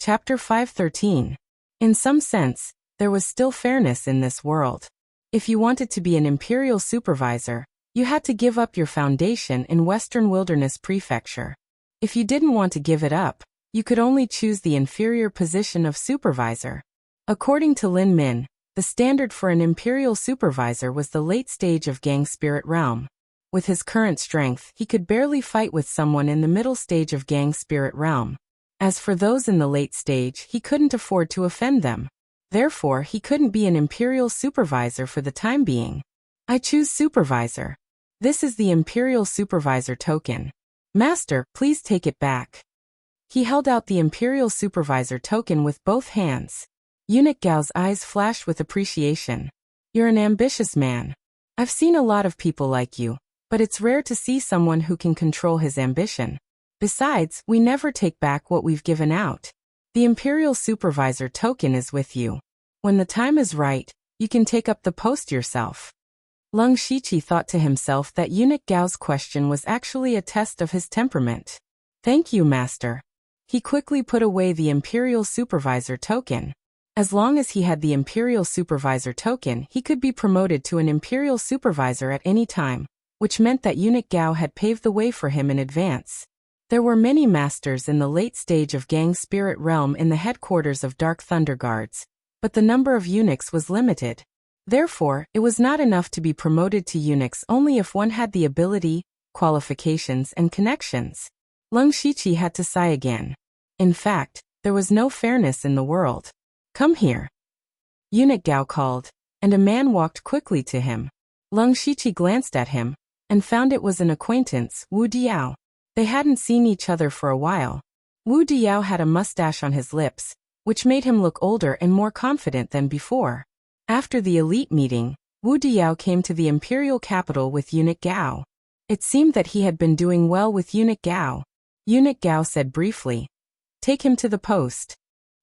Chapter 513. In some sense, there was still fairness in this world. If you wanted to be an imperial supervisor, you had to give up your foundation in Western Wilderness Prefecture. If you didn't want to give it up, you could only choose the inferior position of supervisor. According to Lin Min, the standard for an imperial supervisor was the late stage of gang spirit realm. With his current strength, he could barely fight with someone in the middle stage of gang spirit realm. As for those in the late stage, he couldn't afford to offend them. Therefore, he couldn't be an imperial supervisor for the time being. I choose supervisor. This is the imperial supervisor token. Master, please take it back. He held out the imperial supervisor token with both hands. Eunuch Gao's eyes flashed with appreciation. You're an ambitious man. I've seen a lot of people like you, but it's rare to see someone who can control his ambition. Besides, we never take back what we've given out. The imperial supervisor token is with you. When the time is right, you can take up the post yourself. Lung Shiqi thought to himself that Eunuch Gao's question was actually a test of his temperament. Thank you, master. He quickly put away the imperial supervisor token. As long as he had the imperial supervisor token, he could be promoted to an imperial supervisor at any time, which meant that Eunuch Gao had paved the way for him in advance. There were many masters in the late stage of gang spirit realm in the headquarters of Dark Thunder Guards, but the number of eunuchs was limited. Therefore, it was not enough to be promoted to eunuchs only if one had the ability, qualifications, and connections. Lung Shiqi had to sigh again. In fact, there was no fairness in the world. Come here. Eunuch Gao called, and a man walked quickly to him. Lung Shiqi glanced at him, and found it was an acquaintance, Wu Diao. They hadn't seen each other for a while. Wu Diao had a mustache on his lips, which made him look older and more confident than before. After the elite meeting, Wu Diao came to the imperial capital with Eunuch Gao. It seemed that he had been doing well with Eunuch Gao. Eunuch Gao said briefly, "Take him to the post."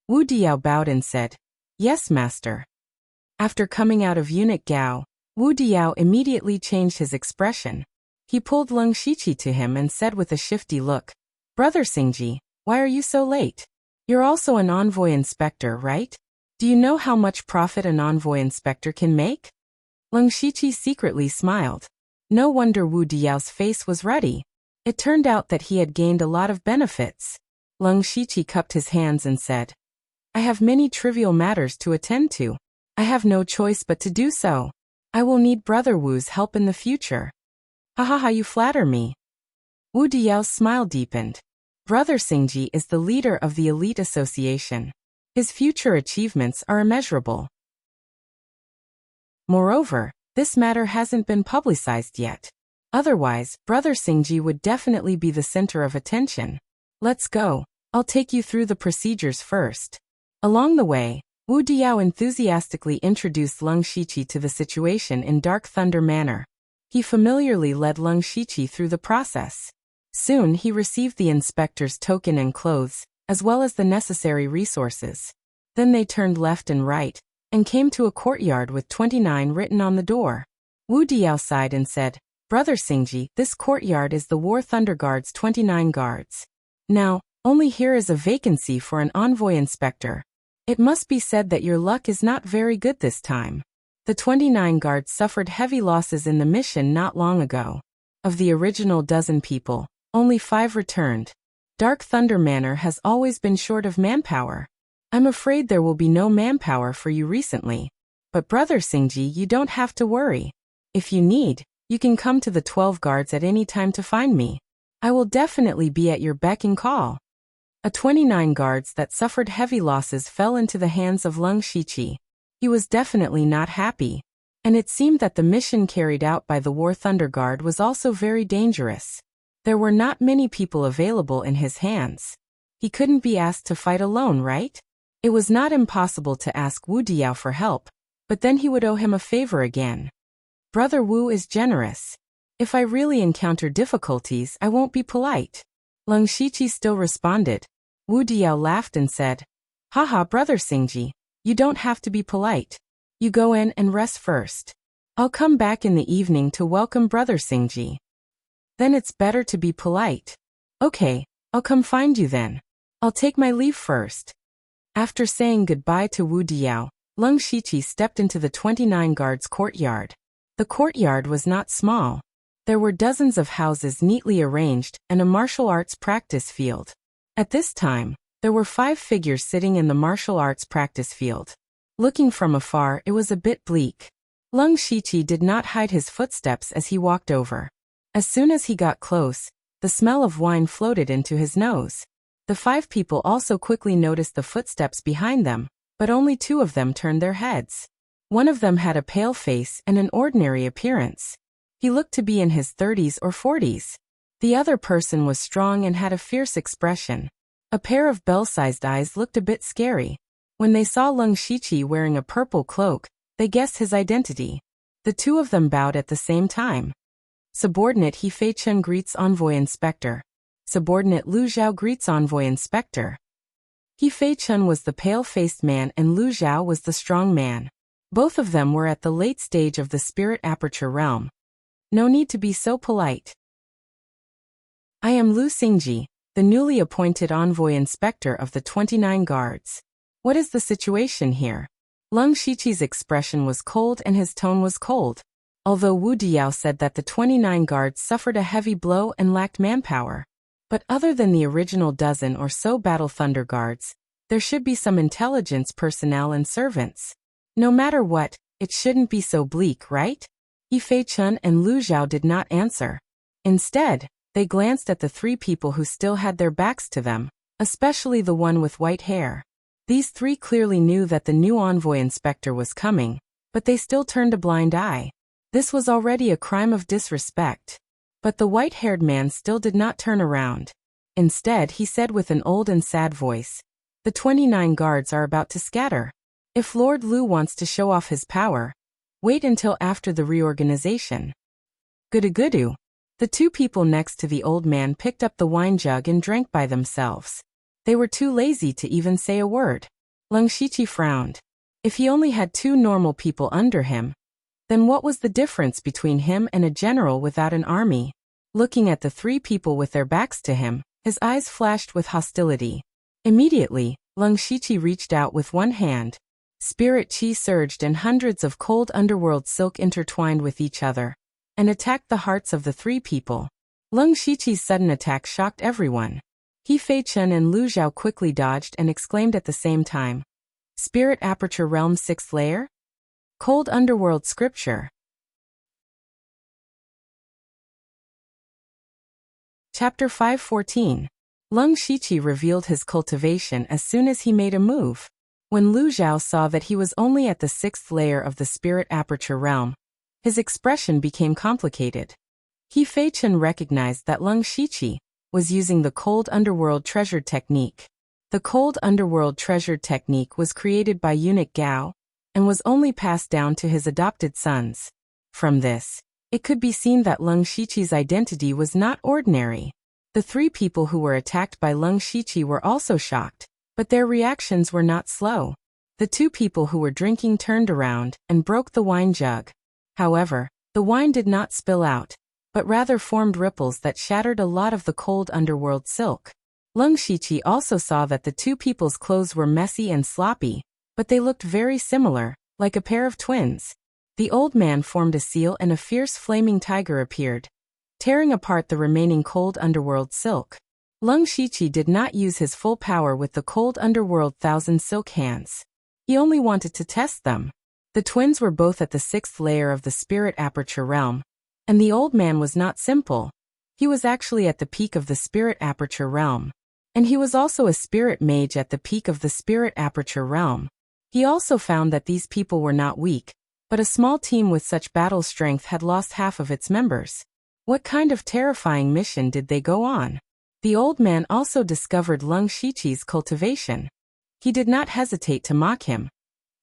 Wu Diao bowed and said, "Yes, master." After coming out of Eunuch Gao, Wu Diao immediately changed his expression. He pulled Lung Shiqi to him and said with a shifty look, "Brother Xingji, why are you so late? You're also an envoy inspector, right? Do you know how much profit an envoy inspector can make?" Lung Shiqi secretly smiled. No wonder Wu Diao's face was ruddy. It turned out that he had gained a lot of benefits. Lung Shiqi cupped his hands and said, "I have many trivial matters to attend to. I have no choice but to do so. I will need Brother Wu's help in the future." "Ha ha ha, you flatter me." Wu Diao's smile deepened. Brother Xingji is the leader of the elite association. His future achievements are immeasurable. Moreover, this matter hasn't been publicized yet. Otherwise, Brother Xingji would definitely be the center of attention. Let's go. I'll take you through the procedures first. Along the way, Wu Diao enthusiastically introduced Lung Shiqi to the situation in Dark Thunder manner. He familiarly led Lung Shiqi through the process. Soon he received the inspector's token and clothes, as well as the necessary resources. Then they turned left and right, and came to a courtyard with 29 written on the door. Wu Diao sighed and said, "Brother Xingji, this courtyard is the War Thunder Guard's 29 guards. Now, only here is a vacancy for an envoy inspector. It must be said that your luck is not very good this time. The 29 guards suffered heavy losses in the mission not long ago. Of the original dozen people, only 5 returned. Dark Thunder Manor has always been short of manpower. I'm afraid there will be no manpower for you recently. But Brother Xingji, you don't have to worry. If you need, you can come to the 12 guards at any time to find me. I will definitely be at your beck and call." 29 guards that suffered heavy losses fell into the hands of Lung Shiqi. He was definitely not happy. And it seemed that the mission carried out by the War Thunder Guard was also very dangerous. There were not many people available in his hands. He couldn't be asked to fight alone, right? It was not impossible to ask Wu Diao for help, but then he would owe him a favor again. Brother Wu is generous. If I really encounter difficulties, I won't be polite. Lung Shiqi still responded. Wu Diao laughed and said, "Haha, Brother Xingji, you don't have to be polite. You go in and rest first. I'll come back in the evening to welcome Brother Xingji. Then it's better to be polite. Okay, I'll come find you then. I'll take my leave first." After saying goodbye to Wu Diao, Leng Shiqi stepped into the 29 guards' courtyard. The courtyard was not small. There were dozens of houses neatly arranged and a martial arts practice field. At this time, there were 5 figures sitting in the martial arts practice field. Looking from afar, it was a bit bleak. Leng Shiqi did not hide his footsteps as he walked over. As soon as he got close, the smell of wine floated into his nose. The 5 people also quickly noticed the footsteps behind them, but only 2 of them turned their heads. One of them had a pale face and an ordinary appearance. He looked to be in his 30s or 40s. The other person was strong and had a fierce expression. A pair of bell-sized eyes looked a bit scary. When they saw Leng Shiqi wearing a purple cloak, they guessed his identity. The 2 of them bowed at the same time. Subordinate He Fei Chen greets Envoy Inspector. Subordinate Lu Zhao greets Envoy Inspector. He Fei Chen was the pale-faced man and Lu Zhao was the strong man. Both of them were at the late stage of the spirit aperture realm. No need to be so polite. I am Lu Xingji, the newly appointed Envoy Inspector of the 29 guards. What is the situation here? Leng Shiqi's expression was cold and his tone was cold. Although Wu Diao said that the 29 guards suffered a heavy blow and lacked manpower. But other than the original dozen or so Battle Thunder guards, there should be some intelligence personnel and servants. No matter what, it shouldn't be so bleak, right? He Fei Chen and Lu Zhao did not answer. Instead, they glanced at the 3 people who still had their backs to them, especially the one with white hair. These 3 clearly knew that the new envoy inspector was coming, but they still turned a blind eye. This was already a crime of disrespect. But the white-haired man still did not turn around. Instead, he said with an old and sad voice, "The 29 guards are about to scatter. If Lord Lu wants to show off his power, wait until after the reorganization." Gudu. The 2 people next to the old man picked up the wine jug and drank by themselves. They were too lazy to even say a word. Leng Shiqi frowned. If he only had 2 normal people under him, then what was the difference between him and a general without an army? Looking at the 3 people with their backs to him, his eyes flashed with hostility. Immediately, Leng Shiqi reached out with one hand. Spirit chi surged and hundreds of cold underworld silk intertwined with each other and attacked the hearts of the 3 people. Leng Shiqi's sudden attack shocked everyone. He Fei Chen and Lu Zhao quickly dodged and exclaimed at the same time, "Spirit Aperture Realm 6th Layer? Cold Underworld Scripture." Chapter 514. Leng Shiqi revealed his cultivation as soon as he made a move. When Lu Zhao saw that he was only at the 6th layer of the Spirit Aperture Realm, his expression became complicated. He Fei Chen recognized that Leng Shiqi was using the Cold Underworld Treasure Technique. The Cold Underworld Treasure Technique was created by eunuch Gao, and was only passed down to his adopted sons. From this, it could be seen that Leng Shiqi's identity was not ordinary. The 3 people who were attacked by Leng Shiqi were also shocked, but their reactions were not slow. The 2 people who were drinking turned around and broke the wine jug. However, the wine did not spill out, but rather formed ripples that shattered a lot of the cold underworld silk. Leng Shiqi also saw that the 2 people's clothes were messy and sloppy, but they looked very similar, like a pair of twins. The old man formed a seal and a fierce flaming tiger appeared, tearing apart the remaining cold underworld silk. Leng Shiqi did not use his full power with the cold underworld 1000 silk hands. He only wanted to test them. The twins were both at the 6th layer of the Spirit Aperture Realm, and the old man was not simple. He was actually at the peak of the Spirit Aperture Realm, and he was also a spirit mage at the peak of the Spirit Aperture Realm. He also found that these people were not weak, but a small team with such battle strength had lost half of its members. What kind of terrifying mission did they go on? The old man also discovered Leng Shiqi's cultivation. He did not hesitate to mock him.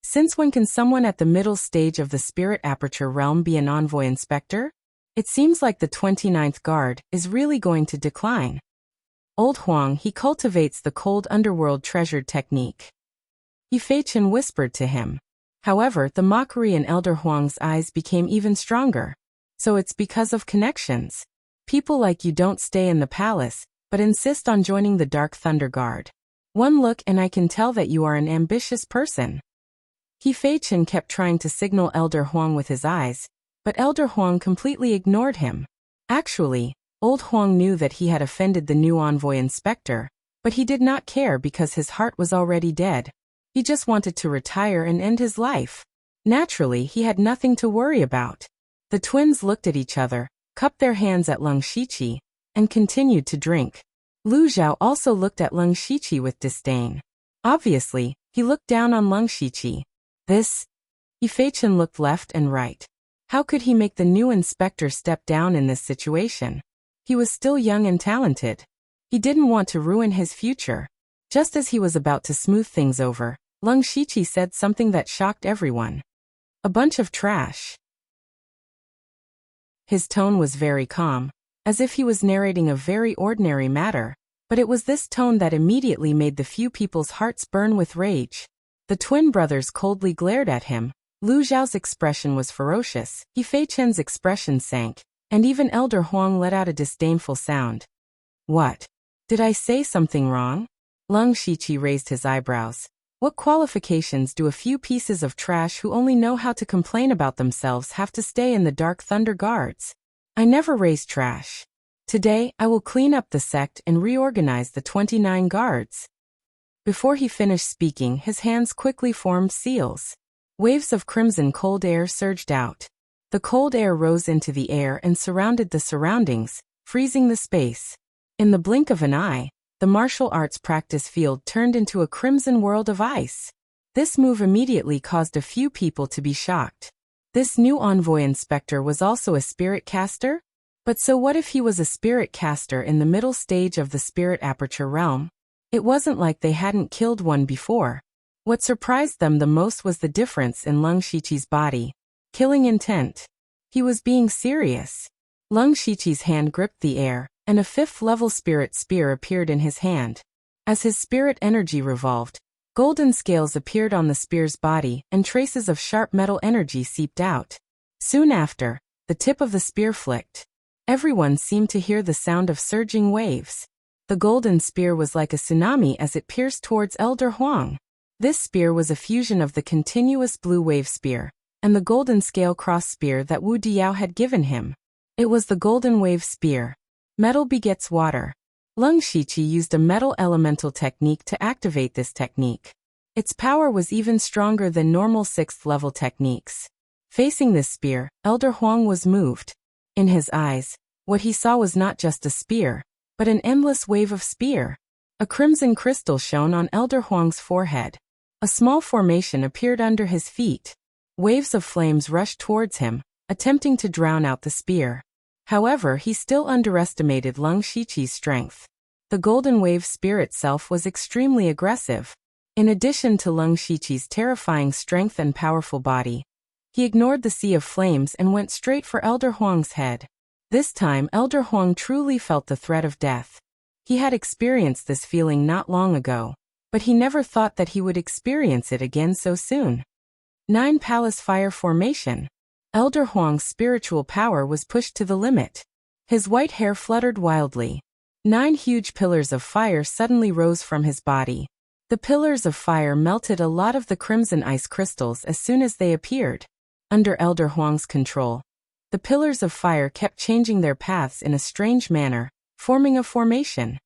Since when can someone at the middle stage of the Spirit Aperture Realm be an envoy inspector? It seems like the 29th guard is really going to decline. Old Huang, he cultivates the cold underworld treasure technique. He Fei Chen whispered to him. However, the mockery in Elder Huang's eyes became even stronger. So it's because of connections. People like you don't stay in the palace, but insist on joining the Dark Thunder Guard. One look and I can tell that you are an ambitious person. He Fei Chen kept trying to signal Elder Huang with his eyes, but Elder Huang completely ignored him. Actually, old Huang knew that he had offended the new envoy inspector, but he did not care because his heart was already dead. He just wanted to retire and end his life. Naturally, he had nothing to worry about. The twins looked at each other, cupped their hands at Leng Shiqi, and continued to drink. Lu Zhao also looked at Leng Shiqi with disdain. Obviously, he looked down on Leng Shiqi. He Fei Chen looked left and right. How could he make the new inspector step down in this situation? He was still young and talented. He didn't want to ruin his future. Just as he was about to smooth things over, Leng Shiqi said something that shocked everyone. A bunch of trash. His tone was very calm, as if he was narrating a very ordinary matter, but it was this tone that immediately made the few people's hearts burn with rage. The twin brothers coldly glared at him. Lu Zhao's expression was ferocious, He Fei Chen's expression sank, and even Elder Huang let out a disdainful sound. What? Did I say something wrong? Leng Shiqi raised his eyebrows. What qualifications do a few pieces of trash who only know how to complain about themselves have to stay in the Dark Thunder Guards? I never raise trash. Today, I will clean up the sect and reorganize the 29 guards. Before he finished speaking, his hands quickly formed seals. Waves of crimson cold air surged out. The cold air rose into the air and surrounded the surroundings, freezing the space. In the blink of an eye, the martial arts practice field turned into a crimson world of ice. This move immediately caused a few people to be shocked. This new envoy inspector was also a spirit caster? But so what if he was a spirit caster in the middle stage of the spirit aperture realm? It wasn't like they hadn't killed one before. What surprised them the most was the difference in Leng Shiqi's body. Killing intent. He was being serious. Leng Shiqi's hand gripped the air, and a 5th-level spirit spear appeared in his hand. As his spirit energy revolved, golden scales appeared on the spear's body and traces of sharp metal energy seeped out. Soon after, the tip of the spear flicked. Everyone seemed to hear the sound of surging waves. The golden spear was like a tsunami as it pierced towards Elder Huang. This spear was a fusion of the continuous blue wave spear and the golden scale cross spear that Wu Diao had given him. It was the golden wave spear. Metal begets water. Leng Shiqi used a metal elemental technique to activate this technique. Its power was even stronger than normal 6th-level techniques. Facing this spear, Elder Huang was moved. In his eyes, what he saw was not just a spear, but an endless wave of spear. A crimson crystal shone on Elder Huang's forehead. A small formation appeared under his feet. Waves of flames rushed towards him, attempting to drown out the spear. However, he still underestimated Leng Shiqi's strength. The golden wave spear itself was extremely aggressive. In addition to Leng Shiqi's terrifying strength and powerful body, he ignored the sea of flames and went straight for Elder Huang's head. This time, Elder Huang truly felt the threat of death. He had experienced this feeling not long ago, but he never thought that he would experience it again so soon. 9 Palace Fire Formation. Elder Huang's spiritual power was pushed to the limit. His white hair fluttered wildly. 9 huge pillars of fire suddenly rose from his body. The pillars of fire melted a lot of the crimson ice crystals as soon as they appeared. Under Elder Huang's control, the pillars of fire kept changing their paths in a strange manner, forming a formation.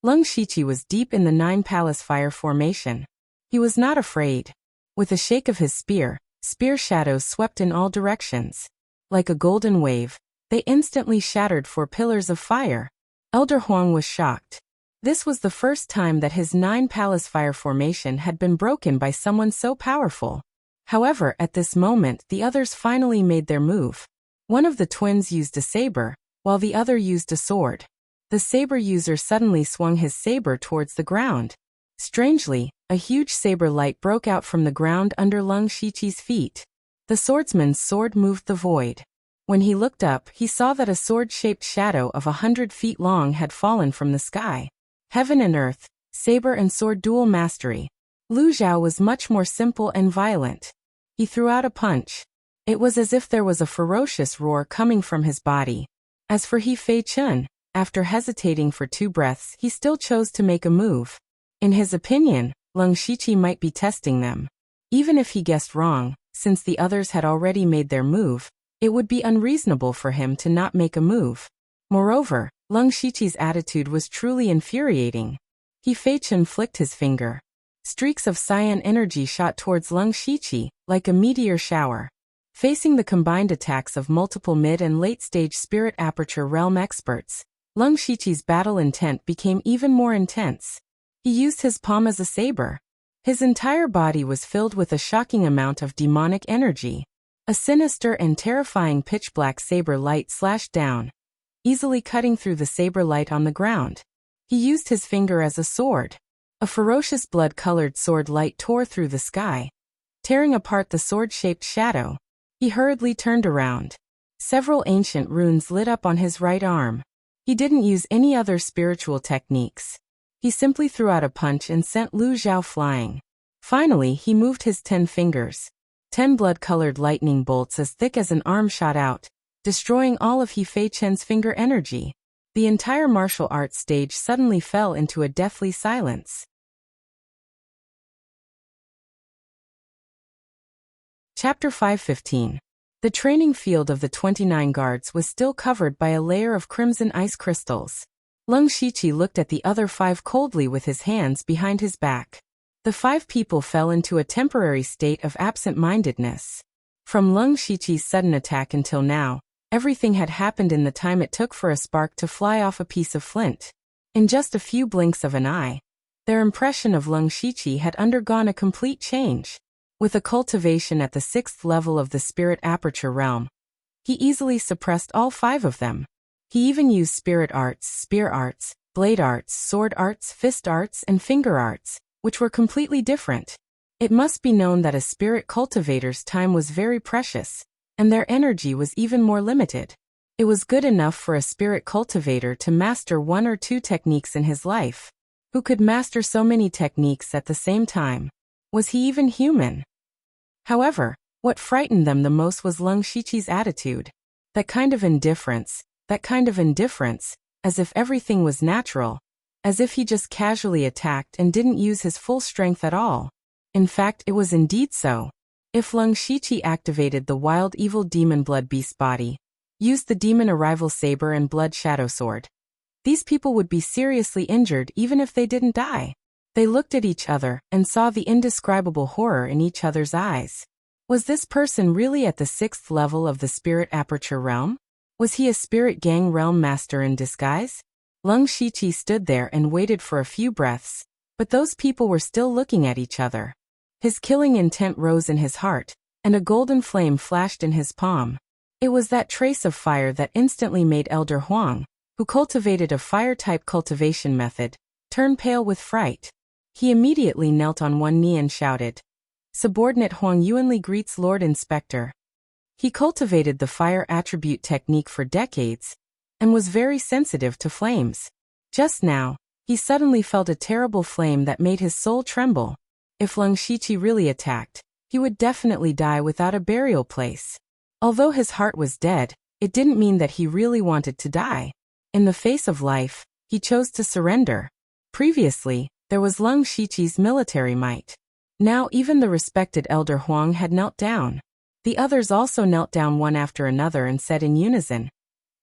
Leng Shiqi was deep in the 9 Palace Fire Formation. He was not afraid. With a shake of his spear shadows swept in all directions. Like a golden wave, they instantly shattered 4 pillars of fire. Elder Huang was shocked. This was the first time that his 9 Palace Fire Formation had been broken by someone so powerful. However, at this moment, the others finally made their move. One of the twins used a saber, while the other used a sword. The saber user suddenly swung his saber towards the ground. Strangely, a huge saber light broke out from the ground under Leng Shiqi's feet. The swordsman's sword moved the void. When he looked up, he saw that a sword-shaped shadow of 100 feet long had fallen from the sky. Heaven and earth, saber and sword dual mastery. Lu Zhao was much more simple and violent. He threw out a punch. It was as if there was a ferocious roar coming from his body. As for He Fei Chen, After hesitating for 2 breaths, he still chose to make a move. In his opinion, Leng Shiqi might be testing them. Even if he guessed wrong, since the others had already made their move, it would be unreasonable for him to not make a move. Moreover, Leng Shiqi's attitude was truly infuriating. He Fei-Chun flicked his finger. Streaks of cyan energy shot towards Leng Shiqi, like a meteor shower. Facing the combined attacks of multiple mid- and late-stage Spirit Aperture Realm experts, Leng Shiqi's battle intent became even more intense. He used his palm as a saber. His entire body was filled with a shocking amount of demonic energy. A sinister and terrifying pitch-black saber light slashed down, easily cutting through the saber light on the ground. He used his finger as a sword. A ferocious blood-colored sword light tore through the sky, tearing apart the sword-shaped shadow. He hurriedly turned around. Several ancient runes lit up on his right arm. He didn't use any other spiritual techniques. He simply threw out a punch and sent Lu Zhao flying. Finally, he moved his 10 fingers. 10 blood-colored lightning bolts as thick as an arm shot out, destroying all of He Fei-Chen's finger energy. The entire martial arts stage suddenly fell into a deathly silence. Chapter 5:15. The training field of the 29 guards was still covered by a layer of crimson ice crystals. Leng Shiqi looked at the other 5 coldly with his hands behind his back. The 5 people fell into a temporary state of absent-mindedness. From Leng Shiqi's sudden attack until now, everything had happened in the time it took for a spark to fly off a piece of flint. In just a few blinks of an eye, their impression of Leng Shiqi had undergone a complete change. With a cultivation at the 6th level of the Spirit Aperture Realm, he easily suppressed all 5 of them. He even used spirit arts, spear arts, blade arts, sword arts, fist arts, and finger arts, which were completely different. It must be known that a spirit cultivator's time was very precious, and their energy was even more limited. It was good enough for a spirit cultivator to master 1 or 2 techniques in his life. Who could master so many techniques at the same time? Was he even human? However, what frightened them the most was Leng Shiqi's attitude. That kind of indifference, as if everything was natural, as if he just casually attacked and didn't use his full strength at all. In fact, it was indeed so. If Leng Shiqi activated the wild evil demon blood beast body, used the demon arrival saber and blood shadow sword, these people would be seriously injured even if they didn't die. They looked at each other and saw the indescribable horror in each other's eyes. Was this person really at the 6th level of the Spirit Aperture Realm? Was he a Spirit Gang Realm Master in disguise? Leng Shiqi stood there and waited for a few breaths, but those people were still looking at each other. His killing intent rose in his heart, and a golden flame flashed in his palm. It was that trace of fire that instantly made Elder Huang, who cultivated a fire-type cultivation method, turn pale with fright. He immediately knelt on one knee and shouted, "Subordinate Huang Yuanli greets Lord Inspector." He cultivated the fire attribute technique for decades, and was very sensitive to flames. Just now, he suddenly felt a terrible flame that made his soul tremble. If Leng Shiqi really attacked, he would definitely die without a burial place. Although his heart was dead, it didn't mean that he really wanted to die. In the face of life, he chose to surrender. Previously, there was Leng Shiqi's military might. Now even the respected Elder Huang had knelt down. The others also knelt down one after another and said in unison,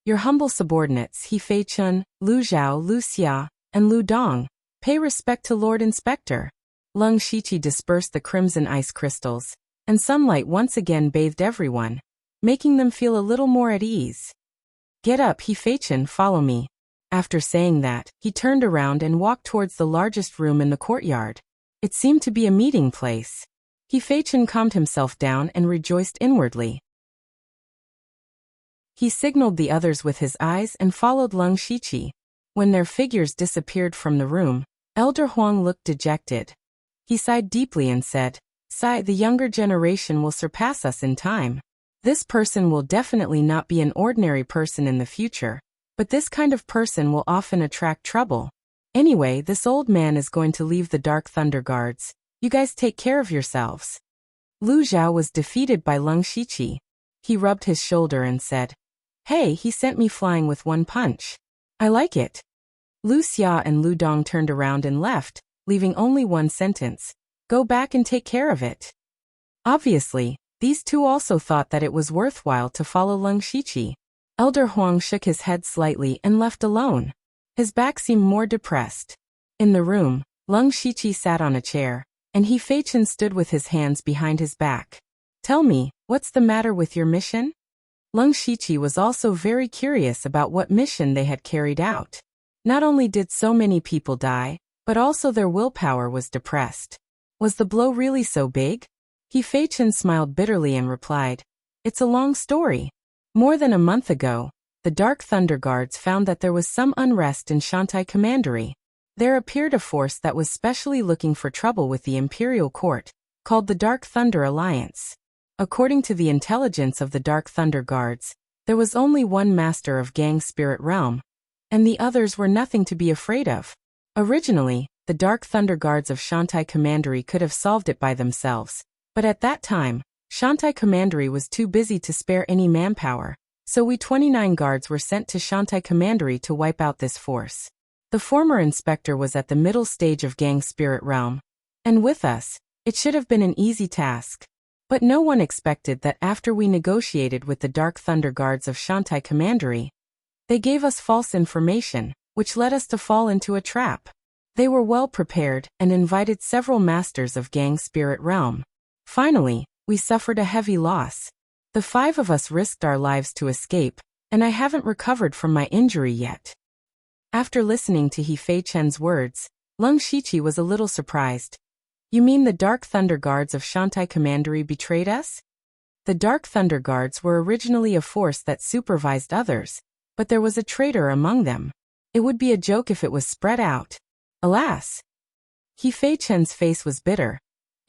"Your humble subordinates He Fei-Chun, Lu Zhao, Lu Xia, and Lu Dong, pay respect to Lord Inspector." Leng Shiqi dispersed the crimson ice crystals, and sunlight once again bathed everyone, making them feel a little more at ease. "Get up, He Fei-Chun, follow me." After saying that, he turned around and walked towards the largest room in the courtyard. It seemed to be a meeting place. He Fei-Chun calmed himself down and rejoiced inwardly. He signaled the others with his eyes and followed Leng Shiqi. When their figures disappeared from the room, Elder Huang looked dejected. He sighed deeply and said, The younger generation will surpass us in time. This person will definitely not be an ordinary person in the future, but this kind of person will often attract trouble. Anyway, this old man is going to leave the Dark Thunder Guards. You guys take care of yourselves." Lu Zhao was defeated by Leng Shiqi. He rubbed his shoulder and said, "Hey, he sent me flying with one punch." I like it. Lu Xia and Lu Dong turned around and left, leaving only one sentence. Go back and take care of it. Obviously, these two also thought that it was worthwhile to follow Leng Shiqi. Elder Huang shook his head slightly and left alone. His back seemed more depressed. In the room, Leng Shiqi sat on a chair, and He Feichen stood with his hands behind his back. Tell me, what's the matter with your mission? Leng Shiqi was also very curious about what mission they had carried out. Not only did so many people die, but also their willpower was depressed. Was the blow really so big? He Feichen smiled bitterly and replied, It's a long story. More than a month ago, the Dark Thunder Guards found that there was some unrest in Shantai Commandery. There appeared a force that was specially looking for trouble with the Imperial Court, called the Dark Thunder Alliance. According to the intelligence of the Dark Thunder Guards, there was only one master of Gang Spirit Realm, and the others were nothing to be afraid of. Originally, the Dark Thunder Guards of Shantai Commandery could have solved it by themselves, but at that time, Shantai Commandery was too busy to spare any manpower, so we 29 guards were sent to Shantai Commandery to wipe out this force. The former inspector was at the middle stage of Gang Spirit Realm, and with us, it should have been an easy task. But no one expected that after we negotiated with the Dark Thunder Guards of Shantai Commandery, they gave us false information, which led us to fall into a trap. They were well prepared and invited several masters of Gang Spirit Realm. Finally, we suffered a heavy loss. The 5 of us risked our lives to escape, and I haven't recovered from my injury yet. After listening to He Feichen's words, Leng Shiqi was a little surprised. You mean the Dark Thunder Guards of Shantai Commandery betrayed us? The Dark Thunder Guards were originally a force that supervised others, but there was a traitor among them. It would be a joke if it was spread out. Alas! He Feichen's face was bitter.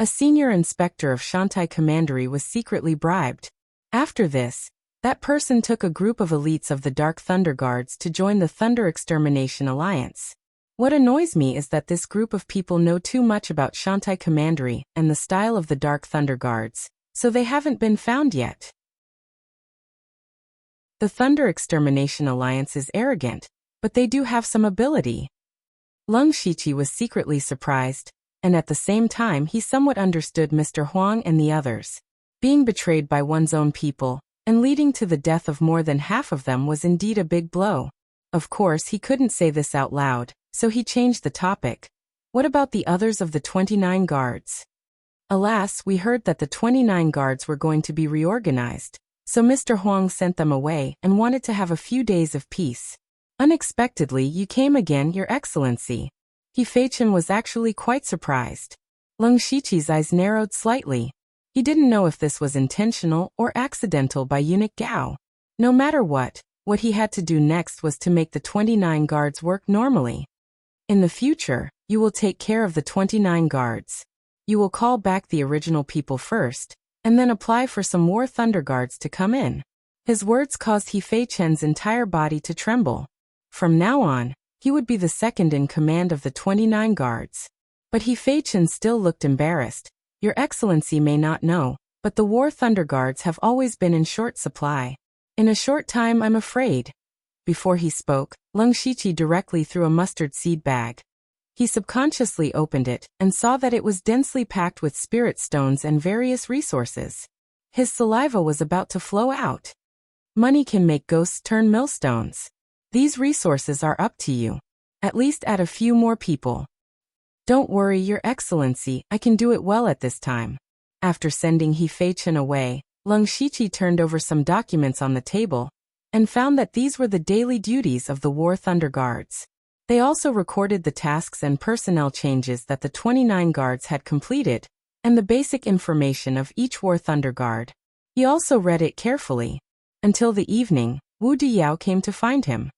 A senior inspector of Shantai Commandery was secretly bribed. After this, that person took a group of elites of the Dark Thunder Guards to join the Thunder Extermination Alliance. What annoys me is that this group of people know too much about Shantai Commandery and the style of the Dark Thunder Guards, so they haven't been found yet. The Thunder Extermination Alliance is arrogant, but they do have some ability. Leng Shiqi was secretly surprised, and at the same time he somewhat understood Mr. Huang and the others. Being betrayed by one's own people, and leading to the death of more than half of them was indeed a big blow. Of course he couldn't say this out loud, so he changed the topic. What about the others of the 29 guards? Alas, we heard that the 29 guards were going to be reorganized, so Mr. Huang sent them away and wanted to have a few days of peace. Unexpectedly you came again, Your Excellency. He Feichen was actually quite surprised. Leng Shiqi's eyes narrowed slightly. He didn't know if this was intentional or accidental by Eunuch Gao. No matter what he had to do next was to make the 29 guards work normally. In the future, you will take care of the 29 guards. You will call back the original people first, and then apply for some more Thunder Guards to come in. His words caused He Feichen's entire body to tremble. From now on, he would be the second in command of the 29 guards. But He Feichen still looked embarrassed. Your Excellency may not know, but the War Thunder Guards have always been in short supply. In a short time, I'm afraid. Before he spoke, Leng Shiqi directly threw a mustard seed bag. He subconsciously opened it and saw that it was densely packed with spirit stones and various resources. His saliva was about to flow out. Money can make ghosts turn millstones. These resources are up to you. At least add a few more people. Don't worry, Your Excellency, I can do it well at this time. After sending He Feichen away, Leng Shiqi turned over some documents on the table, and found that these were the daily duties of the War Thunder Guards. They also recorded the tasks and personnel changes that the 29 guards had completed, and the basic information of each War Thunder Guard. He also read it carefully. Until the evening, Wu Diyao came to find him.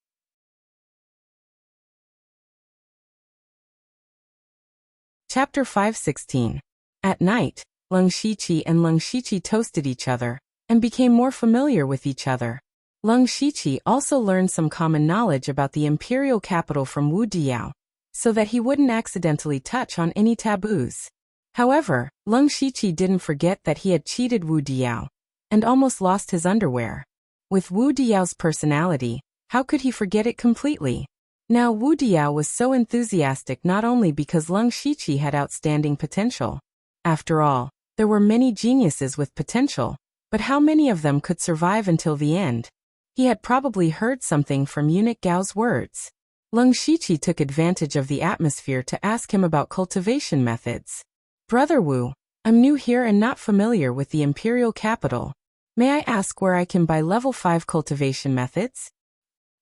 Chapter 516. At night, Leng Shiqi and Leng Shiqi toasted each other, and became more familiar with each other. Leng Shiqi also learned some common knowledge about the imperial capital from Wu Diyao, so that he wouldn't accidentally touch on any taboos. However, Leng Shiqi didn't forget that he had cheated Wu Diyao, and almost lost his underwear. With Wu Diao's personality, How could he forget it completely? Now Wu Diao was so enthusiastic not only because Leng Shiqi had outstanding potential. After all, there were many geniuses with potential, but how many of them could survive until the end? He had probably heard something from eunuch Gao's words. Leng Shiqi took advantage of the atmosphere to ask him about cultivation methods. Brother Wu, I'm new here and not familiar with the imperial capital. May I ask where I can buy level 5 cultivation methods?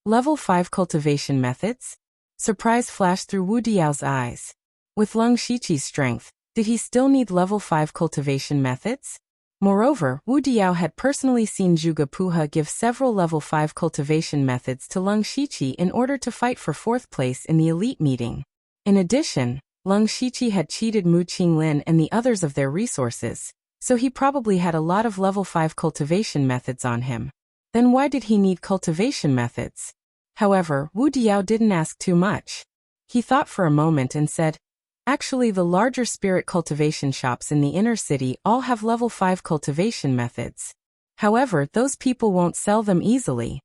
Level 5 cultivation methods? Surprise flashed through Wu Diao's eyes. With Leng Shiqi's strength, did he still need level 5 cultivation methods? Moreover, Wu Diao had personally seen Zhuge Puha give several level 5 cultivation methods to Leng Shiqi in order to fight for 4th place in the elite meeting. In addition, Leng Shiqi had cheated Mu Qinglin and the others of their resources, so he probably had a lot of level 5 cultivation methods on him. Then why did he need cultivation methods? However, Wu Diao didn't ask too much. He thought for a moment and said, actually, the larger spirit cultivation shops in the inner city all have level 5 cultivation methods. However, those people won't sell them easily.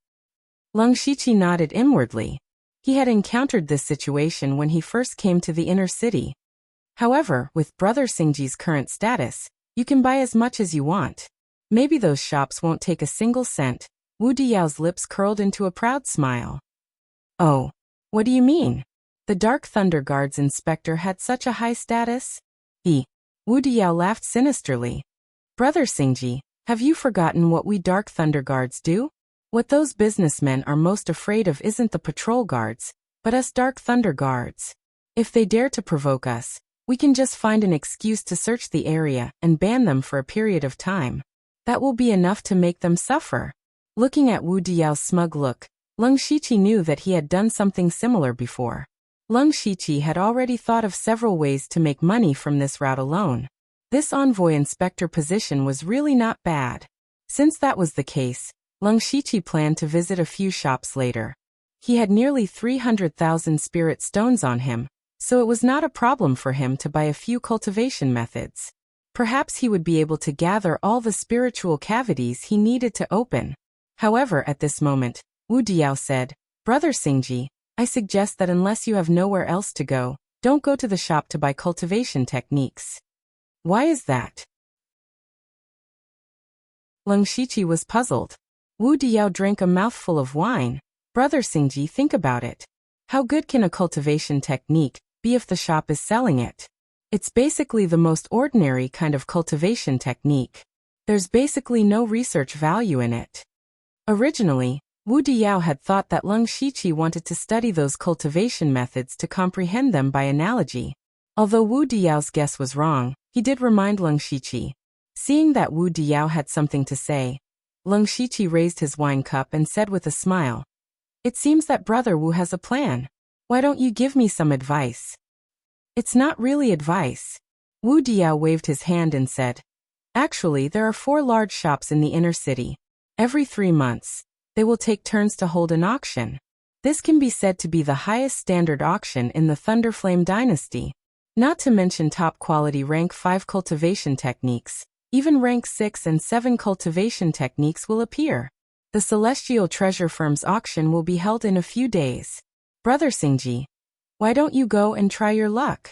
Leng Shiqi nodded inwardly. He had encountered this situation when he first came to the inner city. However, with Brother Xingji's current status, you can buy as much as you want. Maybe those shops won't take a single cent. Wu Diao's lips curled into a proud smile. Oh, what do you mean? The Dark Thunder Guard's inspector had such a high status? Wu Diao laughed sinisterly. Brother Xingji, have you forgotten what we Dark Thunder Guards do? What those businessmen are most afraid of isn't the patrol guards, but us Dark Thunder Guards. If they dare to provoke us, we can just find an excuse to search the area and ban them for a period of time. That will be enough to make them suffer. Looking at Wu Diao's smug look, Leng Shiqi knew that he had done something similar before. Leng Shiqi had already thought of several ways to make money from this route alone. This envoy inspector position was really not bad. Since that was the case, Leng Shiqi planned to visit a few shops later. He had nearly 300,000 spirit stones on him, so it was not a problem for him to buy a few cultivation methods. Perhaps he would be able to gather all the spiritual cavities he needed to open. However, at this moment, Wu Diao said, Brother Xingji, I suggest that unless you have nowhere else to go, don't go to the shop to buy cultivation techniques. Why is that? Leng Shiqi was puzzled. Wu Diao drank a mouthful of wine. Brother Xingji, think about it. How good can a cultivation technique be if the shop is selling it? It's basically the most ordinary kind of cultivation technique. There's basically no research value in it. Originally, Wu Diao had thought that Leng Shiqi wanted to study those cultivation methods to comprehend them by analogy. Although Wu Diao's guess was wrong, he did remind Leng Shiqi. Seeing that Wu Diao had something to say, Leng Shiqi raised his wine cup and said with a smile, It seems that Brother Wu has a plan. Why don't you give me some advice? It's not really advice. Wu Diao waved his hand and said, Actually, there are 4 large shops in the inner city. Every 3 months, they will take turns to hold an auction. This can be said to be the highest standard auction in the Thunderflame dynasty. Not to mention top-quality rank 5 cultivation techniques, even rank 6 and 7 cultivation techniques will appear. The Celestial Treasure Firm's auction will be held in a few days. Brother Xingji, why don't you go and try your luck?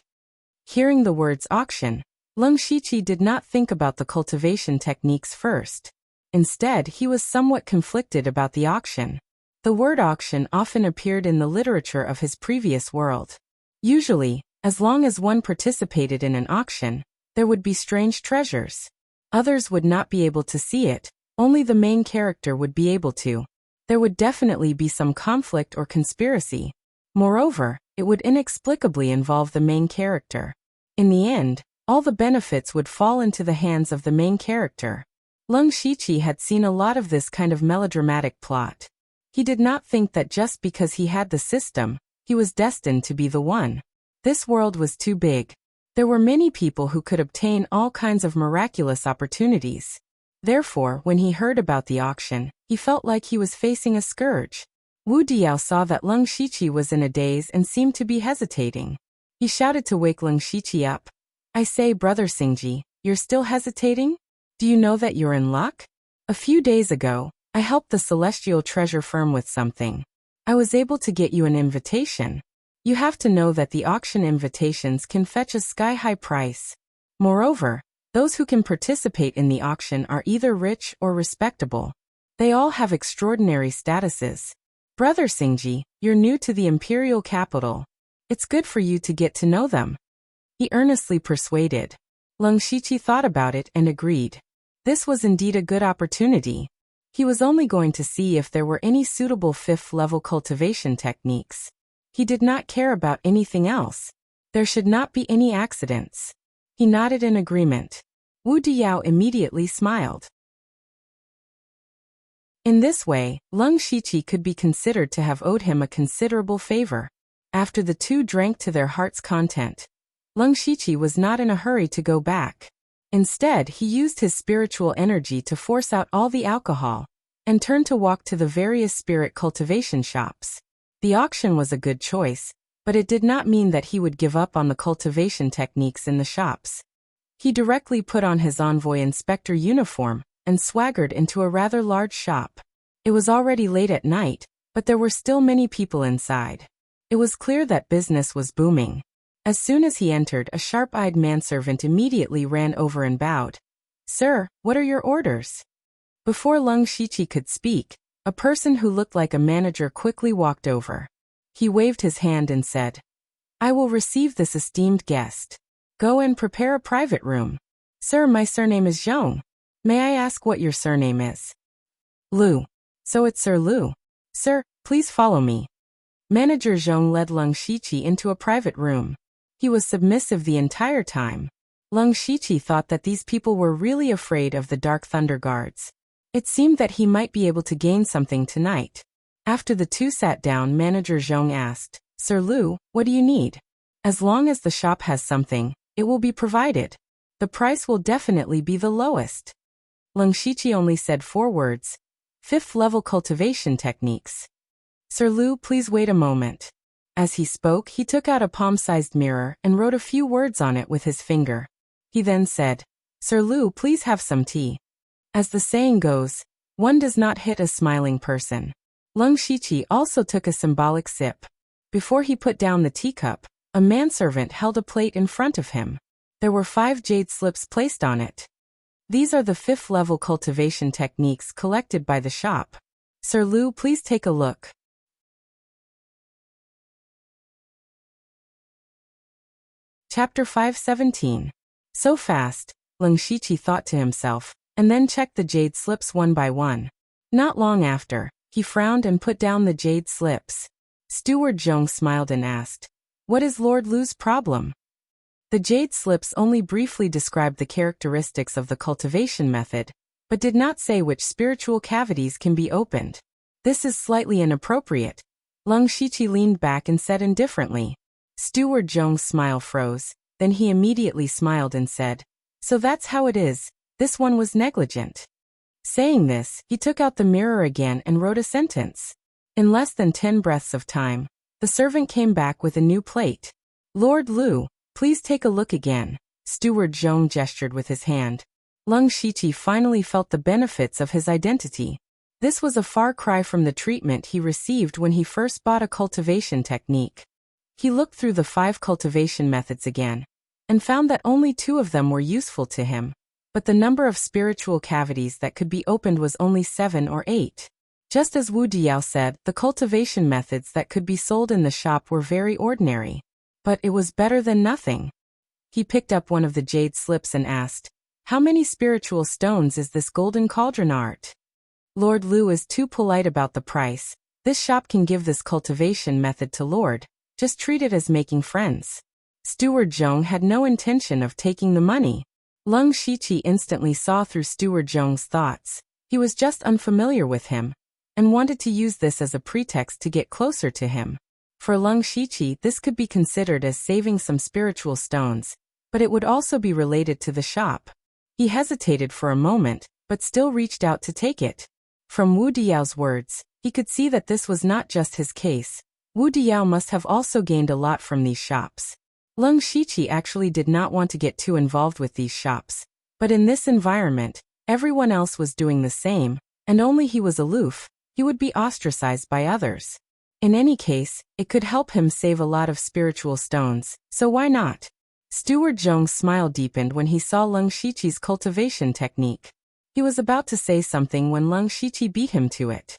Hearing the words auction, Leng Shiqi did not think about the cultivation techniques first. Instead, he was somewhat conflicted about the auction. The word auction often appeared in the literature of his previous world. Usually, as long as one participated in an auction, there would be strange treasures. Others would not be able to see it, only the main character would be able to. There would definitely be some conflict or conspiracy. Moreover, it would inexplicably involve the main character. In the end, all the benefits would fall into the hands of the main character. Leng Shiqi had seen a lot of this kind of melodramatic plot. He did not think that just because he had the system, he was destined to be the one. This world was too big. There were many people who could obtain all kinds of miraculous opportunities. Therefore, when he heard about the auction, he felt like he was facing a scourge. Wu Diao saw that Leng Shiqi was in a daze and seemed to be hesitating. He shouted to wake Leng Shiqi up. I say, Brother Xingji, you're still hesitating? Do you know that you're in luck? A few days ago, I helped the Celestial Treasure Firm with something. I was able to get you an invitation. You have to know that the auction invitations can fetch a sky-high price. Moreover, those who can participate in the auction are either rich or respectable. They all have extraordinary statuses. Brother Singji, you're new to the imperial capital. It's good for you to get to know them. He earnestly persuaded. Lung Shiqi thought about it and agreed. This was indeed a good opportunity. He was only going to see if there were any suitable fifth-level cultivation techniques. He did not care about anything else. There should not be any accidents. He nodded in agreement. Wu Diao immediately smiled. In this way, Lung Shiqi could be considered to have owed him a considerable favor. After the two drank to their heart's content, Lung Shiqi was not in a hurry to go back. Instead, he used his spiritual energy to force out all the alcohol, and turned to walk to the various spirit cultivation shops. The auction was a good choice, but it did not mean that he would give up on the cultivation techniques in the shops. He directly put on his envoy inspector uniform, and swaggered into a rather large shop. It was already late at night, but there were still many people inside. It was clear that business was booming. As soon as he entered, a sharp-eyed manservant immediately ran over and bowed. "Sir, what are your orders?" Before Lung Shiqi could speak, a person who looked like a manager quickly walked over. He waved his hand and said, "I will receive this esteemed guest. Go and prepare a private room." "Sir, my surname is Zhong. May I ask what your surname is?" "Lu." "So it's Sir Lu. Sir, please follow me." Manager Zhong led Lung Shiqi into a private room. He was submissive the entire time. Lung Shiqi thought that these people were really afraid of the Dark Thunder Guards. It seemed that he might be able to gain something tonight. After the two sat down, Manager Zhong asked, "Sir Lu, what do you need?" "As long as the shop has something, it will be provided. The price will definitely be the lowest." Lung Shiqi only said 4 words. "Fifth-level cultivation techniques." "Sir Lu, please wait a moment." As he spoke, he took out a palm-sized mirror and wrote a few words on it with his finger. He then said, "Sir Lu, please have some tea." As the saying goes, one does not hit a smiling person. Lung Shiqi also took a symbolic sip. Before he put down the teacup, a manservant held a plate in front of him. There were 5 jade slips placed on it. These are the 5th-level cultivation techniques collected by the shop. "Sir Lu, please take a look." Chapter 517. So fast, Lung Shiqi thought to himself, and then checked the jade slips one by one. Not long after, he frowned and put down the jade slips. Steward Zhong smiled and asked, "What is Lord Lu's problem?" The jade slips only briefly described the characteristics of the cultivation method, but did not say which spiritual cavities can be opened. "This is slightly inappropriate." Lung Shiqi leaned back and said indifferently. Steward Zhong's smile froze, then he immediately smiled and said, "So that's how it is. This one was negligent." Saying this, he took out the mirror again and wrote a sentence. In less than 10 breaths of time, the servant came back with a new plate. "Lord Lu, please take a look again." Steward Zhong gestured with his hand. Lung Shiqi finally felt the benefits of his identity. This was a far cry from the treatment he received when he first bought a cultivation technique. He looked through the 5 cultivation methods again, and found that only 2 of them were useful to him. But the number of spiritual cavities that could be opened was only 7 or 8. Just as Wu Diao said, the cultivation methods that could be sold in the shop were very ordinary. But it was better than nothing. He picked up one of the jade slips and asked, "How many spiritual stones is this golden cauldron art?" "Lord Lu is too polite about the price. This shop can give this cultivation method to Lord. Just treat it as making friends." Steward Zhong had no intention of taking the money. Lung Shiqi instantly saw through Steward Zhong's thoughts. He was just unfamiliar with him, and wanted to use this as a pretext to get closer to him. For Lung Shiqi, this could be considered as saving some spiritual stones, but it would also be related to the shop. He hesitated for a moment, but still reached out to take it. From Wu Diao's words, he could see that this was not just his case. Wu Diao must have also gained a lot from these shops. Lung Shiqi actually did not want to get too involved with these shops, but in this environment, everyone else was doing the same, and only he was aloof. He would be ostracized by others. In any case, it could help him save a lot of spiritual stones, so why not? Steward Zhong's smile deepened when he saw Leng Shiqi's cultivation technique. He was about to say something when Leng Shiqi beat him to it.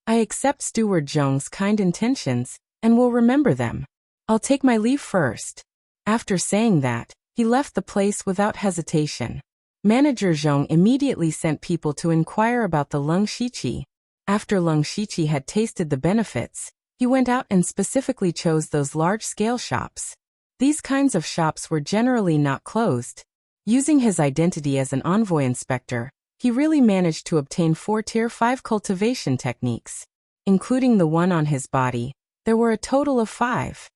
I accept Steward Zhong's kind intentions, and will remember them. I'll take my leave first. After saying that, he left the place without hesitation. Manager Zhong immediately sent people to inquire about the Leng Shiqi. After Leng Shiqi had tasted the benefits, he went out and specifically chose those large-scale shops. These kinds of shops were generally not closed. Using his identity as an envoy inspector, he really managed to obtain 4 Tier 5 cultivation techniques. Including the one on his body, there were a total of 5.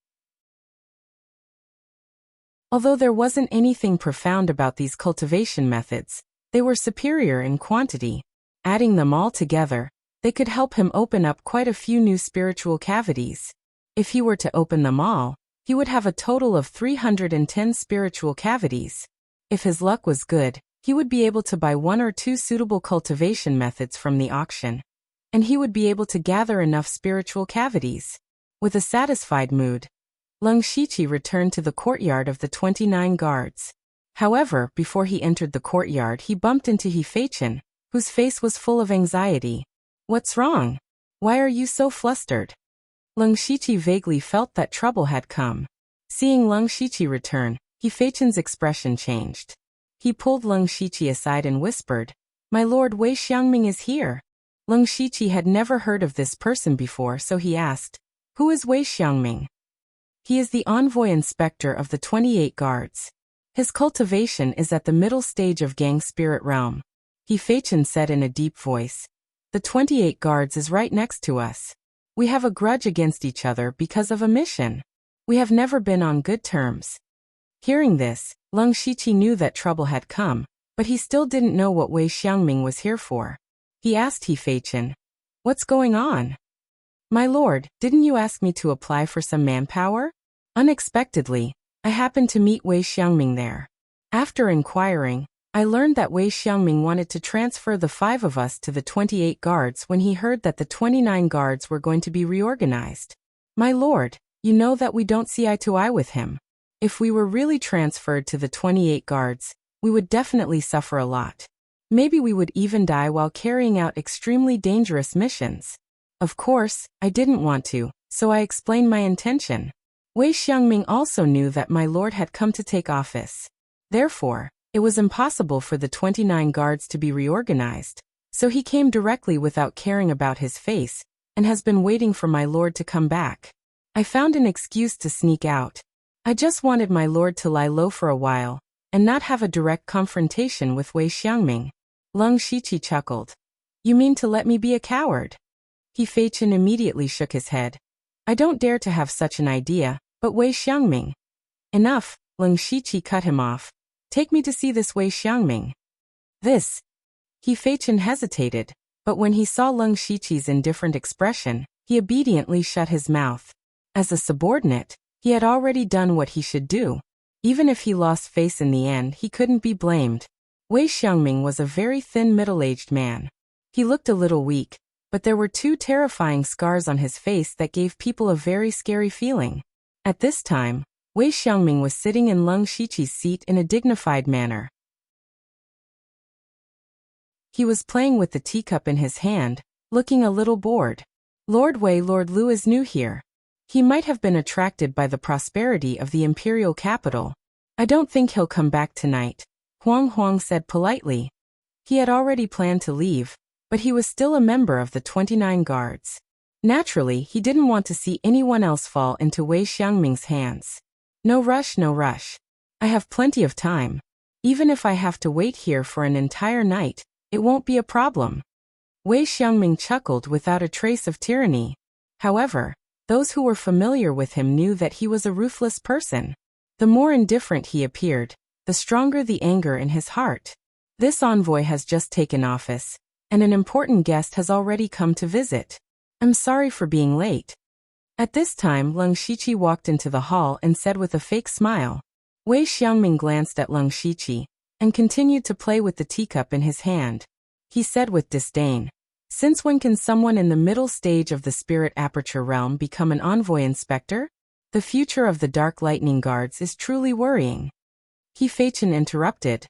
Although there wasn't anything profound about these cultivation methods, they were superior in quantity. Adding them all together, they could help him open up quite a few new spiritual cavities. If he were to open them all, he would have a total of 310 spiritual cavities. If his luck was good, he would be able to buy 1 or 2 suitable cultivation methods from the auction. And he would be able to gather enough spiritual cavities. With a satisfied mood, Leng Shiqi returned to the courtyard of the 29 guards. However, before he entered the courtyard, he bumped into He Feichen, whose face was full of anxiety. What's wrong? Why are you so flustered? Leng Shiqi vaguely felt that trouble had come. Seeing Leng Shiqi return, He Feichen's expression changed. He pulled Leng Shiqi aside and whispered, "My lord, Wei Xiangming is here." Leng Shiqi had never heard of this person before, so he asked, "Who is Wei Xiangming?" "He is the envoy inspector of the 28 guards. His cultivation is at the middle stage of Gang Spirit Realm." He Feichen said in a deep voice, "The 28 guards is right next to us. We have a grudge against each other because of a mission. We have never been on good terms." Hearing this, Leng Shiqi knew that trouble had come, but he still didn't know what Wei Xiangming was here for. He asked He Feichen, "What's going on?" "My lord, didn't you ask me to apply for some manpower?" Unexpectedly, I happened to meet Wei Xiangming there. After inquiring, I learned that Wei Xiangming wanted to transfer the 5 of us to the 28 guards when he heard that the 29 guards were going to be reorganized. My lord, you know that we don't see eye to eye with him. If we were really transferred to the 28 guards, we would definitely suffer a lot. Maybe we would even die while carrying out extremely dangerous missions. Of course, I didn't want to, so I explained my intention. Wei Xiangming also knew that my lord had come to take office. Therefore, it was impossible for the 29 guards to be reorganized, so he came directly without caring about his face, and has been waiting for my lord to come back. I found an excuse to sneak out. I just wanted my lord to lie low for a while, and not have a direct confrontation with Wei Xiangming. Leng Shiqi chuckled. You mean to let me be a coward? He Feichen immediately shook his head. I don't dare to have such an idea, but Wei Xiangming. Enough, Leng Shiqi cut him off. Take me to see this Wei Xiangming. This. He Feichen hesitated, but when he saw Leng Shiqi's indifferent expression, he obediently shut his mouth. As a subordinate, he had already done what he should do. Even if he lost face in the end, he couldn't be blamed. Wei Xiangming was a very thin middle-aged man. He looked a little weak, but there were 2 terrifying scars on his face that gave people a very scary feeling. At this time, Wei Xiangming was sitting in Leng Shiqi's seat in a dignified manner. He was playing with the teacup in his hand, looking a little bored. Lord Lu is new here. He might have been attracted by the prosperity of the imperial capital. I don't think he'll come back tonight, Huang said politely. He had already planned to leave, but he was still a member of the 29 guards. Naturally, he didn't want to see anyone else fall into Wei Xiangming's hands. No rush, no rush. I have plenty of time. Even if I have to wait here for an entire night, it won't be a problem. Wei Xiangming chuckled without a trace of tyranny. However, those who were familiar with him knew that he was a ruthless person. The more indifferent he appeared, the stronger the anger in his heart. This envoy has just taken office, and an important guest has already come to visit. I'm sorry for being late. At this time, Leng Shiqi walked into the hall and said with a fake smile. Wei Xiangming glanced at Leng Shiqi and continued to play with the teacup in his hand. He said with disdain, Since when can someone in the middle stage of the spirit aperture realm become an envoy inspector? The future of the Dark Lightning Guards is truly worrying. He Fei-Chen interrupted.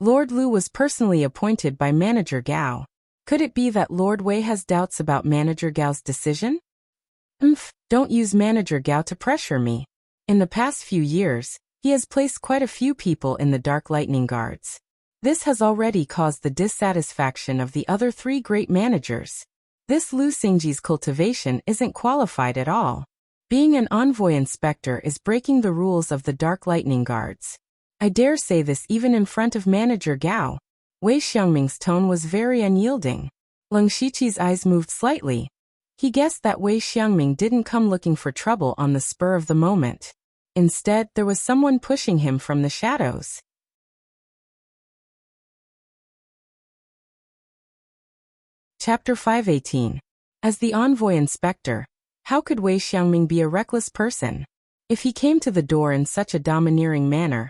Lord Lu was personally appointed by Manager Gao. Could it be that Lord Wei has doubts about Manager Gao's decision? Don't use Manager Gao to pressure me. In the past few years, he has placed quite a few people in the Dark Lightning Guards. This has already caused the dissatisfaction of the other 3 great managers. This Lu Xingji's cultivation isn't qualified at all. Being an envoy inspector is breaking the rules of the Dark Lightning Guards. I dare say this even in front of Manager Gao. Wei Xiangming's tone was very unyielding. Leng Shiqi's eyes moved slightly. He guessed that Wei Xiangming didn't come looking for trouble on the spur of the moment. Instead, there was someone pushing him from the shadows. Chapter 518. As the envoy inspector, how could Wei Xiangming be a reckless person? If he came to the door in such a domineering manner,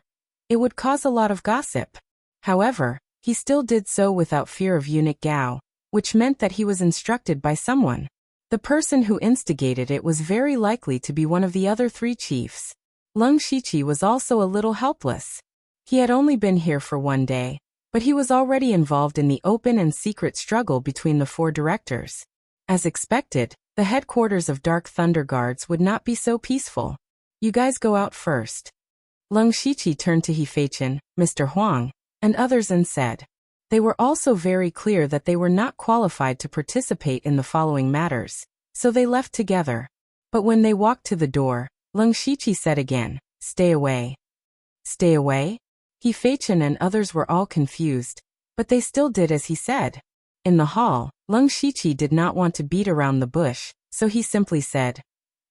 it would cause a lot of gossip. However, he still did so without fear of eunuch Gao, which meant that he was instructed by someone. The person who instigated it was very likely to be one of the other 3 chiefs. Leng Shiqi was also a little helpless. He had only been here for 1 day, but he was already involved in the open and secret struggle between the 4 directors. As expected, the headquarters of Dark Thunder Guards would not be so peaceful. You guys go out first. Leng Shiqi turned to He Fei-Chen, Mr. Huang, and others and said. They were also very clear that they were not qualified to participate in the following matters, so they left together. But when they walked to the door, Leng Shiqi said again, "Stay away." Stay away? He Fei-Chen and others were all confused, but they still did as he said. In the hall, Leng Shiqi did not want to beat around the bush, so he simply said,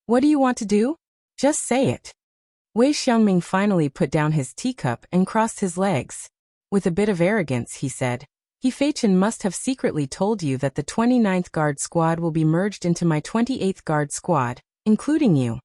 "What do you want to do? Just say it." Wei Xiangming finally put down his teacup and crossed his legs. With a bit of arrogance, he said, He Fei-Chen must have secretly told you that the 29th Guard Squad will be merged into my 28th Guard Squad, including you.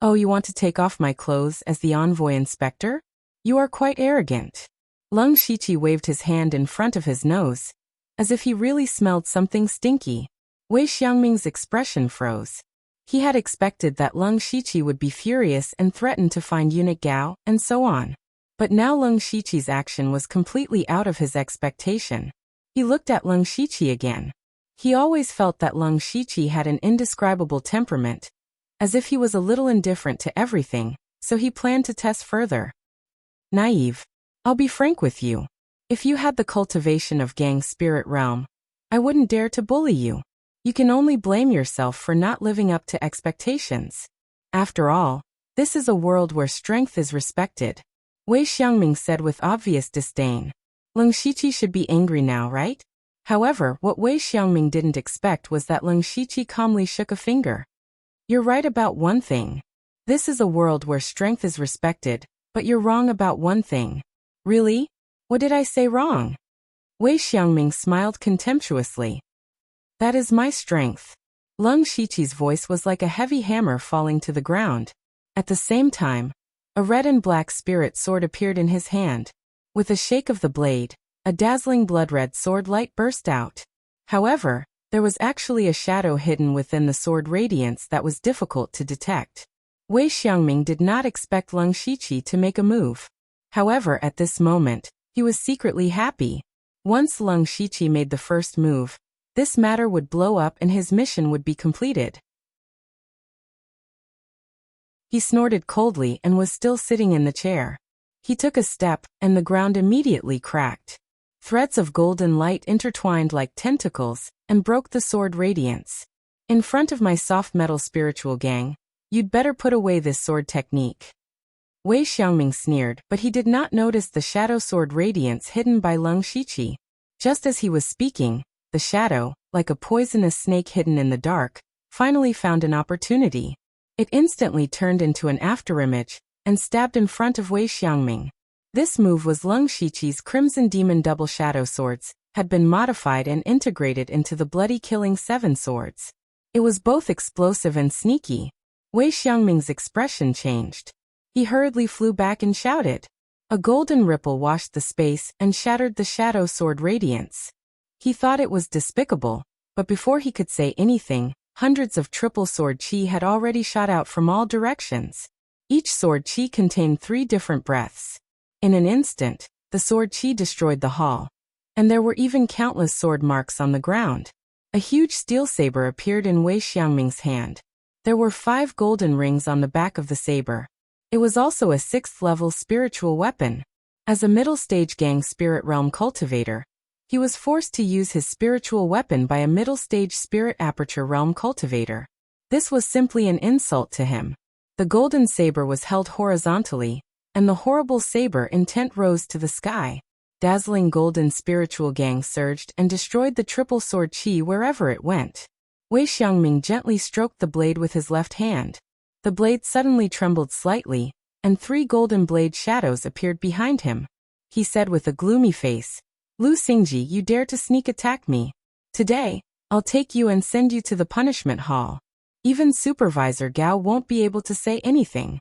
Oh, you want to take off my clothes as the envoy inspector? You are quite arrogant. Leng Shiqi waved his hand in front of his nose, as if he really smelled something stinky. Wei Xiangming's expression froze. He had expected that Leng Shiqi would be furious and threaten to find eunuch Gao, and so on. But now Leng Shiqi's action was completely out of his expectation. He looked at Leng Shiqi again. He always felt that Leng Shiqi had an indescribable temperament, as if he was a little indifferent to everything, so he planned to test further. Naive. I'll be frank with you. If you had the cultivation of Gang's spirit realm, I wouldn't dare to bully you. You can only blame yourself for not living up to expectations. After all, this is a world where strength is respected. Wei Xiangming said with obvious disdain. Leng Shiqi should be angry now, right? However, what Wei Xiangming didn't expect was that Leng Shiqi calmly shook a finger. You're right about one thing. This is a world where strength is respected, but you're wrong about one thing. Really? What did I say wrong? Wei Xiangming smiled contemptuously. That is my strength. Leng Shiqi's voice was like a heavy hammer falling to the ground. At the same time, a red and black spirit sword appeared in his hand. With a shake of the blade, a dazzling blood-red sword light burst out. However, there was actually a shadow hidden within the sword radiance that was difficult to detect. Wei Xiangming did not expect Leng Shiqi to make a move. However, at this moment, he was secretly happy. Once Leng Shiqi made the first move, this matter would blow up and his mission would be completed. He snorted coldly and was still sitting in the chair. He took a step, and the ground immediately cracked. Threads of golden light intertwined like tentacles, and broke the sword radiance. In front of my soft metal spiritual gang, you'd better put away this sword technique. Wei Xiangming sneered, but he did not notice the shadow sword radiance hidden by Leng Shiqi. Just as he was speaking, the shadow, like a poisonous snake hidden in the dark, finally found an opportunity. It instantly turned into an afterimage, and stabbed in front of Wei Xiangming. This move was Leng Shiqi's Crimson Demon Double Shadow Swords, had been modified and integrated into the Bloody Killing 7 swords. It was both explosive and sneaky. Wei Xiangming's expression changed. He hurriedly flew back and shouted. A golden ripple washed the space and shattered the shadow sword radiance. He thought it was despicable, But before he could say anything, hundreds of triple sword chi had already shot out from all directions. Each sword chi contained 3 different breaths. In an instant, the sword chi destroyed the hall. And there were even countless sword marks on the ground. A huge steel saber appeared in Wei Xiangming's hand. There were 5 golden rings on the back of the saber. It was also a 6th-level spiritual weapon. As a middle-stage gang spirit realm cultivator, he was forced to use his spiritual weapon by a middle-stage spirit aperture realm cultivator. This was simply an insult to him. The golden saber was held horizontally, and the horrible saber intent rose to the sky. Dazzling golden spiritual gang surged and destroyed the triple sword chi wherever it went. Wei Xiangming gently stroked the blade with his left hand. The blade suddenly trembled slightly, and 3 golden blade shadows appeared behind him. He said with a gloomy face, "Lu Xingji, you dare to sneak attack me. Today, I'll take you and send you to the punishment hall. Even Supervisor Gao won't be able to say anything."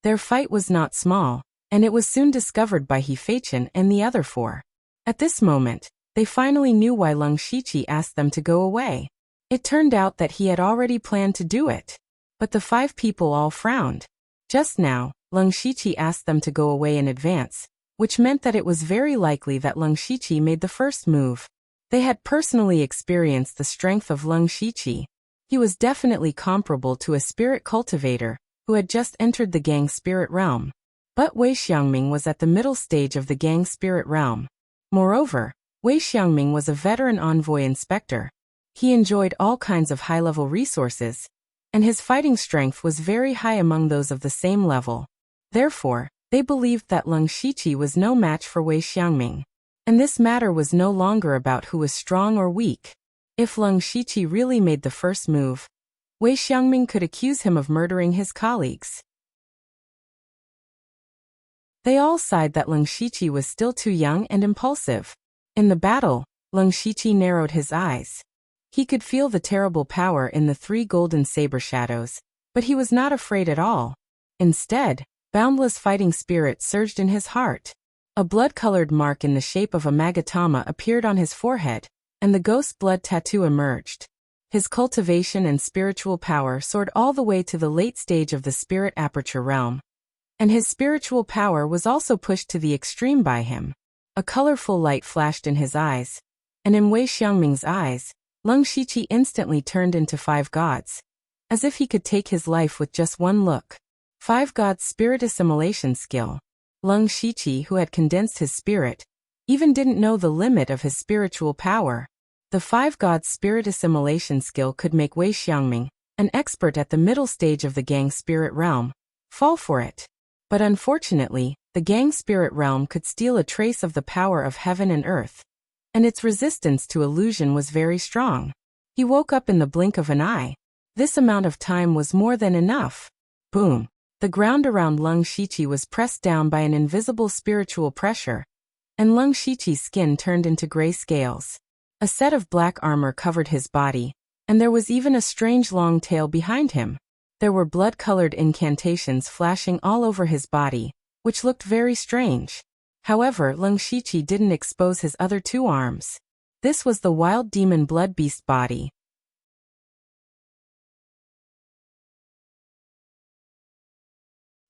Their fight was not small, and it was soon discovered by He Feichen and the other 4. At this moment, they finally knew why Leng Shiqi asked them to go away. It turned out that he had already planned to do it. But the 5 people all frowned. Just now, Leng Shiqi asked them to go away in advance, which meant that it was very likely that Leng Shiqi made the first move. They had personally experienced the strength of Leng Shiqi. He was definitely comparable to a spirit cultivator who had just entered the gang spirit realm. But Wei Xiangming was at the middle stage of the gang spirit realm. Moreover, Wei Xiangming was a veteran envoy inspector. He enjoyed all kinds of high-level resources, and his fighting strength was very high among those of the same level. Therefore, they believed that Leng Shiqi was no match for Wei Xiangming. And this matter was no longer about who was strong or weak. If Leng Shiqi really made the first move, Wei Xiangming could accuse him of murdering his colleagues. They all sighed that Leng Shiqi was still too young and impulsive. In the battle, Leng Shiqi narrowed his eyes. He could feel the terrible power in the 3 golden saber shadows, but he was not afraid at all. Instead, boundless fighting spirit surged in his heart. A blood-colored mark in the shape of a magatama appeared on his forehead, and the ghost blood tattoo emerged. His cultivation and spiritual power soared all the way to the late stage of the spirit aperture realm. And his spiritual power was also pushed to the extreme by him. A colorful light flashed in his eyes, and in Wei Xiangming's eyes, Leng Shiqi instantly turned into 5 gods, as if he could take his life with just one look. 5 gods spirit assimilation skill. Leng Shiqi, who had condensed his spirit, even didn't know the limit of his spiritual power. The 5 gods spirit assimilation skill could make Wei Xiangming, an expert at the middle stage of the gang spirit realm, fall for it. But unfortunately, the gang spirit realm could steal a trace of the power of heaven and earth, and its resistance to illusion was very strong. He woke up in the blink of an eye. This amount of time was more than enough. Boom! The ground around Leng Shiqi was pressed down by an invisible spiritual pressure, and Leng Shiqi's skin turned into gray scales. A set of black armor covered his body, and there was even a strange long tail behind him. There were blood-colored incantations flashing all over his body, which looked very strange. However, Leng Shiqi didn't expose his other 2 arms. This was the wild demon blood beast body.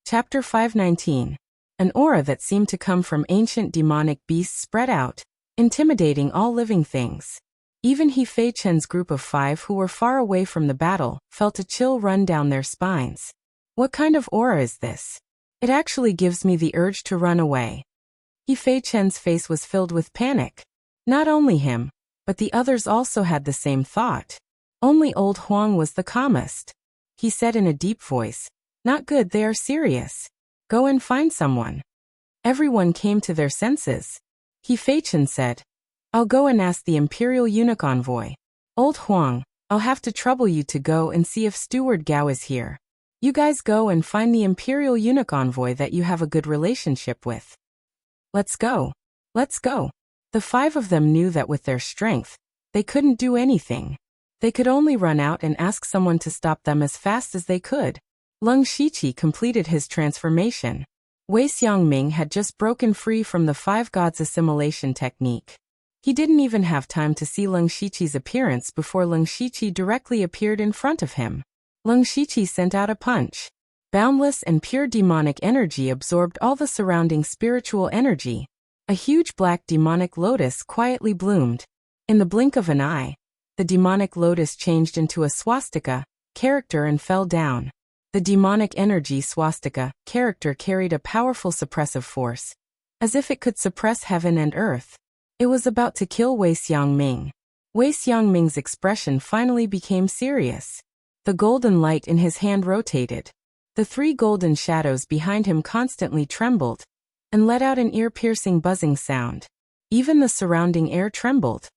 Chapter 519. An aura that seemed to come from ancient demonic beasts spread out, intimidating all living things. Even He Feichen's group of 5 who were far away from the battle felt a chill run down their spines. What kind of aura is this? It actually gives me the urge to run away. He Feichen's face was filled with panic. Not only him, but the others also had the same thought. Only old Huang was the calmest. He said in a deep voice, "Not good, they are serious. Go and find someone." Everyone came to their senses. He Feichen said, "I'll go and ask the Imperial Eunuch Envoy. Old Huang, I'll have to trouble you to go and see if Steward Gao is here. You guys go and find the Imperial Eunuch Envoy that you have a good relationship with. Let's go. Let's go." The 5 of them knew that with their strength, they couldn't do anything. They could only run out and ask someone to stop them as fast as they could. Leng Shiqi completed his transformation. Wei Xiangming had just broken free from the 5 gods assimilation technique. He didn't even have time to see Leng Shiqi's appearance before Leng Shiqi directly appeared in front of him. Leng Shiqi sent out a punch. Boundless and pure demonic energy absorbed all the surrounding spiritual energy. A huge black demonic lotus quietly bloomed. In the blink of an eye, the demonic lotus changed into a swastika character and fell down. The demonic energy swastika character carried a powerful suppressive force, as if it could suppress heaven and earth. It was about to kill Wei Xiangming. Wei Xiangming's expression finally became serious. The golden light in his hand rotated. The 3 golden shadows behind him constantly trembled and let out an ear-piercing buzzing sound. Even the surrounding air trembled.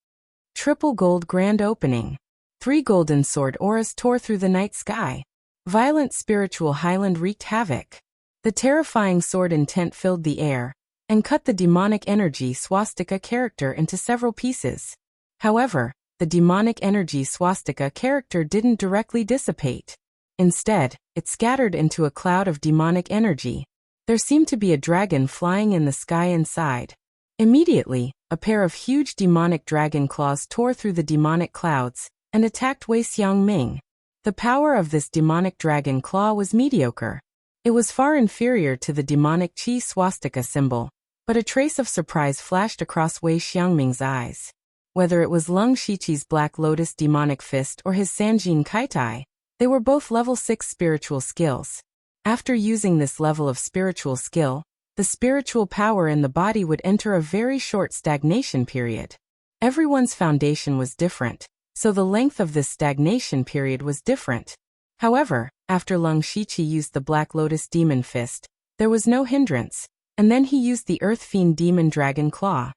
Triple gold grand opening. 3 golden sword auras tore through the night sky. Violent spiritual highland wreaked havoc. The terrifying sword intent filled the air and cut the demonic energy swastika character into several pieces. However, the demonic energy swastika character didn't directly dissipate. Instead, it scattered into a cloud of demonic energy. There seemed to be a dragon flying in the sky inside. Immediately, a pair of huge demonic dragon claws tore through the demonic clouds and attacked Wei Xiangming. The power of this demonic dragon claw was mediocre. It was far inferior to the demonic chi swastika symbol, but a trace of surprise flashed across Wei Xiangming's eyes. Whether it was Leng Shiqi's Black Lotus demonic fist or his Sanjin Kaitai, they were both level 6 spiritual skills. After using this level of spiritual skill, the spiritual power in the body would enter a very short stagnation period. Everyone's foundation was different, so the length of this stagnation period was different. However, after Leng Shiqi used the Black Lotus demon fist, there was no hindrance, and then he used the Earth Fiend demon dragon claw.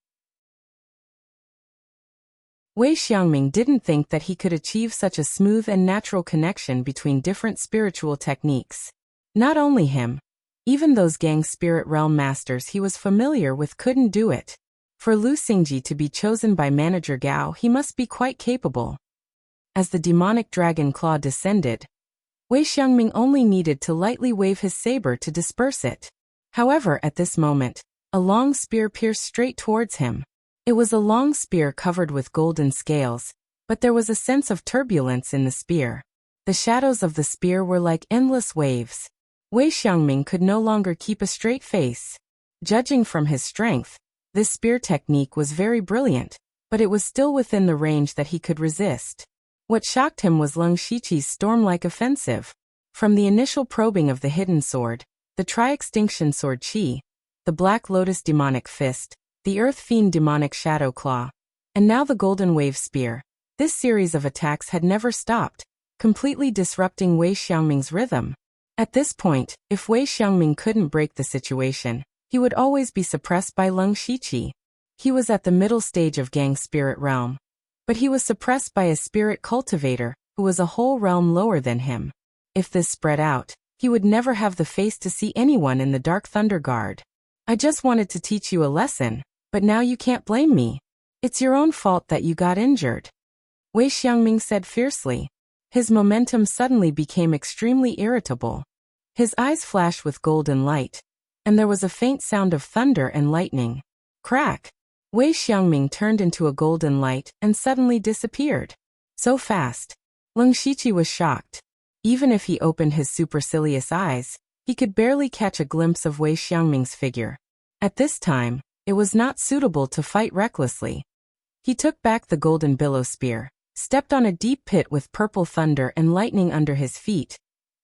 Wei Xiangming didn't think that he could achieve such a smooth and natural connection between different spiritual techniques. Not only him, even those Gang Spirit Realm masters he was familiar with couldn't do it. For Lu Xingji to be chosen by Manager Gao, he must be quite capable. As the demonic dragon claw descended, Wei Xiangming only needed to lightly wave his saber to disperse it. However, at this moment, a long spear pierced straight towards him. It was a long spear covered with golden scales, but there was a sense of turbulence in the spear. The shadows of the spear were like endless waves. Wei Xiangming could no longer keep a straight face. Judging from his strength, this spear technique was very brilliant, but it was still within the range that he could resist. What shocked him was Leng Shiqi's storm-like offensive. From the initial probing of the hidden sword, the Tri-Extinction Sword Chi, the Black Lotus Demonic Fist, the Earth Fiend Demonic Shadow Claw, and now the Golden Wave Spear, this series of attacks had never stopped, completely disrupting Wei Xiangming's rhythm. At this point, if Wei Xiangming couldn't break the situation, he would always be suppressed by Leng Shiqi. He was at the middle stage of Gang Spirit Realm, but he was suppressed by a spirit cultivator who was a whole realm lower than him. If this spread out, he would never have the face to see anyone in the Dark Thunder Guard. I just wanted to teach you a lesson, but now you can't blame me. It's your own fault that you got injured. Wei Xiangming said fiercely. His momentum suddenly became extremely irritable. His eyes flashed with golden light, and there was a faint sound of thunder and lightning. Crack! Wei Xiangming turned into a golden light and suddenly disappeared. So fast. Leng Shiqi was shocked. Even if he opened his supercilious eyes, he could barely catch a glimpse of Wei Xiangming's figure. At this time, it was not suitable to fight recklessly. He took back the golden billow spear, stepped on a deep pit with purple thunder and lightning under his feet,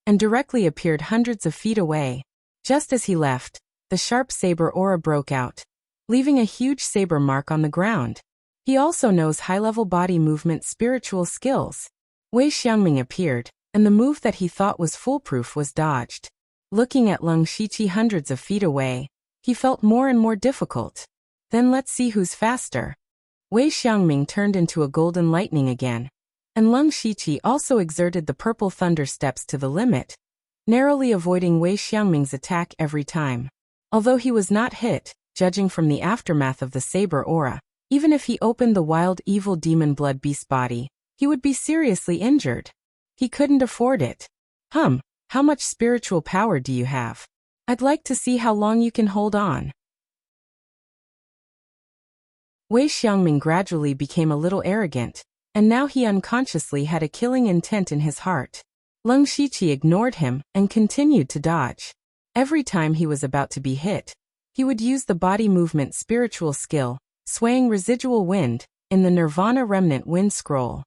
and directly appeared hundreds of feet away. Just as he left, the sharp saber aura broke out, leaving a huge saber mark on the ground. He also knows high-level body movement spiritual skills. Wei Xiangming appeared, and the move that he thought was foolproof was dodged. Looking at Leng Shiqi hundreds of feet away, he felt more and more difficult. Then let's see who's faster. Wei Xiangming turned into a golden lightning again, and Leng Shiqi also exerted the purple thunder steps to the limit, narrowly avoiding Wei Xiangming's attack every time. Although he was not hit, judging from the aftermath of the saber aura, even if he opened the wild evil demon blood beast body, he would be seriously injured. He couldn't afford it. How much spiritual power do you have? I'd like to see how long you can hold on. Wei Xiangming gradually became a little arrogant, and now he unconsciously had a killing intent in his heart. Leng Shiqi ignored him and continued to dodge. Every time he was about to be hit, he would use the body movement spiritual skill, swaying residual wind, in the Nirvana Remnant Wind Scroll.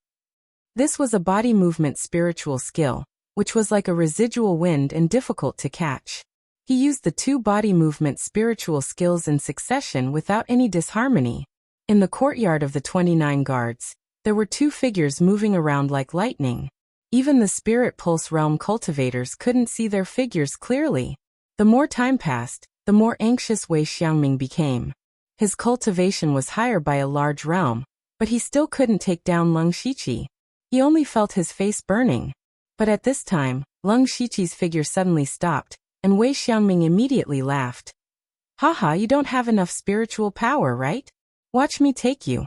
This was a body movement spiritual skill, which was like a residual wind and difficult to catch. He used the two body movement spiritual skills in succession without any disharmony. In the courtyard of the 29 guards, there were two figures moving around like lightning. Even the Spirit Pulse Realm cultivators couldn't see their figures clearly. The more time passed, the more anxious Wei Xiangming became. His cultivation was higher by a large realm, but he still couldn't take down Leng Shiqi. He only felt his face burning. But at this time, Leng Shiqi's figure suddenly stopped, and Wei Xiangming immediately laughed. Haha, you don't have enough spiritual power, right? Watch me take you.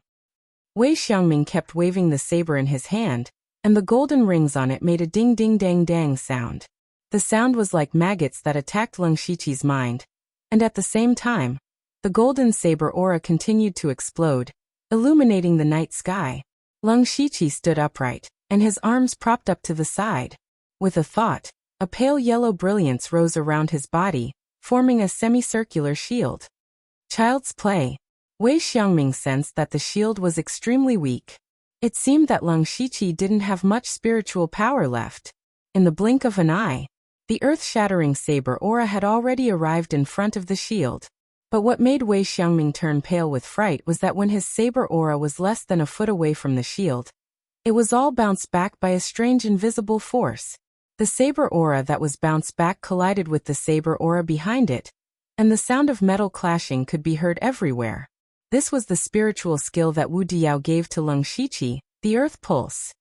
Wei Xiangming kept waving the saber in his hand, and the golden rings on it made a ding-ding-dang-dang sound. The sound was like maggots that attacked Leng Shiqi's mind. And at the same time, the golden saber aura continued to explode, illuminating the night sky. Leng Shiqi stood upright, and his arms propped up to the side. With a thought, a pale yellow brilliance rose around his body, forming a semicircular shield. Child's play. Wei Xiangming sensed that the shield was extremely weak. It seemed that Leng Shiqi didn't have much spiritual power left. In the blink of an eye, the earth-shattering saber aura had already arrived in front of the shield. But what made Wei Xiangming turn pale with fright was that when his saber aura was less than a foot away from the shield, it was all bounced back by a strange invisible force. The saber aura that was bounced back collided with the saber aura behind it, and the sound of metal clashing could be heard everywhere. This was the spiritual skill that Wu Diao gave to Leng Shiqi, the Earth Pulse.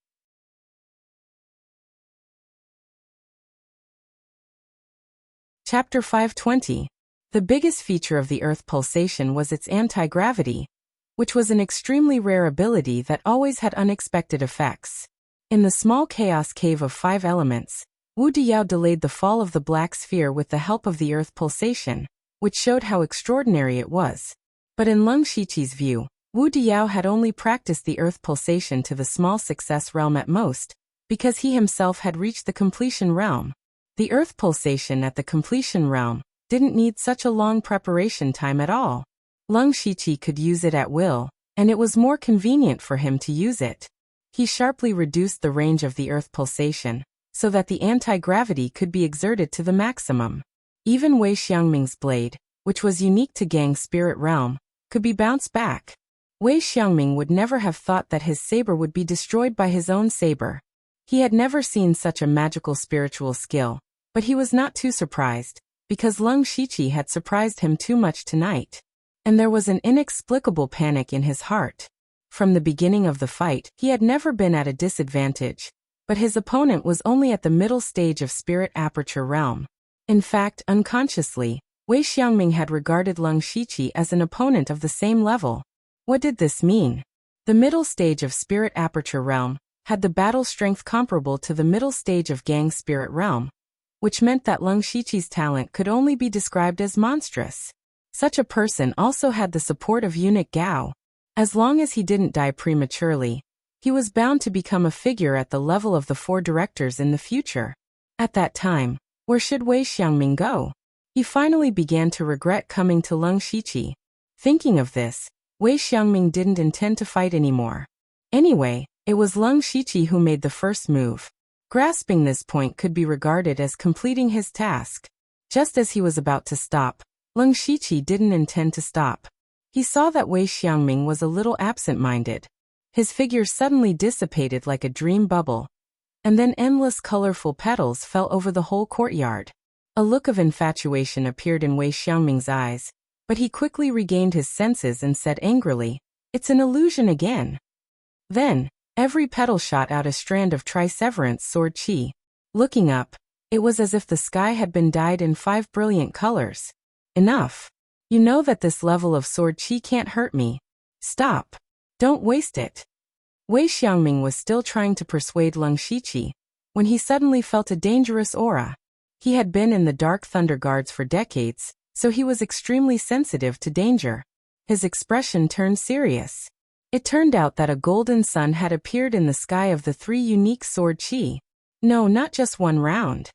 Chapter 520. The biggest feature of the Earth Pulsation was its anti-gravity, which was an extremely rare ability that always had unexpected effects. In the small chaos cave of 5 elements, Wu Diao delayed the fall of the black sphere with the help of the Earth Pulsation, which showed how extraordinary it was. But in Leng Shiqi's view, Wu Diao had only practiced the Earth Pulsation to the small success realm at most, because he himself had reached the completion realm. The Earth Pulsation at the completion realm didn't need such a long preparation time at all. Leng Shiqi could use it at will, and it was more convenient for him to use it. He sharply reduced the range of the Earth Pulsation, so that the anti-gravity could be exerted to the maximum. Even Wei Xiangming's blade, which was unique to Gang's spirit realm, could be bounced back. Wei Xiangming would never have thought that his saber would be destroyed by his own saber. He had never seen such a magical spiritual skill, but he was not too surprised, because Leng Shiqi had surprised him too much tonight. And there was an inexplicable panic in his heart. From the beginning of the fight, he had never been at a disadvantage, but his opponent was only at the middle stage of Spirit Aperture Realm. In fact, unconsciously, Wei Xiangming had regarded Leng Shiqi as an opponent of the same level. What did this mean? The middle stage of Spirit Aperture Realm had the battle strength comparable to the middle stage of Gang's Spirit Realm, which meant that Leng Shiqi's talent could only be described as monstrous. Such a person also had the support of eunuch Gao. As long as he didn't die prematurely, he was bound to become a figure at the level of the 4 directors in the future. At that time, where should Wei Xiangming go? He finally began to regret coming to Leng Shiqi. Thinking of this, Wei Xiangming didn't intend to fight anymore. Anyway, it was Leng Shiqi who made the first move. Grasping this point could be regarded as completing his task. Just as he was about to stop, Leng Shiqi didn't intend to stop. He saw that Wei Xiangming was a little absent-minded. His figure suddenly dissipated like a dream bubble, and then endless colorful petals fell over the whole courtyard. A look of infatuation appeared in Wei Xiangming's eyes, but he quickly regained his senses and said angrily, "It's an illusion again." Then, every petal shot out a strand of triseverance sword chi. Looking up, it was as if the sky had been dyed in 5 brilliant colors. Enough. You know that this level of sword chi can't hurt me. Stop. Don't waste it. Wei Xiangming was still trying to persuade Leng Shiqi, when he suddenly felt a dangerous aura. He had been in the Dark Thunder Guards for decades, so he was extremely sensitive to danger. His expression turned serious. It turned out that a golden sun had appeared in the sky of the 3 unique sword chi. No, not just one round.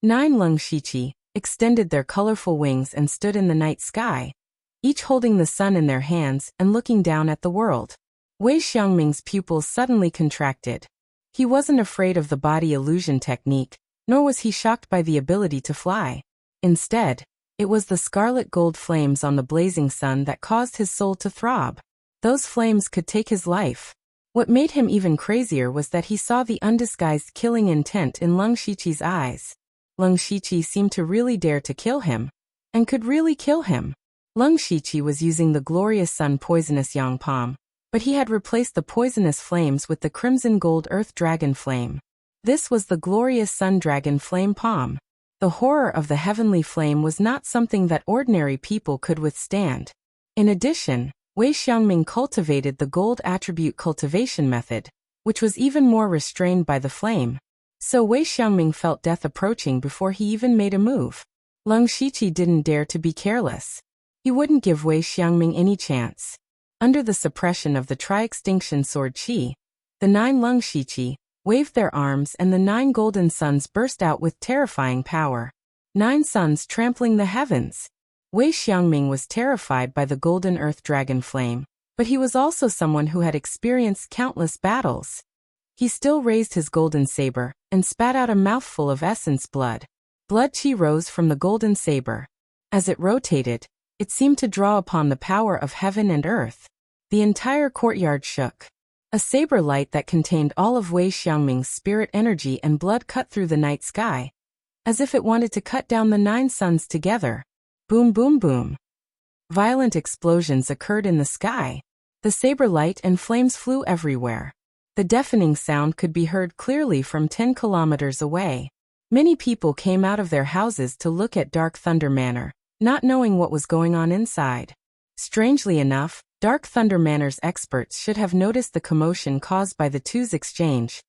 9 lung shichi extended their colorful wings and stood in the night sky, each holding the sun in their hands and looking down at the world. Wei Xiangming's pupils suddenly contracted. He wasn't afraid of the body illusion technique, nor was he shocked by the ability to fly. Instead, it was the scarlet gold flames on the blazing sun that caused his soul to throb. Those flames could take his life. What made him even crazier was that he saw the undisguised killing intent in Lung Shiqi's eyes. Lung Shiqi seemed to really dare to kill him, and could really kill him. Lung Shiqi was using the glorious sun poisonous yang palm, but he had replaced the poisonous flames with the crimson gold earth dragon flame. This was the glorious sun dragon flame palm. The horror of the heavenly flame was not something that ordinary people could withstand. In addition, Wei Xiangming cultivated the gold attribute cultivation method, which was even more restrained by the flame. So Wei Xiangming felt death approaching before he even made a move. Lung Shiqi didn't dare to be careless. He wouldn't give Wei Xiangming any chance. Under the suppression of the tri-extinction sword chi, the 9 Lung Shiqi waved their arms and the 9 golden suns burst out with terrifying power. 9 suns trampling the heavens. Wei Xiangming was terrified by the golden earth dragon flame, but he was also someone who had experienced countless battles. He still raised his golden saber and spat out a mouthful of essence blood. Blood chi rose from the golden saber. As it rotated, it seemed to draw upon the power of heaven and earth. The entire courtyard shook. A saber light that contained all of Wei Xiangming's spirit energy and blood cut through the night sky, as if it wanted to cut down the 9 suns together. Boom boom boom. Violent explosions occurred in the sky. The saber light and flames flew everywhere. The deafening sound could be heard clearly from 10 kilometers away. Many people came out of their houses to look at Dark Thunder Manor, not knowing what was going on inside. Strangely enough, Dark Thunder Manor's experts should have noticed the commotion caused by the two's exchange.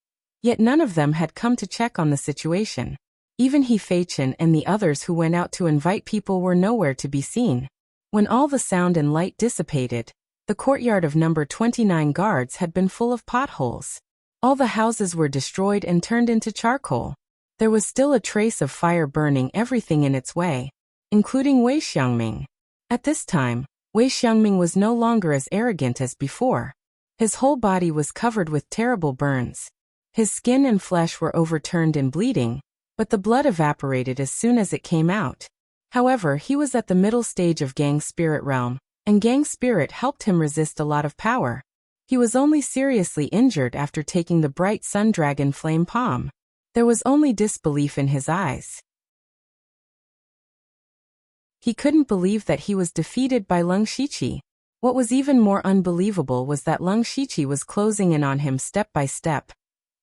Yet none of them had come to check on the situation. Even He Feichen and the others who went out to invite people were nowhere to be seen. When all the sound and light dissipated, the courtyard of number 29 guards had been full of potholes. All the houses were destroyed and turned into charcoal. There was still a trace of fire burning everything in its way, including Wei Xiangming. At this time, Wei Xiangming was no longer as arrogant as before. His whole body was covered with terrible burns. His skin and flesh were overturned and bleeding, but the blood evaporated as soon as it came out. However, he was at the middle stage of Gang Spirit realm, and Gang Spirit helped him resist a lot of power. He was only seriously injured after taking the bright sun dragon flame palm. There was only disbelief in his eyes. He couldn't believe that he was defeated by Lung Shiqi. What was even more unbelievable was that Lung Shiqi was closing in on him step by step,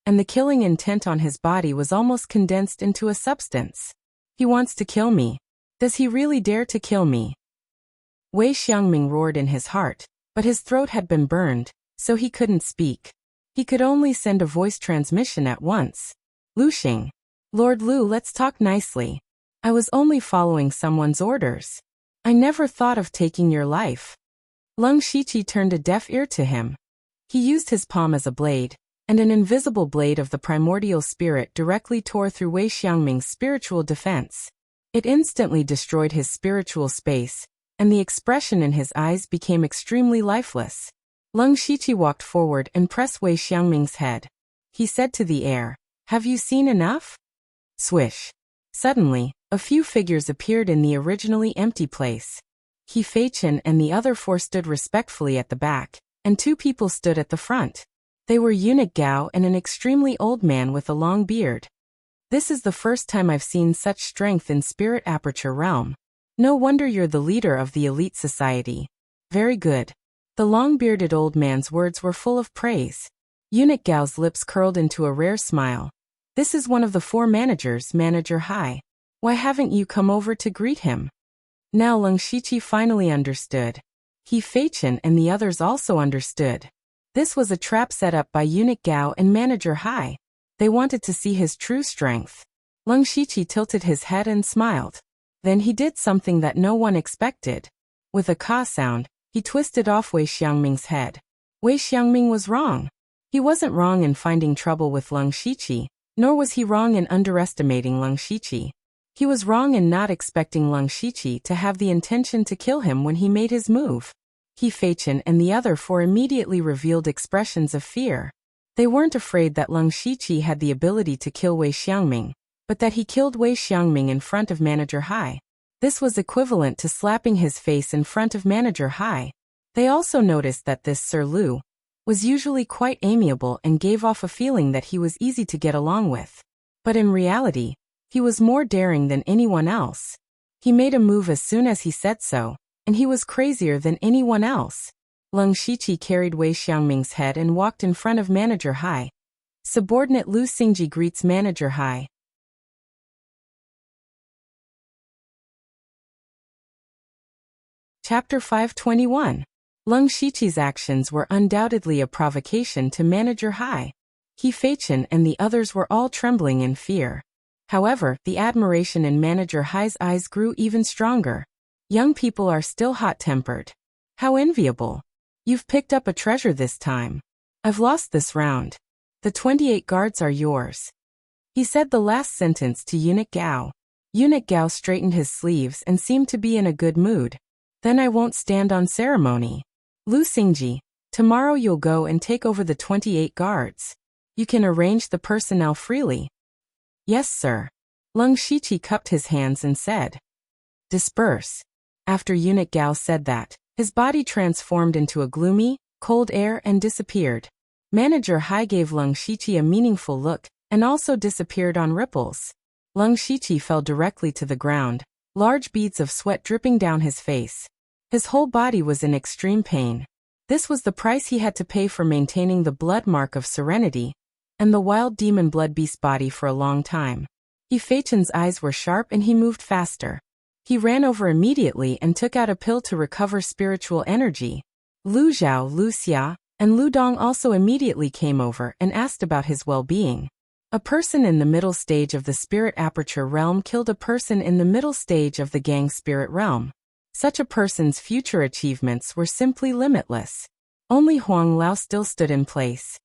and the killing intent on his body was almost condensed into a substance. He wants to kill me. Does he really dare to kill me? Wei Xiangming roared in his heart, but his throat had been burned, so he couldn't speak. He could only send a voice transmission at once. Lu Xing. Lord Lu, let's talk nicely. I was only following someone's orders. I never thought of taking your life. Lung Shiqi turned a deaf ear to him. He used his palm as a blade, and an invisible blade of the primordial spirit directly tore through Wei Xiangming's spiritual defense. It instantly destroyed his spiritual space, and the expression in his eyes became extremely lifeless. Lung Shiqi walked forward and pressed Wei Xiangming's head. He said to the air, "Have you seen enough?" Swish. Suddenly, a few figures appeared in the originally empty place. He Feichen and the other 4 stood respectfully at the back, and 2 people stood at the front. They were Eunuch Gao and an extremely old man with a long beard. This is the first time I've seen such strength in Spirit Aperture Realm. No wonder you're the leader of the elite society. Very good. The long-bearded old man's words were full of praise. Eunuch Gao's lips curled into a rare smile. This is one of the 4 managers, Manager Hai. Why haven't you come over to greet him? Now Lung Shiqi finally understood. He Feichen and the others also understood. This was a trap set up by Eunuch Gao and Manager Hai. They wanted to see his true strength. Lung Shiqi tilted his head and smiled. Then he did something that no one expected. With a ka sound, he twisted off Wei Xiangming's head. Wei Xiangming was wrong. He wasn't wrong in finding trouble with Leng Shiqi, nor was he wrong in underestimating Leng Shiqi. He was wrong in not expecting Leng Shiqi to have the intention to kill him when he made his move. He Feichen and the other four immediately revealed expressions of fear. They weren't afraid that Leng Shiqi had the ability to kill Wei Xiangming, but that he killed Wei Xiangming in front of Manager Hai. This was equivalent to slapping his face in front of Manager Hai. They also noticed that this Sir Lu was usually quite amiable and gave off a feeling that he was easy to get along with. But in reality, he was more daring than anyone else. He made a move as soon as he said so, and he was crazier than anyone else. Leng Shiqi carried Wei Xiangming's head and walked in front of Manager Hai. Subordinate Lu Xingji greets Manager Hai. Chapter 521. Leng Shiqi's actions were undoubtedly a provocation to Manager Hai. He Feichen and the others were all trembling in fear. However, the admiration in Manager Hai's eyes grew even stronger. Young people are still hot-tempered. How enviable. You've picked up a treasure this time. I've lost this round. The 28 guards are yours. He said the last sentence to Eunuch Gao. Eunuch Gao straightened his sleeves and seemed to be in a good mood. Then I won't stand on ceremony. Lu Xingji, tomorrow you'll go and take over the 28 guards. You can arrange the personnel freely. Yes, sir. Leng Shiqi cupped his hands and said. Disperse. After Eunuch Gao said that, his body transformed into a gloomy, cold air and disappeared. Manager Hai gave Leng Shiqi a meaningful look and also disappeared on ripples. Leng Shiqi fell directly to the ground, large beads of sweat dripping down his face. His whole body was in extreme pain. This was the price he had to pay for maintaining the blood mark of serenity and the wild demon blood beast body for a long time. He Feichen's eyes were sharp and he moved faster. He ran over immediately and took out a pill to recover spiritual energy. Lu Zhao, Lu Xia, and Lu Dong also immediately came over and asked about his well-being. A person in the middle stage of the spirit aperture realm killed a person in the middle stage of the gang spirit realm. Such a person's future achievements were simply limitless. Only Huang Lao still stood in place.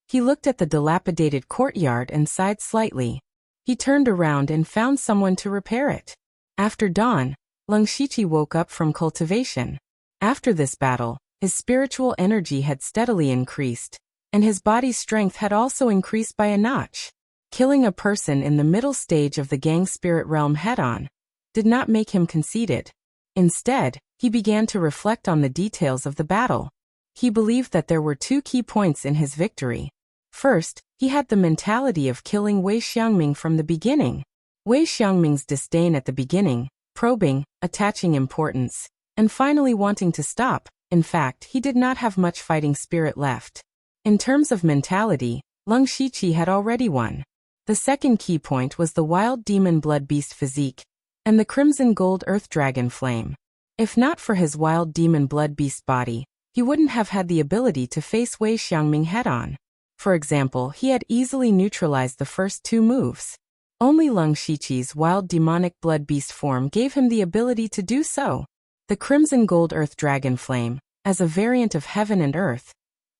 He looked at the dilapidated courtyard and sighed slightly. He turned around and found someone to repair it. After dawn, Leng Shiqi woke up from cultivation. After this battle, his spiritual energy had steadily increased, and his body's strength had also increased by a notch. Killing a person in the middle stage of the gang spirit realm head-on did not make him conceited. Instead, he began to reflect on the details of the battle. He believed that there were two key points in his victory. First, he had the mentality of killing Wei Xiangming from the beginning. Wei Xiangming's disdain at the beginning, probing, attaching importance, and finally wanting to stop. In fact, he did not have much fighting spirit left. In terms of mentality, Leng Shiqi had already won. The second key point was the wild demon blood beast physique and the crimson gold earth dragon flame. If not for his wild demon blood beast body, he wouldn't have had the ability to face Wei Xiangming head-on. For example, he had easily neutralized the first two moves. Only Leng Shiqi's wild demonic blood beast form gave him the ability to do so. The crimson gold earth dragon flame, as a variant of heaven and earth,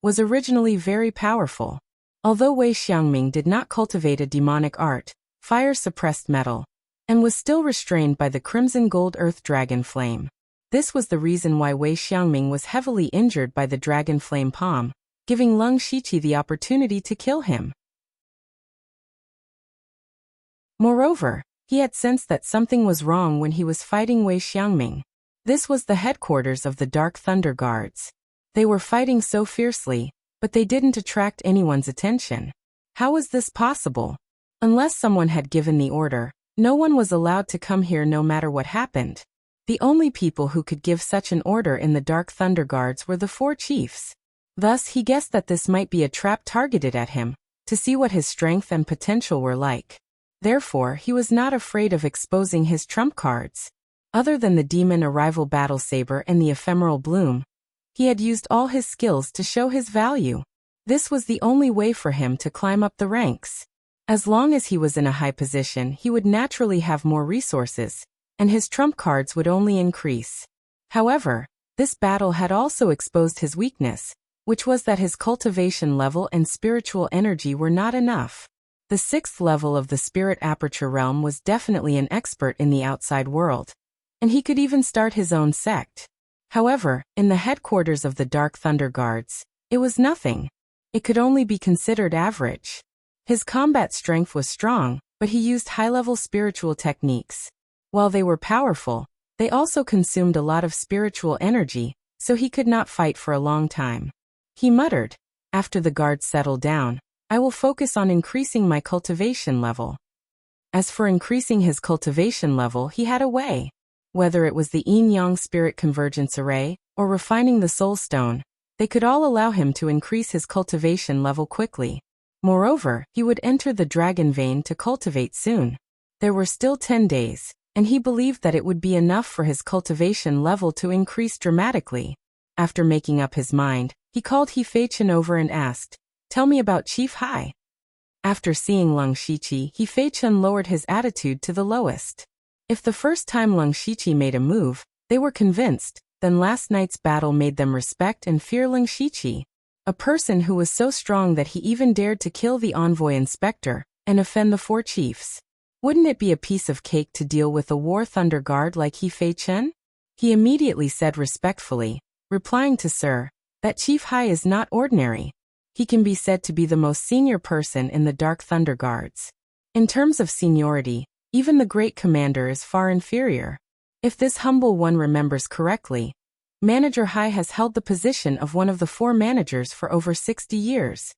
was originally very powerful. Although Wei Xiangming did not cultivate a demonic art, fire suppressed metal, and was still restrained by the crimson gold earth dragon flame. This was the reason why Wei Xiangming was heavily injured by the dragon flame palm, giving Leng Shiqi the opportunity to kill him. Moreover, he had sensed that something was wrong when he was fighting Wei Xiangming. This was the headquarters of the Dark Thunder Guards. They were fighting so fiercely, but they didn't attract anyone's attention. How was this possible? Unless someone had given the order, no one was allowed to come here no matter what happened. The only people who could give such an order in the Dark Thunder Guards were the four chiefs. Thus, he guessed that this might be a trap targeted at him, to see what his strength and potential were like. Therefore, he was not afraid of exposing his trump cards. Other than the demon arrival battle saber and the ephemeral bloom, he had used all his skills to show his value. This was the only way for him to climb up the ranks. As long as he was in a high position, he would naturally have more resources, and his trump cards would only increase. However, this battle had also exposed his weakness, which was that his cultivation level and spiritual energy were not enough. The 6th level of the Spirit Aperture realm was definitely an expert in the outside world, and he could even start his own sect. However, in the headquarters of the Dark Thunder Guards, it was nothing. It could only be considered average. His combat strength was strong, but he used high-level spiritual techniques. While they were powerful, they also consumed a lot of spiritual energy, so he could not fight for a long time. He muttered, after the guards settled down, "I will focus on increasing my cultivation level." As for increasing his cultivation level, he had a way. Whether it was the yin-yang spirit convergence array, or refining the soul stone, they could all allow him to increase his cultivation level quickly. Moreover, he would enter the dragon vein to cultivate soon. There were still 10 days, and he believed that it would be enough for his cultivation level to increase dramatically. After making up his mind, he called He Fei-chen over and asked, "Tell me about Chief Hai." After seeing Lung Shiqi, He Fei-chen lowered his attitude to the lowest. If the first time Lung Shiqi made a move, they were convinced, then last night's battle made them respect and fear Lung Shiqi, a person who was so strong that he even dared to kill the envoy inspector and offend the 4 chiefs. Wouldn't it be a piece of cake to deal with a War Thunder Guard like He Fei-chen? He immediately said respectfully, replying to Sir, that Chief Hai is not ordinary. He can be said to be the most senior person in the Dark Thunder Guards. In terms of seniority, even the great commander is far inferior. If this humble one remembers correctly, Manager Hai has held the position of one of the 4 managers for over 60 years.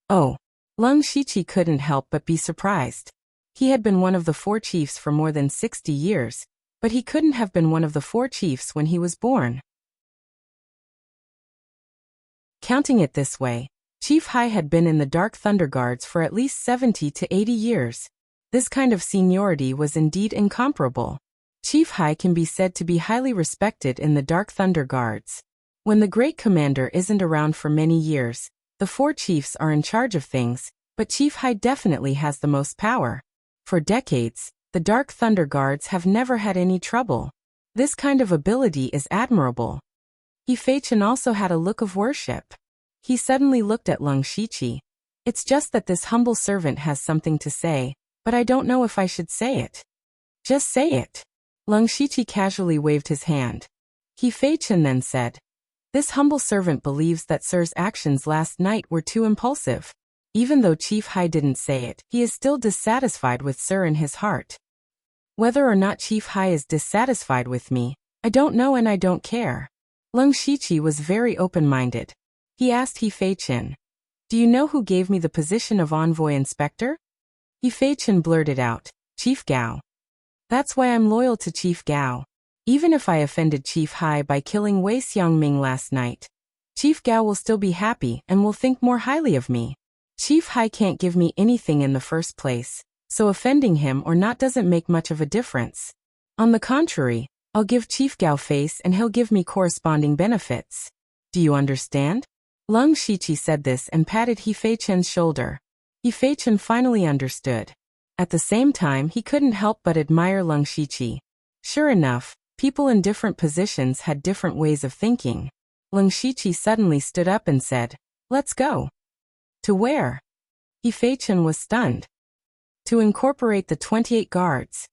Oh, Lung Shiqi couldn't help but be surprised. He had been one of the 4 chiefs for more than 60 years, but he couldn't have been one of the 4 chiefs when he was born. Counting it this way, Chief Hai had been in the Dark Thunder Guards for at least 70 to 80 years. This kind of seniority was indeed incomparable. Chief Hai can be said to be highly respected in the Dark Thunder Guards. When the great commander isn't around for many years, the 4 chiefs are in charge of things, but Chief Hai definitely has the most power. For decades, the Dark Thunder Guards have never had any trouble. This kind of ability is admirable. He Fei-chen also had a look of worship. He suddenly looked at Lung Shiqi. "It's just that this humble servant has something to say, but I don't know if I should say it." "Just say it." Lung Shiqi casually waved his hand. He Fei-chen then said, "This humble servant believes that Sir's actions last night were too impulsive. Even though Chief Hai didn't say it, he is still dissatisfied with Sir in his heart. Whether or not Chief Hai is dissatisfied with me, I don't know and I don't care." Lung Shiqi was very open-minded. He asked He Fei-chen, "Do you know who gave me the position of envoy inspector?" He Fei-chen blurted out, "Chief Gao." "That's why I'm loyal to Chief Gao. Even if I offended Chief Hai by killing Wei Xiangming last night, Chief Gao will still be happy and will think more highly of me. Chief Hai can't give me anything in the first place, so offending him or not doesn't make much of a difference. On the contrary, I'll give Chief Gao face and he'll give me corresponding benefits. Do you understand?" Lung Shiqi said this and patted He Fei-chen's shoulder. He Fei-chen finally understood. At the same time, he couldn't help but admire Lung Shiqi. Sure enough, people in different positions had different ways of thinking. Lung Shiqi suddenly stood up and said, "Let's go." "To where?" He Fei-chen was stunned. "To incorporate the 28 guards."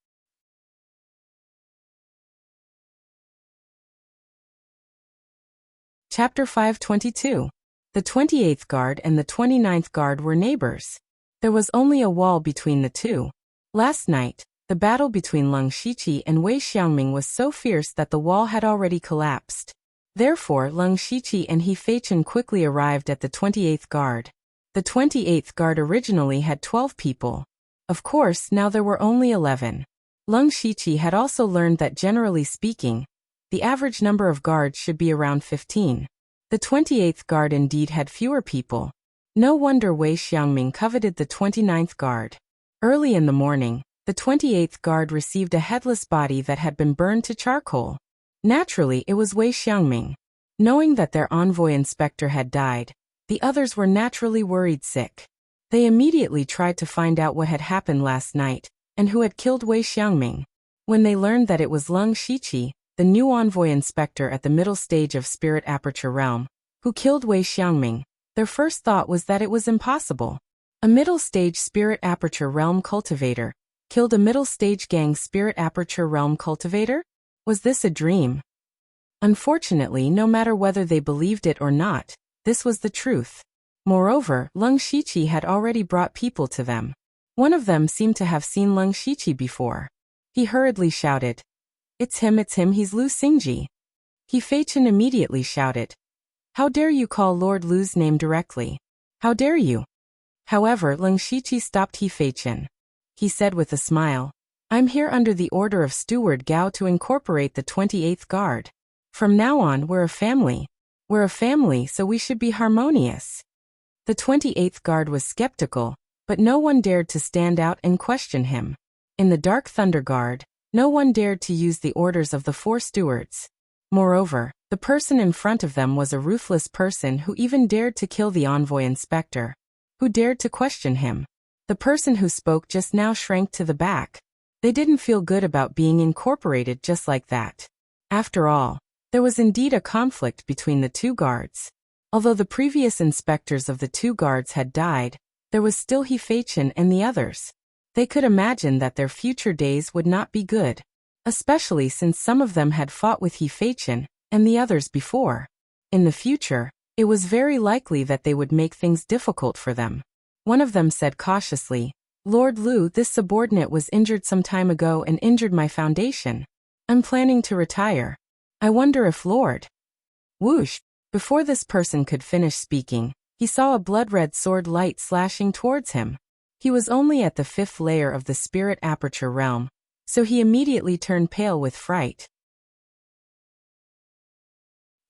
Chapter 522. The 28th Guard and the 29th Guard were neighbors. There was only a wall between the two. Last night, the battle between Lung Shiqi and Wei Xiangming was so fierce that the wall had already collapsed. Therefore, Lung Shiqi and He Fei-chen quickly arrived at the 28th Guard. The 28th Guard originally had 12 people. Of course, now there were only 11. Lung Shiqi had also learned that generally speaking, the average number of guards should be around 15. The 28th Guard indeed had fewer people. No wonder Wei Xiangming coveted the 29th Guard. Early in the morning, the 28th Guard received a headless body that had been burned to charcoal. Naturally, it was Wei Xiangming. Knowing that their envoy inspector had died, the others were naturally worried sick. They immediately tried to find out what had happened last night, and who had killed Wei Xiangming. When they learned that it was Leng Shiqi, the new envoy inspector at the middle stage of Spirit Aperture Realm, who killed Wei Xiangming, their first thought was that it was impossible. A middle-stage Spirit Aperture Realm cultivator killed a middle-stage gang Spirit Aperture Realm cultivator? Was this a dream? Unfortunately, no matter whether they believed it or not, this was the truth. Moreover, Leng Shiqi had already brought people to them. One of them seemed to have seen Leng Shiqi before. He hurriedly shouted, it's him, he's Lu Xingji." He Feichen immediately shouted, "How dare you call Lord Lu's name directly? How dare you?" However, Leng Shiqi stopped He Feichen. He said with a smile, "I'm here under the order of Steward Gao to incorporate the 28th Guard. From now on, we're a family. We're a family, so we should be harmonious." The 28th Guard was skeptical, but no one dared to stand out and question him. In the Dark Thunder Guard, no one dared to use the orders of the 4 stewards. Moreover, the person in front of them was a ruthless person who even dared to kill the envoy inspector. Who dared to question him? The person who spoke just now shrank to the back. They didn't feel good about being incorporated just like that. After all, there was indeed a conflict between the 2 guards. Although the previous inspectors of the 2 guards had died, there was still He Feichen and the others. They could imagine that their future days would not be good, especially since some of them had fought with He Feichen and the others before. In the future, it was very likely that they would make things difficult for them. One of them said cautiously, "Lord Lu, this subordinate was injured some time ago and injured my foundation. I'm planning to retire. I wonder if Lord..." Whoosh! Before this person could finish speaking, he saw a blood-red sword light slashing towards him. He was only at the 5th layer of the Spirit Aperture Realm, so he immediately turned pale with fright.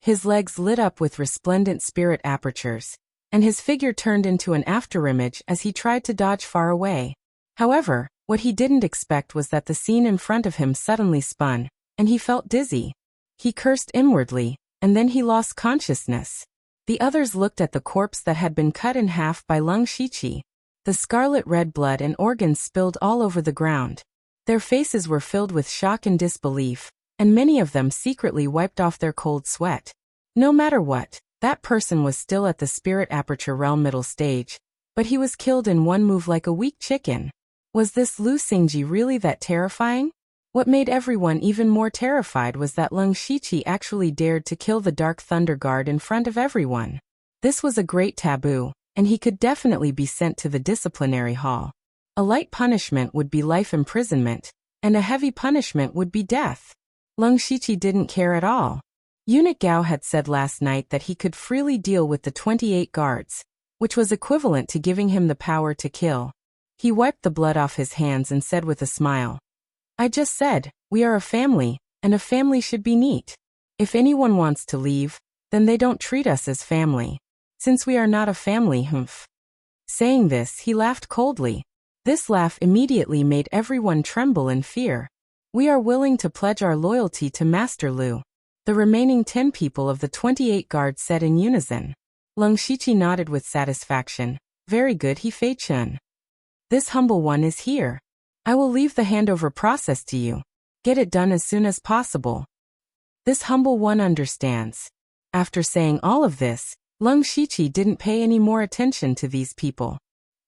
His legs lit up with resplendent spirit apertures, and his figure turned into an afterimage as he tried to dodge far away. However, what he didn't expect was that the scene in front of him suddenly spun, and he felt dizzy. He cursed inwardly, and then he lost consciousness. The others looked at the corpse that had been cut in half by Leng Shiqi. The scarlet red blood and organs spilled all over the ground. Their faces were filled with shock and disbelief, and many of them secretly wiped off their cold sweat. No matter what, that person was still at the Spirit Aperture Realm middle stage, but he was killed in one move like a weak chicken. Was this Lu Xingji really that terrifying? What made everyone even more terrified was that Leng Shiqi actually dared to kill the Dark Thunder Guard in front of everyone. This was a great taboo, and he could definitely be sent to the disciplinary hall. A light punishment would be life imprisonment, and a heavy punishment would be death. Leng Shiqi didn't care at all. Eunuch Gao had said last night that he could freely deal with the 28 guards, which was equivalent to giving him the power to kill. He wiped the blood off his hands and said with a smile, "I just said, we are a family, and a family should be neat. If anyone wants to leave, then they don't treat us as family. Since we are not a family, humph." Saying this, he laughed coldly. This laugh immediately made everyone tremble in fear. "We are willing to pledge our loyalty to Master Lu." The remaining 10 people of the 28 guards said in unison. Leng Shiqi nodded with satisfaction. "Very good, He Feichen. This humble one is here. I will leave the handover process to you. Get it done as soon as possible. This humble one understands." After saying all of this, Leng Shiqi didn't pay any more attention to these people.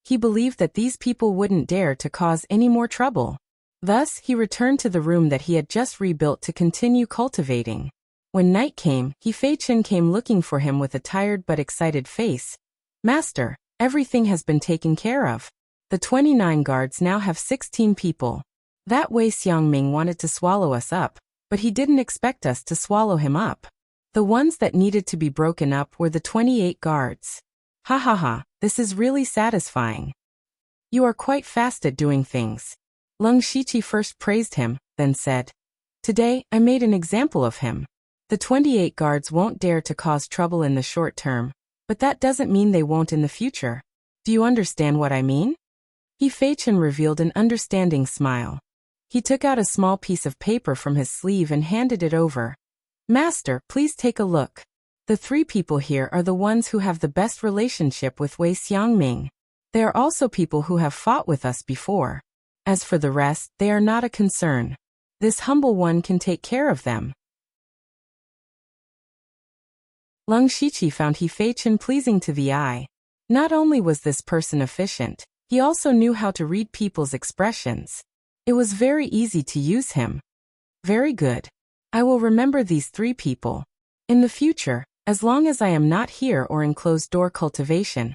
He believed that these people wouldn't dare to cause any more trouble. Thus, he returned to the room that he had just rebuilt to continue cultivating. When night came, He Feichen came looking for him with a tired but excited face. "Master, everything has been taken care of. The 29 guards now have 16 people. That Wei Xiangming wanted to swallow us up, but he didn't expect us to swallow him up. The ones that needed to be broken up were the 28 guards. Ha ha ha, this is really satisfying. You are quite fast at doing things." Leng Shiqi first praised him, then said, "Today, I made an example of him. The 28 guards won't dare to cause trouble in the short term, but that doesn't mean they won't in the future. Do you understand what I mean?" He Feichen revealed an understanding smile. He took out a small piece of paper from his sleeve and handed it over. "Master, please take a look. The 3 people here are the ones who have the best relationship with Wei Xiangming. They are also people who have fought with us before. As for the rest, they are not a concern. This humble one can take care of them. Leng Shiqi found He Feichen pleasing to the eye. Not only was this person efficient, he also knew how to read people's expressions. It was very easy to use him. Very good. I will remember these 3 people. In the future, as long as I am not here or in closed-door cultivation,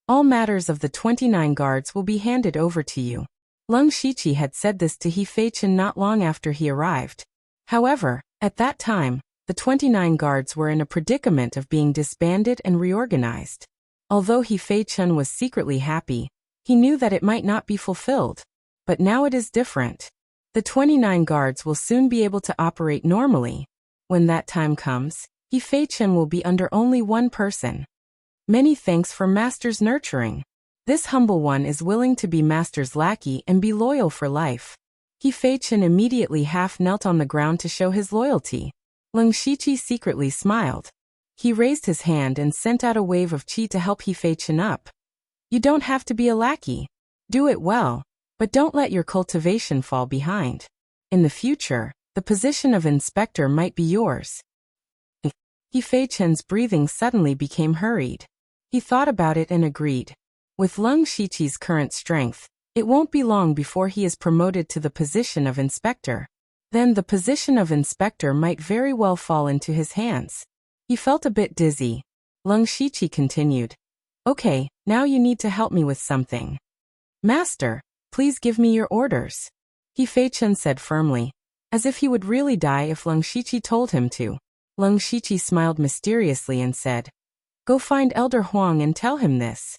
all matters of the 29 guards will be handed over to you. Leng Shiqi had said this to He Feichen not long after he arrived. However, at that time, the 29 guards were in a predicament of being disbanded and reorganized. Although He Feichen was secretly happy, he knew that it might not be fulfilled. But now it is different. The 29 guards will soon be able to operate normally. When that time comes, He Feichen will be under only one person. Many thanks for Master's nurturing. This humble one is willing to be Master's lackey and be loyal for life. He Feichen immediately half knelt on the ground to show his loyalty. Leng Shiqi secretly smiled. He raised his hand and sent out a wave of qi to help He Feichen up. You don't have to be a lackey. Do it well, but don't let your cultivation fall behind. In the future, the position of inspector might be yours. He Feichen's breathing suddenly became hurried. He thought about it and agreed. With Leng Shiqi's current strength, it won't be long before he is promoted to the position of inspector. Then the position of inspector might very well fall into his hands. He felt a bit dizzy. Leng Shiqi continued. Okay, now you need to help me with something. Master, please give me your orders. He Feichen said firmly, as if he would really die if Leng Shiqi told him to. Leng Shiqi smiled mysteriously and said, Go find Elder Huang and tell him this.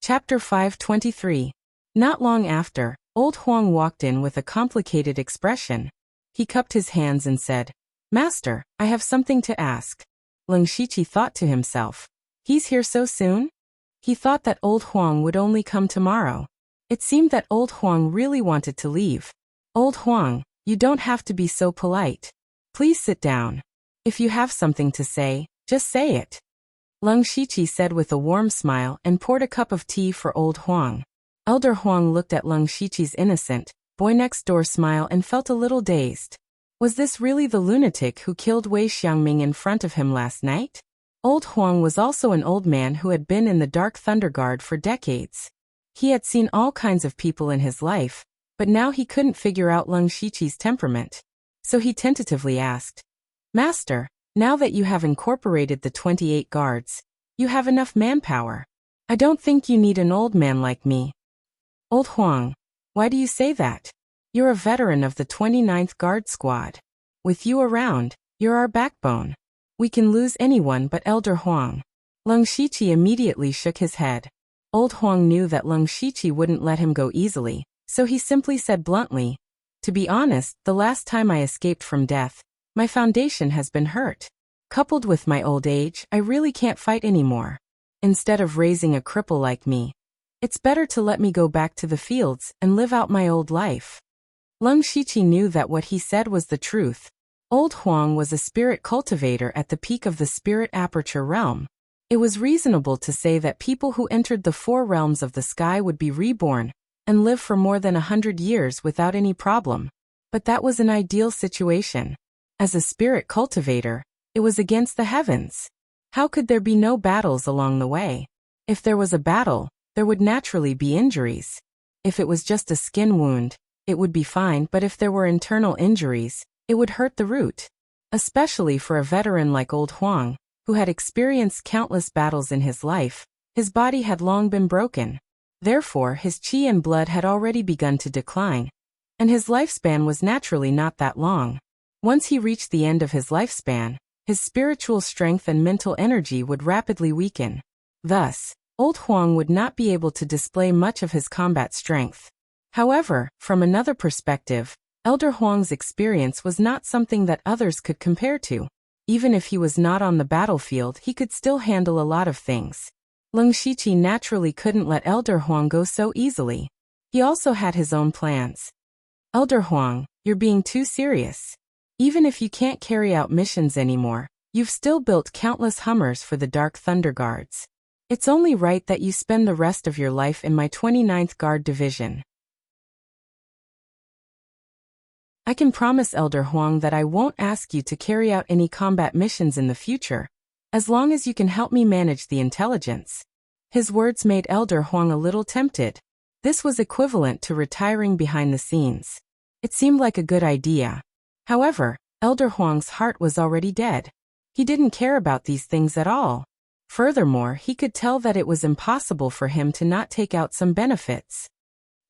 Chapter 523. Not long after, old Huang walked in with a complicated expression. He cupped his hands and said, Master, I have something to ask. Leng Shiqi thought to himself, he's here so soon? He thought that old Huang would only come tomorrow. It seemed that old Huang really wanted to leave. Old Huang, you don't have to be so polite. Please sit down. If you have something to say, just say it. Leng Shiqi said with a warm smile and poured a cup of tea for old Huang. Elder Huang looked at Leng Shiqi's innocent, boy-next-door smile and felt a little dazed. Was this really the lunatic who killed Wei Xiangming in front of him last night? Old Huang was also an old man who had been in the Dark Thunder Guard for decades. He had seen all kinds of people in his life, but now he couldn't figure out Leng Shiqi's temperament. So he tentatively asked, Master, now that you have incorporated the 28 guards, you have enough manpower. I don't think you need an old man like me. Old Huang, why do you say that? You're a veteran of the 29th Guard Squad. With you around, you're our backbone. We can lose anyone but Elder Huang. Leng Shiqi immediately shook his head. Old Huang knew that Leng Shiqi wouldn't let him go easily, so he simply said bluntly, To be honest, the last time I escaped from death, my foundation has been hurt. Coupled with my old age, I really can't fight anymore. Instead of raising a cripple like me, it's better to let me go back to the fields and live out my old life. Leng Shiqi knew that what he said was the truth. Old Huang was a spirit cultivator at the peak of the spirit aperture realm. It was reasonable to say that people who entered the 4 realms of the sky would be reborn and live for more than 100 years without any problem. But that was an ideal situation. As a spirit cultivator, it was against the heavens. How could there be no battles along the way? If there was a battle, there would naturally be injuries. If it was just a skin wound, it would be fine, but if there were internal injuries, it would hurt the root. Especially for a veteran like old Huang, who had experienced countless battles in his life, his body had long been broken. Therefore, his qi and blood had already begun to decline, and his lifespan was naturally not that long. Once he reached the end of his lifespan, his spiritual strength and mental energy would rapidly weaken. Thus, old Huang would not be able to display much of his combat strength. However, from another perspective, Elder Huang's experience was not something that others could compare to. Even if he was not on the battlefield, he could still handle a lot of things. Leng Shiqi naturally couldn't let Elder Huang go so easily. He also had his own plans. Elder Huang, you're being too serious. Even if you can't carry out missions anymore, you've still built countless Hummers for the Dark Thunder Guards. It's only right that you spend the rest of your life in my 29th Guard Division. I can promise Elder Huang that I won't ask you to carry out any combat missions in the future, as long as you can help me manage the intelligence. His words made Elder Huang a little tempted. This was equivalent to retiring behind the scenes. It seemed like a good idea. However, Elder Huang's heart was already dead. He didn't care about these things at all. Furthermore, he could tell that it was impossible for him to not take out some benefits.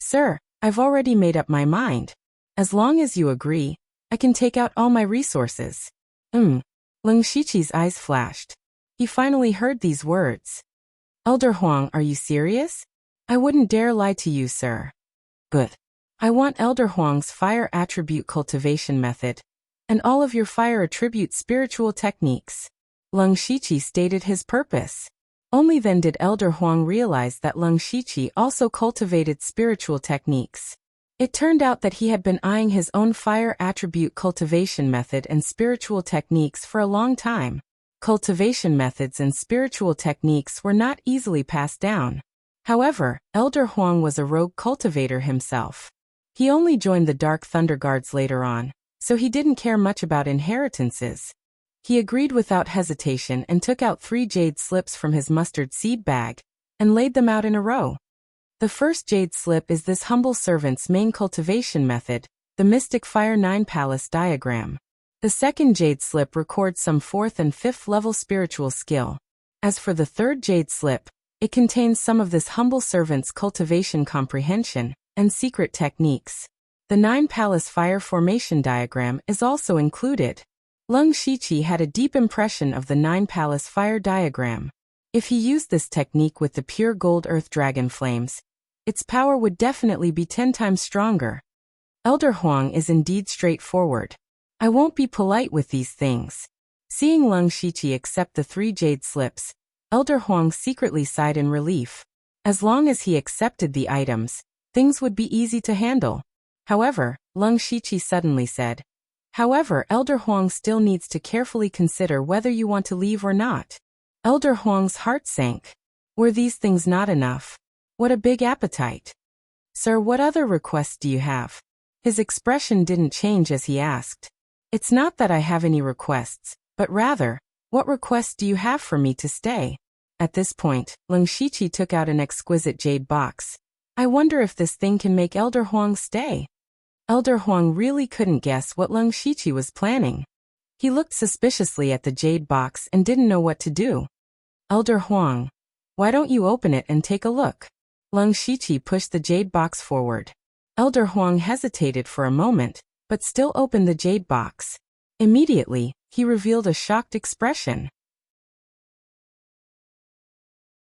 Sir, I've already made up my mind. As long as you agree, I can take out all my resources. Leng Shiqi's eyes flashed. He finally heard these words. Elder Huang, are you serious? I wouldn't dare lie to you, sir. Good. I want Elder Huang's fire attribute cultivation method, and all of your fire attribute spiritual techniques. Leng Shiqi stated his purpose. Only then did Elder Huang realize that Leng Shiqi also cultivated spiritual techniques. It turned out that he had been eyeing his own fire attribute cultivation method and spiritual techniques for a long time. Cultivation methods and spiritual techniques were not easily passed down. However, Elder Huang was a rogue cultivator himself. He only joined the Dark Thunder Guards later on, so he didn't care much about inheritances. He agreed without hesitation and took out 3 jade slips from his mustard seed bag and laid them out in a row. The first jade slip is this humble servant's main cultivation method, the Mystic Fire 9 Palace diagram. The second jade slip records some 4th and 5th level spiritual skill. As for the third jade slip, it contains some of this humble servant's cultivation comprehension and secret techniques. The 9 Palace Fire Formation diagram is also included. Leng Shiqi had a deep impression of the 9 Palace Fire diagram. If he used this technique with the pure gold earth dragon flames, its power would definitely be 10 times stronger. Elder Huang is indeed straightforward. I won't be polite with these things. Seeing Leng Shiqi accept the 3 jade slips, Elder Huang secretly sighed in relief. As long as he accepted the items, things would be easy to handle. However, Leng Shiqi suddenly said, "However, Elder Huang still needs to carefully consider whether you want to leave or not." Elder Huang's heart sank. Were these things not enough? What a big appetite. Sir, what other requests do you have? His expression didn't change as he asked. It's not that I have any requests, but rather, what requests do you have for me to stay? At this point, Leng Shiqi took out an exquisite jade box. I wonder if this thing can make Elder Huang stay. Elder Huang really couldn't guess what Leng Shiqi was planning. He looked suspiciously at the jade box and didn't know what to do. Elder Huang, why don't you open it and take a look? Leng Shiqi pushed the jade box forward. Elder Huang hesitated for a moment, but still opened the jade box. Immediately, he revealed a shocked expression.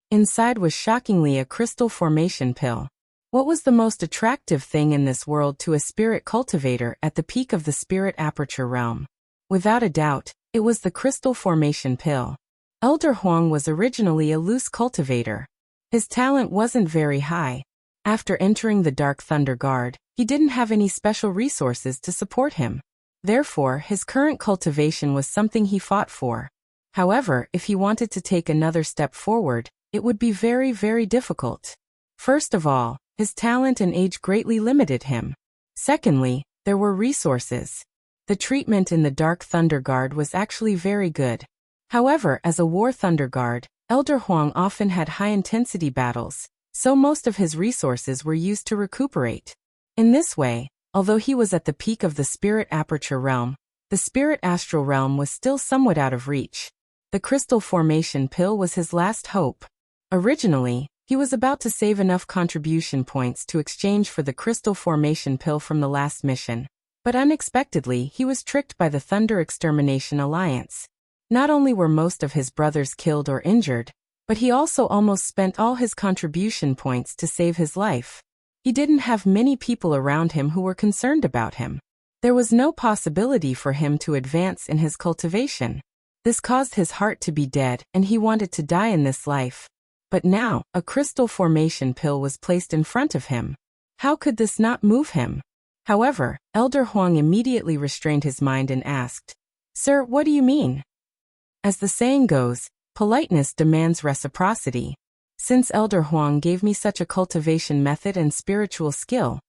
Inside was shockingly a crystal formation pill. What was the most attractive thing in this world to a spirit cultivator at the peak of the spirit aperture realm? Without a doubt, it was the crystal formation pill. Elder Huang was originally a loose cultivator. His talent wasn't very high. After entering the Dark Thunder Guard, he didn't have any special resources to support him. Therefore, his current cultivation was something he fought for. However, if he wanted to take another step forward, it would be very, very difficult. First of all, his talent and age greatly limited him. Secondly, there were resources. The treatment in the Dark Thunder Guard was actually very good. However, as a War Thunder Guard, Elder Huang often had high-intensity battles, so most of his resources were used to recuperate. In this way, although he was at the peak of the Spirit Aperture Realm, the Spirit Astral Realm was still somewhat out of reach. The Crystal Formation Pill was his last hope. Originally, he was about to save enough contribution points to exchange for the Crystal Formation Pill from the last mission, but unexpectedly he was tricked by the Thunder Extermination Alliance. Not only were most of his brothers killed or injured, but he also almost spent all his contribution points to save his life. He didn't have many people around him who were concerned about him. There was no possibility for him to advance in his cultivation. This caused his heart to be dead, and he wanted to die in this life. But now, a crystal formation pill was placed in front of him. How could this not move him? However, Elder Huang immediately restrained his mind and asked, "Sir, what do you mean?" As the saying goes, Politeness demands reciprocity. Since Elder Huang gave me such a cultivation method and spiritual skill,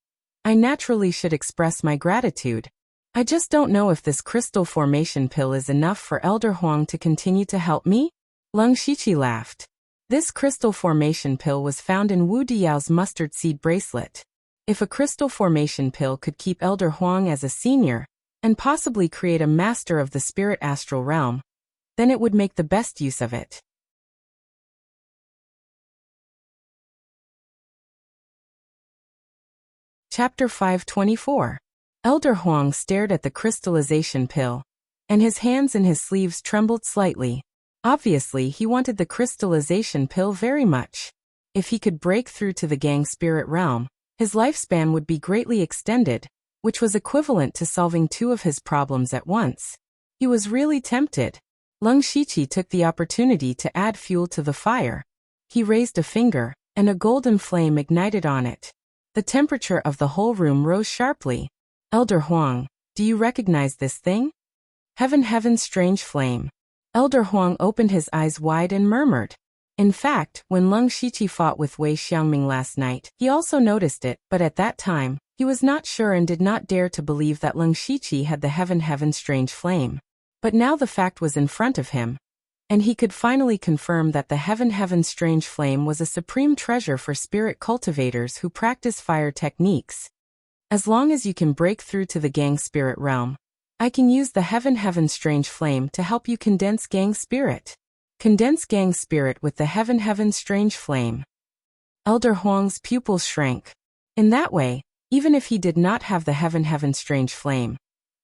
I naturally should express my gratitude. I just don't know if this crystal formation pill is enough for Elder Huang to continue to help me? Leng Shiqi laughed. This crystal formation pill was found in Wu Diao's mustard seed bracelet. If a crystal formation pill could keep Elder Huang as a senior, and possibly create a master of the spirit astral realm, then it would make the best use of it. Chapter 524. Elder Huang stared at the crystallization pill, and his hands in his sleeves trembled slightly. Obviously, he wanted the crystallization pill very much. If he could break through to the gang spirit realm, his lifespan would be greatly extended, which was equivalent to solving 2 of his problems at once. He was really tempted. Leng Shiqi took the opportunity to add fuel to the fire. He raised a finger, and a golden flame ignited on it. The temperature of the whole room rose sharply. Elder Huang, do you recognize this thing? Heaven, strange flame. Elder Huang opened his eyes wide and murmured. In fact, when Leng Shiqi fought with Wei Xiangming last night, he also noticed it, but at that time, he was not sure and did not dare to believe that Leng Shiqi had the heaven strange flame. But now the fact was in front of him, and he could finally confirm that the heaven strange flame was a supreme treasure for spirit cultivators who practice fire techniques. As long as you can break through to the gang spirit realm, I can use the heaven strange flame to help you condense gang spirit. Condense gang spirit with the heaven strange flame. Elder Huang's pupils shrank. In that way, even if he did not have the heaven strange flame,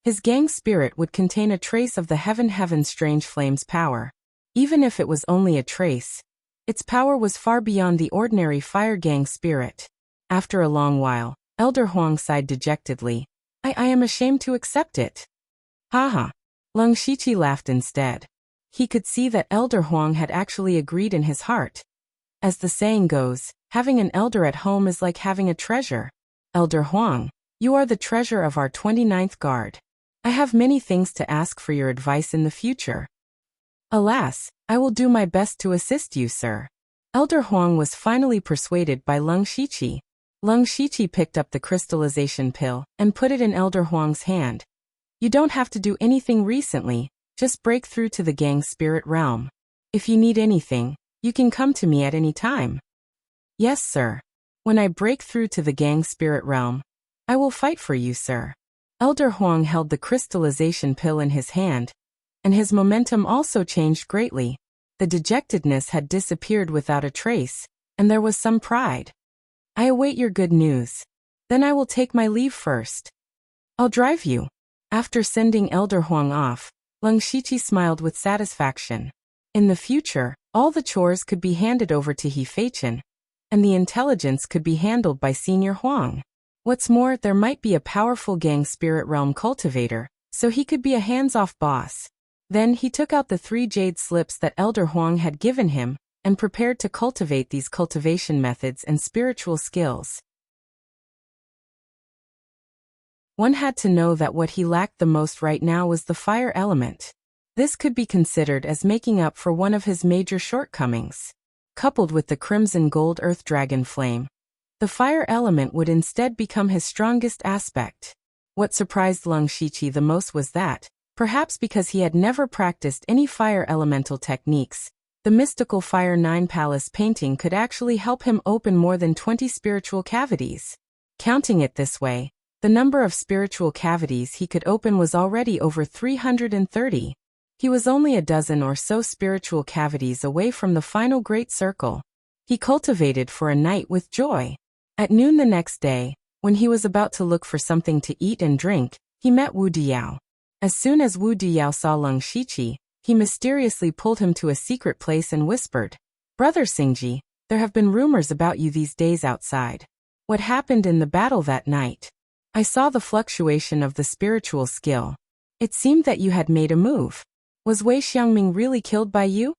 his gang spirit would contain a trace of the heaven strange flame's power. Even if it was only a trace, its power was far beyond the ordinary fire gang spirit. After a long while, Elder Huang sighed dejectedly. I am ashamed to accept it. Haha. Leng Shiqi laughed instead. He could see that Elder Huang had actually agreed in his heart. As the saying goes, having an elder at home is like having a treasure. Elder Huang, you are the treasure of our 29th guard. I have many things to ask for your advice in the future. Alas, I will do my best to assist you, sir. Elder Huang was finally persuaded by Leng Shiqi. Leng Shiqi picked up the crystallization pill and put it in Elder Huang's hand. You don't have to do anything recently, just break through to the gang spirit realm. If you need anything, you can come to me at any time. Yes, sir. When I break through to the gang spirit realm, I will fight for you, sir. Elder Huang held the crystallization pill in his hand, and his momentum also changed greatly. The dejectedness had disappeared without a trace, and there was some pride. I await your good news. Then I will take my leave first. I'll drive you. After sending Elder Huang off, Leng Shiqi smiled with satisfaction. In the future, all the chores could be handed over to He Feichen, and the intelligence could be handled by Senior Huang. What's more, there might be a powerful gang spirit realm cultivator, so he could be a hands-off boss. Then he took out the 3 jade slips that Elder Huang had given him, and prepared to cultivate these cultivation methods and spiritual skills. One had to know that what he lacked the most right now was the fire element. This could be considered as making up for one of his major shortcomings. Coupled with the crimson gold earth dragon flame, the fire element would instead become his strongest aspect. What surprised Leng Shiqi the most was that, perhaps because he had never practiced any fire elemental techniques, the mystical Fire 9 Palace painting could actually help him open more than 20 spiritual cavities. Counting it this way, the number of spiritual cavities he could open was already over 330. He was only a dozen or so spiritual cavities away from the final great circle. He cultivated for a night with joy. At noon the next day, when he was about to look for something to eat and drink, he met Wu Diao. As soon as Wu Diao saw Leng Shiqi, he mysteriously pulled him to a secret place and whispered, "Brother Xingji, there have been rumors about you these days outside. What happened in the battle that night? I saw the fluctuation of the spiritual skill. It seemed that you had made a move. Was Wei Xiangming really killed by you?"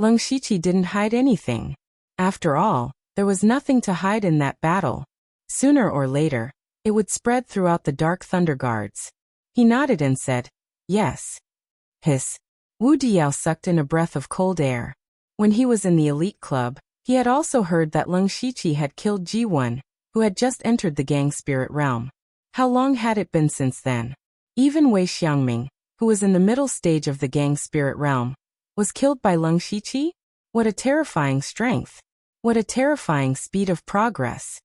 Leng Shiqi didn't hide anything. After all, there was nothing to hide in that battle. Sooner or later, it would spread throughout the Dark Thunder Guards. He nodded and said, "Yes." Hiss. Wu Diao sucked in a breath of cold air. When he was in the elite club, he had also heard that Leng Shiqi had killed Ji1, who had just entered the gang spirit realm. How long had it been since then? Even Wei Xiangming, who was in the middle stage of the gang spirit realm, was killed by Leng Shiqi? What a terrifying strength! What a terrifying speed of progress!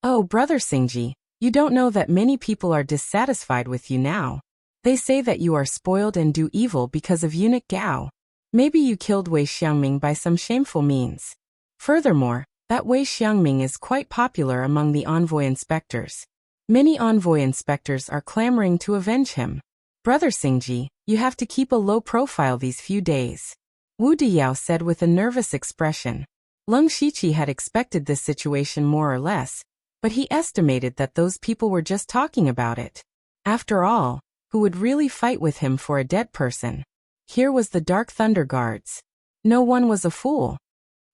Oh, Brother Xingji, you don't know that many people are dissatisfied with you now. They say that you are spoiled and do evil because of eunuch Gao. Maybe you killed Wei Xiangming by some shameful means. Furthermore, that Wei Xiangming is quite popular among the envoy inspectors. Many envoy inspectors are clamoring to avenge him. Brother Xingji, you have to keep a low profile these few days. Wu Diyao said with a nervous expression. Leng Shiqi had expected this situation more or less, but he estimated that those people were just talking about it. After all, who would really fight with him for a dead person? Here was the Dark Thunder Guards. No one was a fool.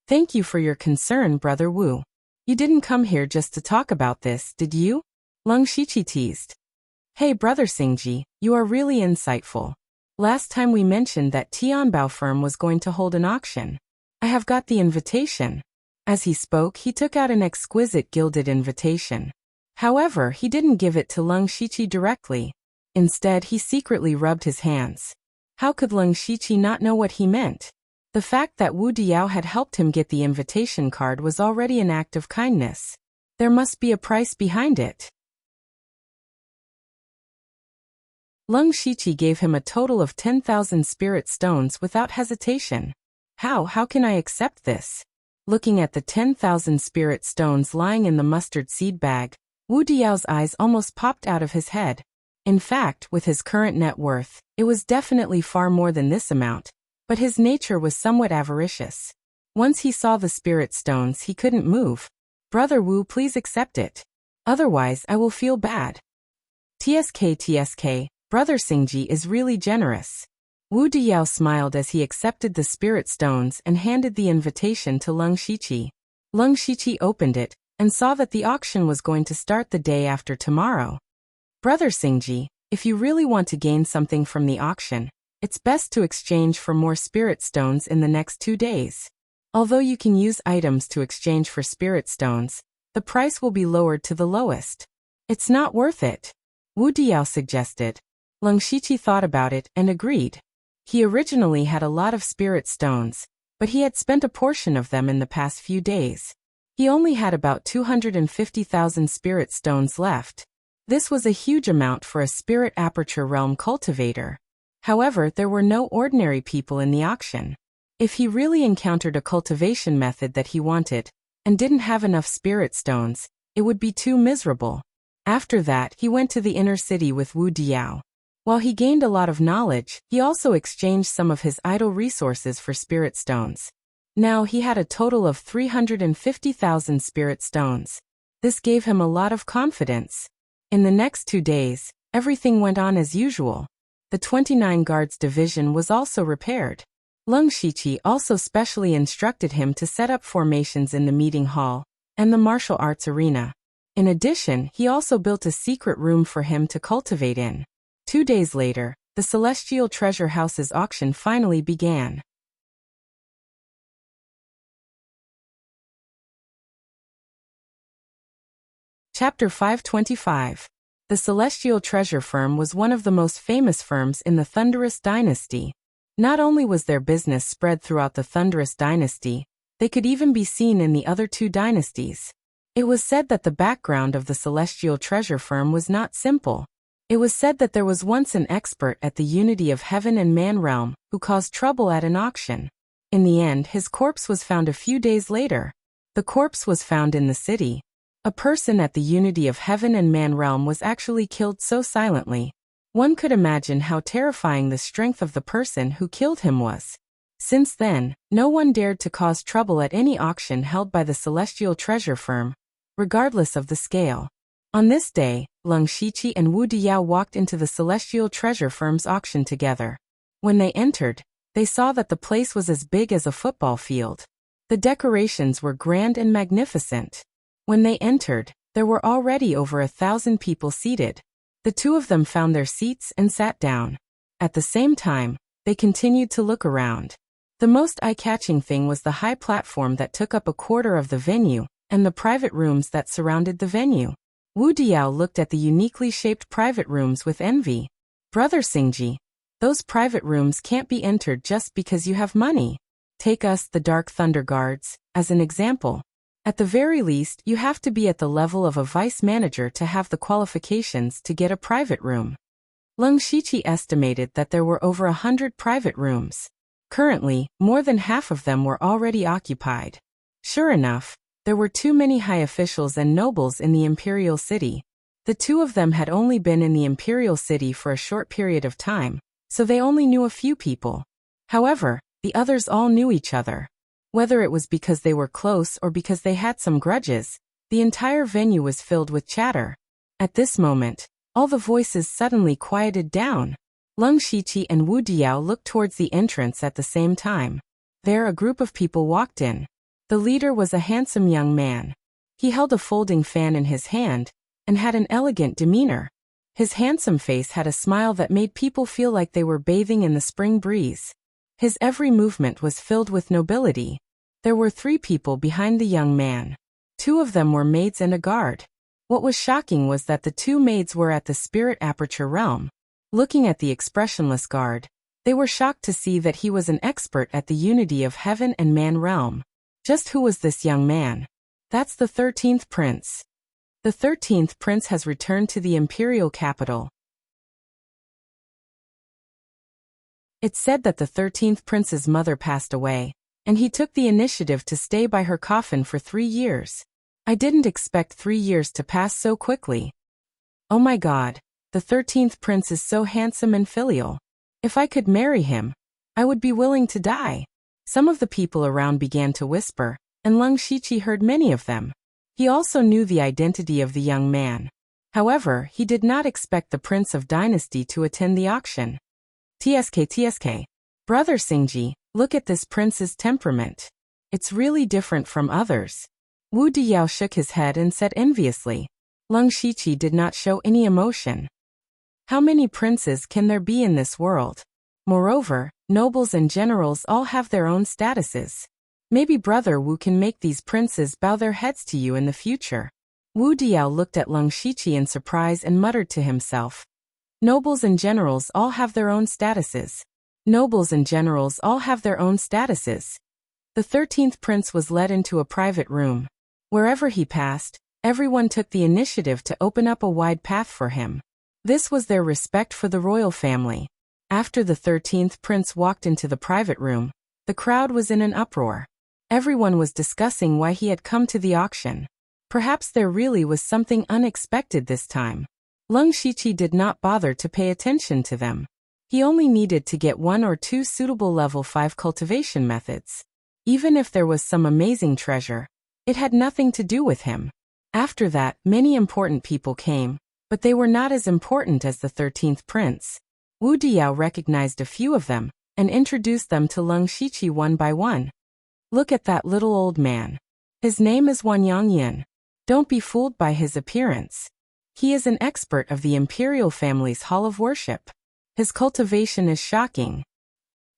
Thank you for your concern, Brother Wu. You didn't come here just to talk about this, did you? Leng Shiqi teased. Hey, Brother Xingji, you are really insightful. Last time we mentioned that Tianbao firm was going to hold an auction. I have got the invitation. As he spoke, he took out an exquisite gilded invitation. However, he didn't give it to Leng Shiqi directly. Instead, he secretly rubbed his hands. How could Leng Shiqi not know what he meant? The fact that Wu Diyao had helped him get the invitation card was already an act of kindness. There must be a price behind it. Leng Shiqi gave him a total of 10,000 spirit stones without hesitation. How can I accept this? Looking at the 10,000 spirit stones lying in the mustard seed bag, Wu Diao's eyes almost popped out of his head. In fact, with his current net worth, it was definitely far more than this amount, but his nature was somewhat avaricious. Once he saw the spirit stones, he couldn't move. Brother Wu, please accept it. Otherwise, I will feel bad. TSK, Brother Xingji is really generous. Wu Diyao smiled as he accepted the spirit stones and handed the invitation to Leng Shiqi. Leng Shiqi opened it and saw that the auction was going to start the day after tomorrow. Brother Xingji, if you really want to gain something from the auction, it's best to exchange for more spirit stones in the next 2 days. Although you can use items to exchange for spirit stones, the price will be lowered to the lowest. It's not worth it. Wu Diyao suggested. Leng Shiqi thought about it and agreed. He originally had a lot of spirit stones, but he had spent a portion of them in the past few days. He only had about 250,000 spirit stones left. This was a huge amount for a spirit aperture realm cultivator. However, there were no ordinary people in the auction. If he really encountered a cultivation method that he wanted, and didn't have enough spirit stones, it would be too miserable. After that, he went to the inner city with Wu Diyao. While he gained a lot of knowledge, he also exchanged some of his idle resources for spirit stones. Now he had a total of 350,000 spirit stones. This gave him a lot of confidence. In the next 2 days, everything went on as usual. The 29 Guards Division was also repaired. Leng Shiqi also specially instructed him to set up formations in the meeting hall and the martial arts arena. In addition, he also built a secret room for him to cultivate in. 2 days later, the Celestial Treasure House's auction finally began. Chapter 525. The Celestial Treasure Firm was one of the most famous firms in the Thunderous Dynasty. Not only was their business spread throughout the Thunderous Dynasty, they could even be seen in the other 2 dynasties. It was said that the background of the Celestial Treasure Firm was not simple. It was said that there was once an expert at the unity of heaven and man realm who caused trouble at an auction. In the end, his corpse was found a few days later. The corpse was found in the city. A person at the unity of heaven and man realm was actually killed so silently. One could imagine how terrifying the strength of the person who killed him was. Since then, no one dared to cause trouble at any auction held by the Celestial Treasure Firm, regardless of the scale. On this day, Leng Shiqi and Wu Diyao walked into the Celestial Treasure Firm's auction together. When they entered, they saw that the place was as big as a football field. The decorations were grand and magnificent. When they entered, there were already over 1,000 people seated. The 2 of them found their seats and sat down. At the same time, they continued to look around. The most eye-catching thing was the high platform that took up a quarter of the venue, and the private rooms that surrounded the venue. Wu Diao looked at the uniquely shaped private rooms with envy. Brother Xingji, those private rooms can't be entered just because you have money. Take us, the Dark Thunder Guards, as an example. At the very least, you have to be at the level of a vice manager to have the qualifications to get a private room. Leng Shiqi estimated that there were over 100 private rooms. Currently, more than half of them were already occupied. Sure enough, there were too many high officials and nobles in the imperial city. The two of them had only been in the imperial city for a short period of time, so they only knew a few people. However, the others all knew each other. Whether it was because they were close or because they had some grudges, the entire venue was filled with chatter. At this moment, all the voices suddenly quieted down. Leng Shiqi and Wu Diao looked towards the entrance at the same time. There, a group of people walked in. The leader was a handsome young man. He held a folding fan in his hand and had an elegant demeanor. His handsome face had a smile that made people feel like they were bathing in the spring breeze. His every movement was filled with nobility. There were 3 people behind the young man. 2 of them were maids and a guard. What was shocking was that the 2 maids were at the spirit aperture realm. Looking at the expressionless guard, they were shocked to see that he was an expert at the unity of heaven and man realm. Just who was this young man? That's the 13th prince. The 13th prince has returned to the imperial capital. It's said that the 13th prince's mother passed away, and he took the initiative to stay by her coffin for 3 years. I didn't expect 3 years to pass so quickly. Oh my God, the 13th prince is so handsome and filial. If I could marry him, I would be willing to die. Some of the people around began to whisper, and Leng Shiqi heard many of them. He also knew the identity of the young man. However, he did not expect the Prince of Dynasty to attend the auction. TSK. Brother Xingji, look at this prince's temperament. It's really different from others. Wu Diao shook his head and said enviously. Leng Shiqi did not show any emotion. How many princes can there be in this world? Moreover, nobles and generals all have their own statuses. Maybe Brother Wu can make these princes bow their heads to you in the future. Wu Diao looked at Leng Shiqi in surprise and muttered to himself. Nobles and generals all have their own statuses. Nobles and generals all have their own statuses. The 13th prince was led into a private room. Wherever he passed, everyone took the initiative to open up a wide path for him. This was their respect for the royal family. After the 13th prince walked into the private room, the crowd was in an uproar. Everyone was discussing why he had come to the auction. Perhaps there really was something unexpected this time. Leng Shiqi did not bother to pay attention to them. He only needed to get 1 or 2 suitable level 5 cultivation methods. Even if there was some amazing treasure, it had nothing to do with him. After that, many important people came, but they were not as important as the 13th prince. Wu Diao recognized a few of them and introduced them to Leng Shiqi one by one. Look at that little old man. His name is Wanyang Yin. Don't be fooled by his appearance. He is an expert of the imperial family's hall of worship. His cultivation is shocking.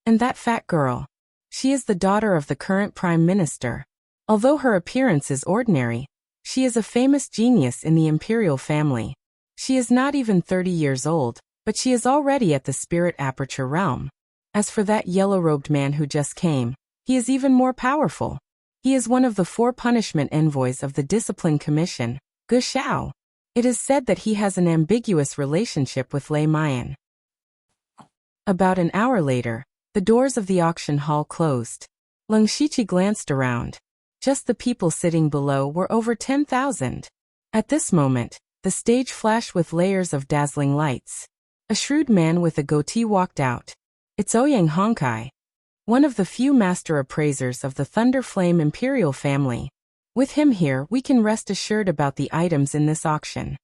And that fat girl. She is the daughter of the current prime minister. Although her appearance is ordinary, she is a famous genius in the imperial family. She is not even 30 years old, but she is already at the spirit aperture realm. As for that yellow-robed man who just came, he is even more powerful. He is one of the 4 punishment envoys of the Discipline Commission, Gu Xiao. It is said that he has an ambiguous relationship with Lei Mayan. About an hour later, the doors of the auction hall closed. Leng Shiqi glanced around. Just the people sitting below were over 10,000. At this moment, the stage flashed with layers of dazzling lights. A shrewd man with a goatee walked out. It's Ouyang Hongkai, one of the few master appraisers of the Thunder Flame Imperial family. With him here, we can rest assured about the items in this auction.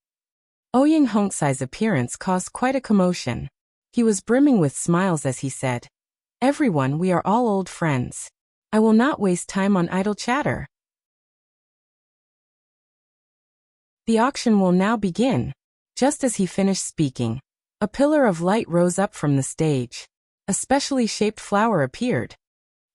Ouyang Hongkai's appearance caused quite a commotion. He was brimming with smiles as he said, "Everyone, we are all old friends. I will not waste time on idle chatter. The auction will now begin." Just as he finished speaking, a pillar of light rose up from the stage. A specially shaped flower appeared.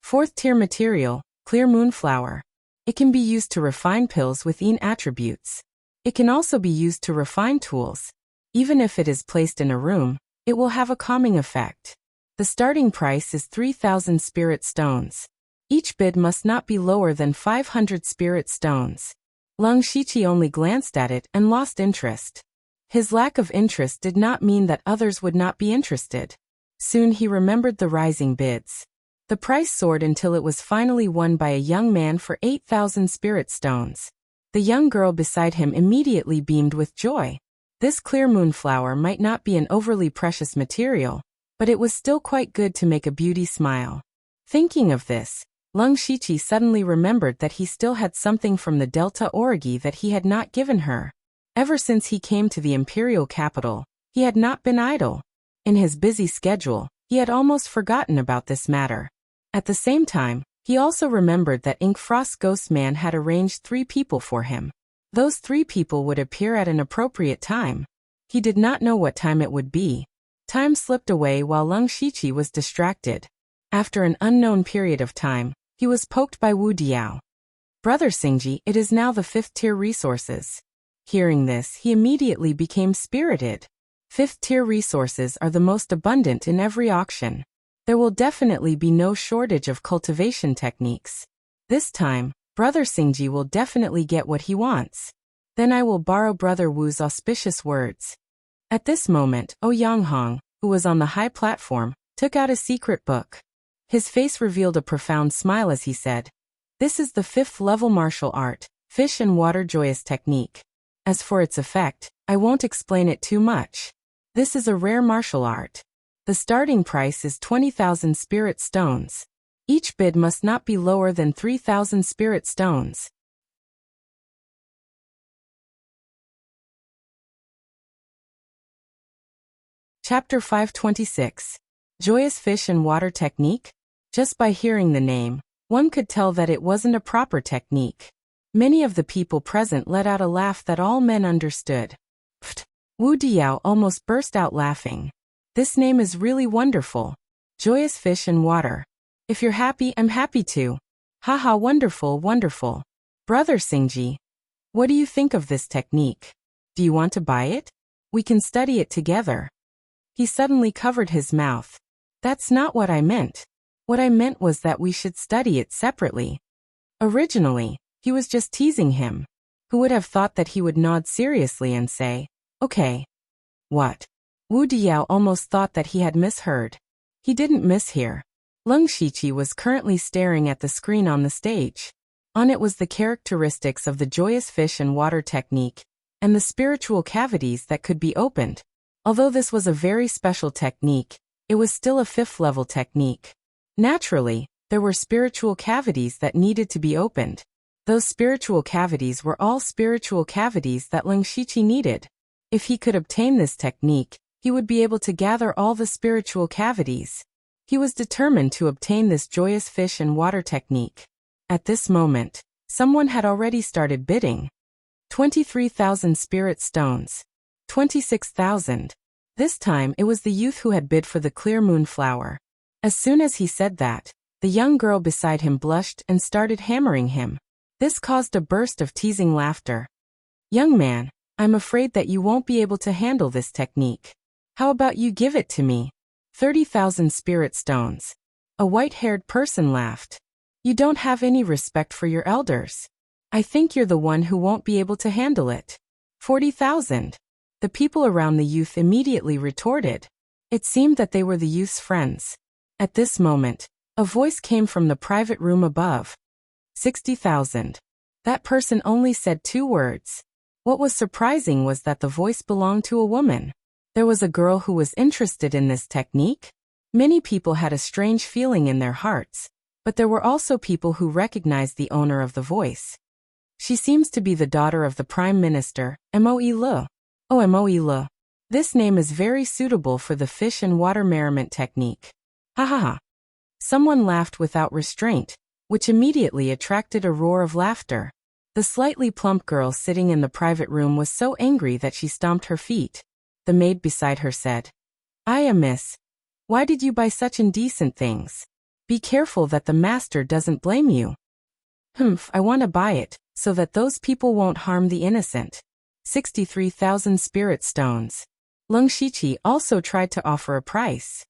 Fourth tier material, clear moonflower. It can be used to refine pills with attributes. It can also be used to refine tools. Even if it is placed in a room, it will have a calming effect. The starting price is 3,000 spirit stones. Each bid must not be lower than 500 spirit stones. Lung Shiqi only glanced at it and lost interest. His lack of interest did not mean that others would not be interested. Soon he remembered the rising bids. The price soared until it was finally won by a young man for 8,000 spirit stones. The young girl beside him immediately beamed with joy. This clear moonflower might not be an overly precious material, but it was still quite good to make a beauty smile. Thinking of this, Lung Shiqi suddenly remembered that he still had something from the Delta Origi that he had not given her. Ever since he came to the imperial capital, he had not been idle. In his busy schedule, he had almost forgotten about this matter. At the same time, he also remembered that Inkfrost Ghost Man had arranged 3 people for him. Those 3 people would appear at an appropriate time. He did not know what time it would be. Time slipped away while Lung Shiqi was distracted. After an unknown period of time, he was poked by Wu Diao. Brother Xingji, it is now the 5th tier resources. Hearing this, he immediately became spirited. 5th tier resources are the most abundant in every auction. There will definitely be no shortage of cultivation techniques. This time, Brother Xingji will definitely get what he wants. Then I will borrow Brother Wu's auspicious words. At this moment, Yanghong, who was on the high platform, took out a secret book. His face revealed a profound smile as he said, "This is the 5th level martial art, Fish and Water Joyous Technique. As for its effect, I won't explain it too much. This is a rare martial art. The starting price is 20,000 spirit stones. Each bid must not be lower than 3,000 spirit stones." Chapter 526. Joyous Fish and Water Technique? Just by hearing the name, one could tell that it wasn't a proper technique. Many of the people present let out a laugh that all men understood. Pfft! Wu Diao almost burst out laughing. This name is really wonderful. Joyous Fish and Water. If you're happy, I'm happy too. Haha, wonderful, wonderful. Brother Xingji, what do you think of this technique? Do you want to buy it? We can study it together. He suddenly covered his mouth. That's not what I meant. What I meant was that we should study it separately. Originally, he was just teasing him. Who would have thought that he would nod seriously and say, "Okay." What? Wu Diao almost thought that he had misheard. He didn't mishear. Lung Shiqi was currently staring at the screen on the stage. On it was the characteristics of the Joyous Fish and Water technique, and the spiritual cavities that could be opened. Although this was a very special technique, it was still a 5th level technique. Naturally, there were spiritual cavities that needed to be opened. Those spiritual cavities were all spiritual cavities that Lung Shiqi needed. If he could obtain this technique, he would be able to gather all the spiritual cavities. He was determined to obtain this Joyous Fish and Water technique. At this moment, someone had already started bidding. 23,000 spirit stones. 26,000. This time it was the youth who had bid for the clear moonflower. As soon as he said that, the young girl beside him blushed and started hammering him. This caused a burst of teasing laughter. "Young man, I'm afraid that you won't be able to handle this technique. How about you give it to me? 30,000 spirit stones." A white-haired person laughed. "You don't have any respect for your elders. I think you're the one who won't be able to handle it." 40,000. The people around the youth immediately retorted. It seemed that they were the youth's friends. At this moment, a voice came from the private room above. 60,000. That person only said 2 words. What was surprising was that the voice belonged to a woman. There was a girl who was interested in this technique. Many people had a strange feeling in their hearts, but there were also people who recognized the owner of the voice. She seems to be the daughter of the Prime Minister, Moe Le. Oh, Moe Le. This name is very suitable for the fish and water merriment technique. Ha ha ha. Someone laughed without restraint, which immediately attracted a roar of laughter. The slightly plump girl sitting in the private room was so angry that she stomped her feet. The maid beside her said, "Miss, why did you buy such indecent things? Be careful that the master doesn't blame you. I want to buy it, so that those people won't harm the innocent. 63,000 spirit stones. Leng Shiqi also tried to offer a price.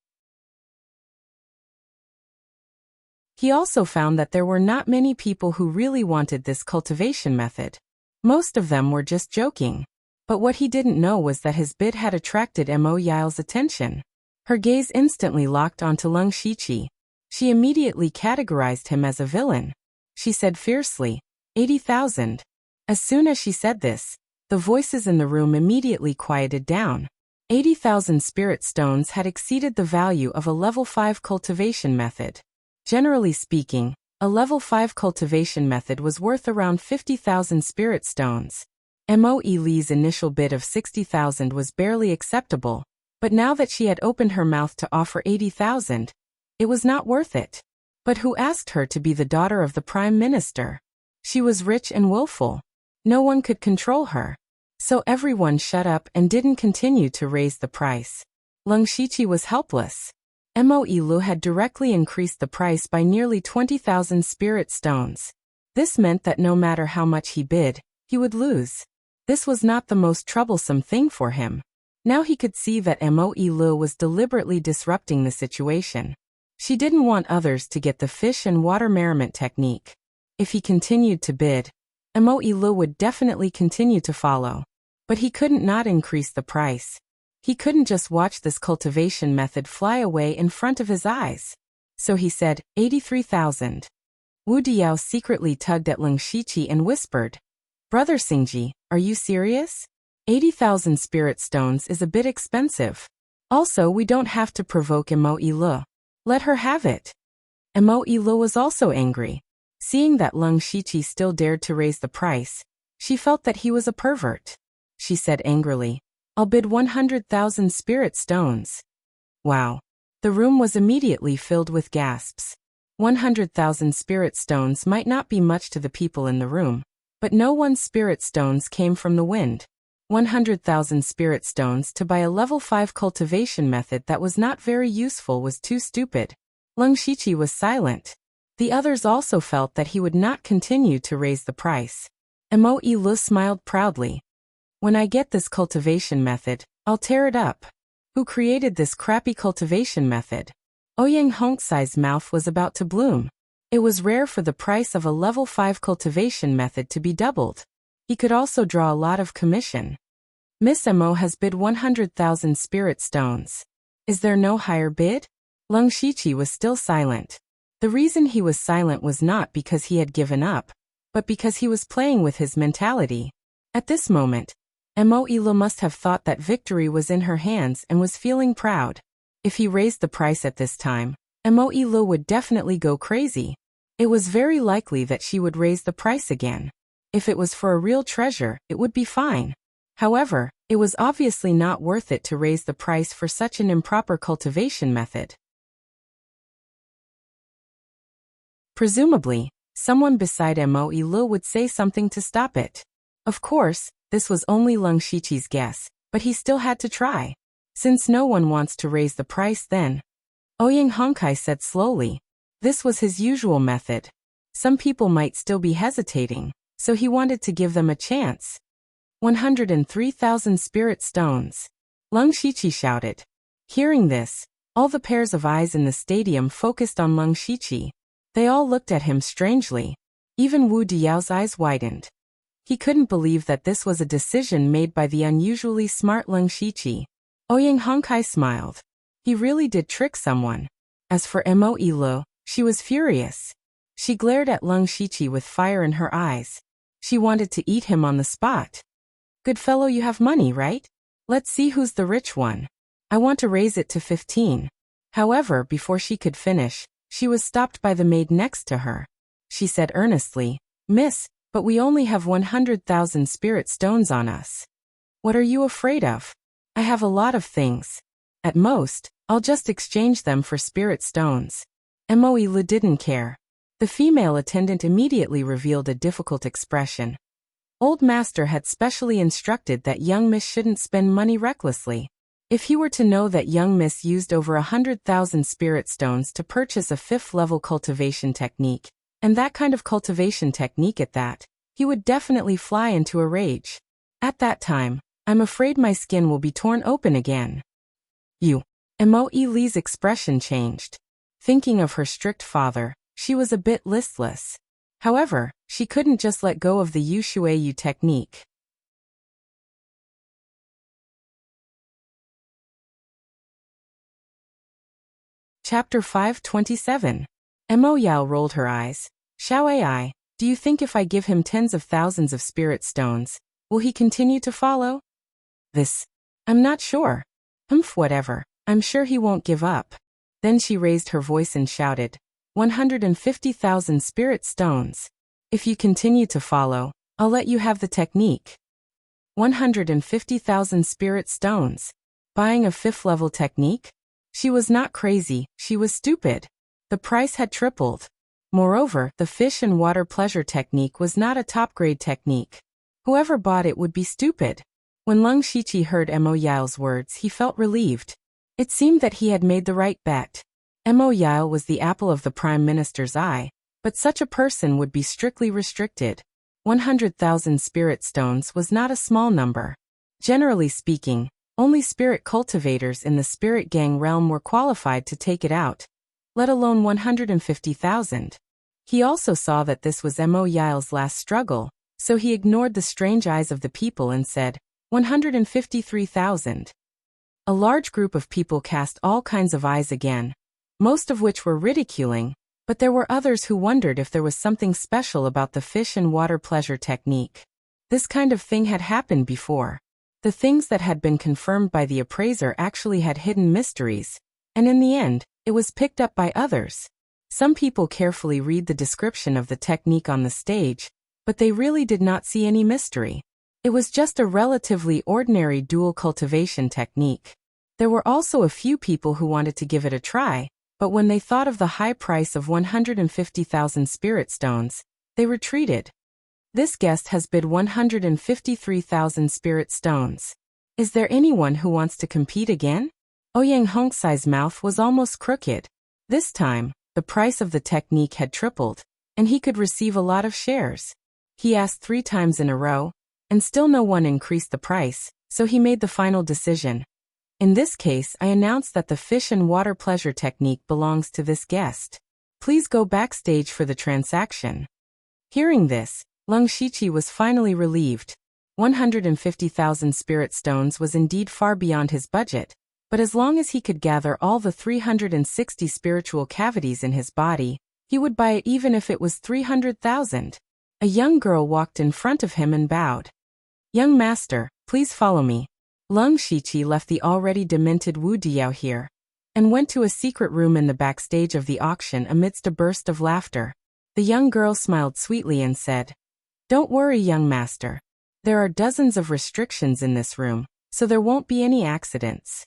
He also found that there were not many people who really wanted this cultivation method. Most of them were just joking. But what he didn't know was that his bid had attracted Mo Yile's attention. Her gaze instantly locked onto Leng Shiqi. She immediately categorized him as a villain. She said fiercely, 80,000. As soon as she said this, the voices in the room immediately quieted down. 80,000 spirit stones had exceeded the value of a level 5 cultivation method. Generally speaking, a level 5 cultivation method was worth around 50,000 spirit stones. Mo Yi's initial bid of 60,000 was barely acceptable, but now that she had opened her mouth to offer 80,000, it was not worth it. But who asked her to be the daughter of the Prime Minister? She was rich and willful. No one could control her. So everyone shut up and didn't continue to raise the price. Leng Shiqi was helpless. Mo Yi had directly increased the price by nearly 20,000 spirit stones. This meant that no matter how much he bid, he would lose. This was not the most troublesome thing for him. Now he could see that Mo Yi was deliberately disrupting the situation. She didn't want others to get the fish and water merriment technique. If he continued to bid, Mo Yi would definitely continue to follow. But he couldn't not increase the price. He couldn't just watch this cultivation method fly away in front of his eyes. So he said, 83,000. Wu Diao secretly tugged at Leng Shiqi and whispered, Brother Xingji, are you serious? 80,000 spirit stones is a bit expensive. Also, we don't have to provoke Mo Yi. Let her have it. Mo Yi was also angry. Seeing that Leng Shiqi still dared to raise the price, she felt that he was a pervert. She said angrily, I'll bid 100,000 spirit stones. Wow. The room was immediately filled with gasps. 100,000 spirit stones might not be much to the people in the room, but no one's spirit stones came from the wind. 100,000 spirit stones to buy a level 5 cultivation method that was not very useful was too stupid. Leng Shiqi was silent. The others also felt that he would not continue to raise the price. Mo Yi smiled proudly. When I get this cultivation method, I'll tear it up. Who created this crappy cultivation method? Ouyang Hongsai's mouth was about to bloom. It was rare for the price of a level 5 cultivation method to be doubled. He could also draw a lot of commission. Miss Mo has bid 100,000 spirit stones. Is there no higher bid? Leng Shiqi was still silent. The reason he was silent was not because he had given up, but because he was playing with his mentality. At this moment, Mo Yi must have thought that victory was in her hands and was feeling proud. If he raised the price at this time, Mo Yi would definitely go crazy. It was very likely that she would raise the price again. If it was for a real treasure, it would be fine. However, it was obviously not worth it to raise the price for such an improper cultivation method. Presumably, someone beside Mo Yi would say something to stop it. Of course, this was only Leng Shiqi's guess, but he still had to try. Since no one wants to raise the price then. Ouyang Hongkai said slowly. This was his usual method. Some people might still be hesitating, so he wanted to give them a chance. 103,000 spirit stones. Leng Shiqi shouted. Hearing this, all the pairs of eyes in the stadium focused on Leng Shiqi. They all looked at him strangely. Even Wu Diao's eyes widened. He couldn't believe that this was a decision made by the unusually smart Leng Shiqi. Ouyang Hongkai smiled. He really did trick someone. As for Mo Yi, she was furious. She glared at Leng Shiqi with fire in her eyes. She wanted to eat him on the spot. Good fellow, you have money, right? Let's see who's the rich one. I want to raise it to 15. However, before she could finish, she was stopped by the maid next to her. She said earnestly, Miss, but we only have 100,000 spirit stones on us. What are you afraid of? I have a lot of things. At most, I'll just exchange them for spirit stones. Mo Yi didn't care. The female attendant immediately revealed a difficult expression. Old Master had specially instructed that young miss shouldn't spend money recklessly. If he were to know that young Miss used over 100,000 spirit stones to purchase a 5th-level cultivation technique, and that kind of cultivation technique at that, he would definitely fly into a rage. At that time, I'm afraid my skin will be torn open again. Mo Lee's expression changed. Thinking of her strict father, she was a bit listless. However, she couldn't just let go of the Yu Shui Yu technique. Chapter 527. Mo Yao rolled her eyes. Xiao Ai, do you think if I give him tens of thousands of spirit stones, will he continue to follow? I'm not sure. Whatever. I'm sure he won't give up. Then she raised her voice and shouted, 150,000 spirit stones. If you continue to follow, I'll let you have the technique. 150,000 spirit stones. Buying a 5th-level technique? She was not crazy, she was stupid. The price had tripled. Moreover, the fish and water pleasure technique was not a top-grade technique. Whoever bought it would be stupid. When Leng Shiqi heard Mo Yao's words, he felt relieved. It seemed that he had made the right bet. Mo Yao was the apple of the Prime Minister's eye, but such a person would be strictly restricted. 100,000 spirit stones was not a small number. Generally speaking, only spirit cultivators in the spirit gang realm were qualified to take it out, let alone 150,000. He also saw that this was Mo Yao's last struggle, so he ignored the strange eyes of the people and said, 153,000. A large group of people cast all kinds of eyes again, most of which were ridiculing, but there were others who wondered if there was something special about the fish and water pleasure technique. This kind of thing had happened before. The things that had been confirmed by the appraiser actually had hidden mysteries, and in the end, it was picked up by others. Some people carefully read the description of the technique on the stage, but they really did not see any mystery. It was just a relatively ordinary dual cultivation technique. There were also a few people who wanted to give it a try, but when they thought of the high price of 150,000 spirit stones, they retreated. This guest has bid 153,000 spirit stones. Is there anyone who wants to compete again? Ouyang Hongsai's mouth was almost crooked. This time, the price of the technique had tripled, and he could receive a lot of shares. He asked 3 times in a row, and still no one increased the price, so he made the final decision. In this case, I announce that the fish and water pleasure technique belongs to this guest. Please go backstage for the transaction. Hearing this, Leng Shiqi was finally relieved. 150,000 spirit stones was indeed far beyond his budget, but as long as he could gather all the 360 spiritual cavities in his body, he would buy it even if it was 300,000. A young girl walked in front of him and bowed. Young master, please follow me. Leng Shiqi left the already demented Wu Diao here, and went to a secret room in the backstage of the auction amidst a burst of laughter. The young girl smiled sweetly and said, Don't worry, young master. There are dozens of restrictions in this room, so there won't be any accidents.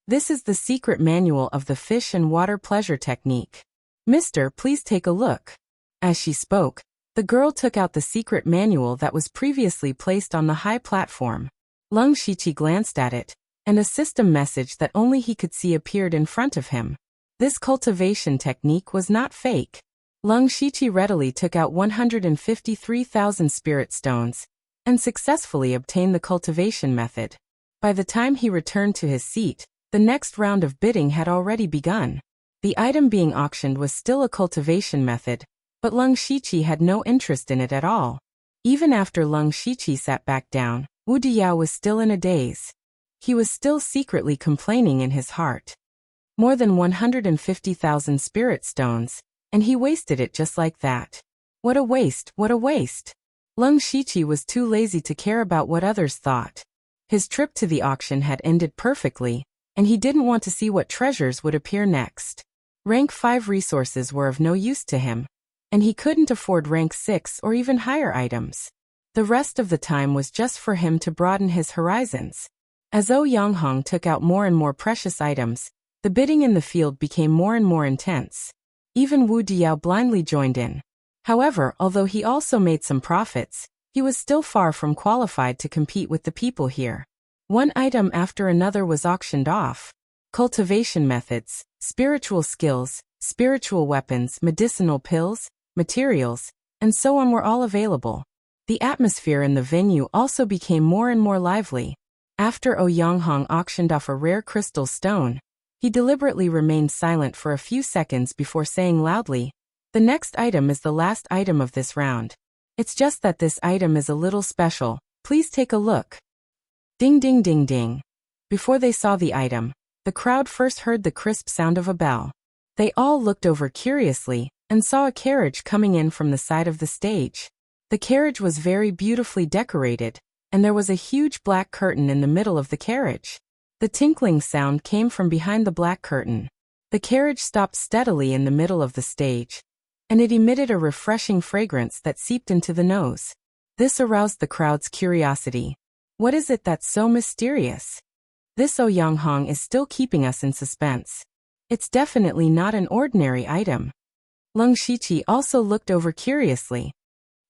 This is the secret manual of the fish and water pleasure technique. Mister, please take a look. As she spoke, the girl took out the secret manual that was previously placed on the high platform. Leng Shiqi glanced at it, and a system message that only he could see appeared in front of him. This cultivation technique was not fake. Leng Shiqi readily took out 153,000 spirit stones, and successfully obtained the cultivation method. By the time he returned to his seat, the next round of bidding had already begun. The item being auctioned was still a cultivation method, but Leng Shiqi had no interest in it at all. Even after Leng Shiqi sat back down, Wu Diao was still in a daze. He was still secretly complaining in his heart. More than 150,000 spirit stones, and he wasted it just like that. What a waste, what a waste. Leng Shiqi was too lazy to care about what others thought. His trip to the auction had ended perfectly, and he didn't want to see what treasures would appear next. Rank 5 resources were of no use to him, and he couldn't afford rank 6 or even higher items. The rest of the time was just for him to broaden his horizons. As Zhou Yanghong took out more and more precious items, the bidding in the field became more and more intense. Even Wu Diao blindly joined in. However, although he also made some profits, He was still far from qualified to compete with the people here. One item after another was auctioned off. Cultivation methods, spiritual skills, spiritual weapons, medicinal pills, materials, and so on were all available. The atmosphere in the venue also became more and more lively. After Ouyang auctioned off a rare crystal stone, he deliberately remained silent for a few seconds before saying loudly, "The next item is the last item of this round. It's just that this item is a little special. Please take a look." Ding ding ding ding. Before they saw the item, the crowd first heard the crisp sound of a bell. They all looked over curiously and saw a carriage coming in from the side of the stage. The carriage was very beautifully decorated, and there was a huge black curtain in the middle of the carriage. The tinkling sound came from behind the black curtain. The carriage stopped steadily in the middle of the stage, and it emitted a refreshing fragrance that seeped into the nose. This aroused the crowd's curiosity. What is it that's so mysterious? This Ouyang is still keeping us in suspense. It's definitely not an ordinary item. Leng Shiqi also looked over curiously.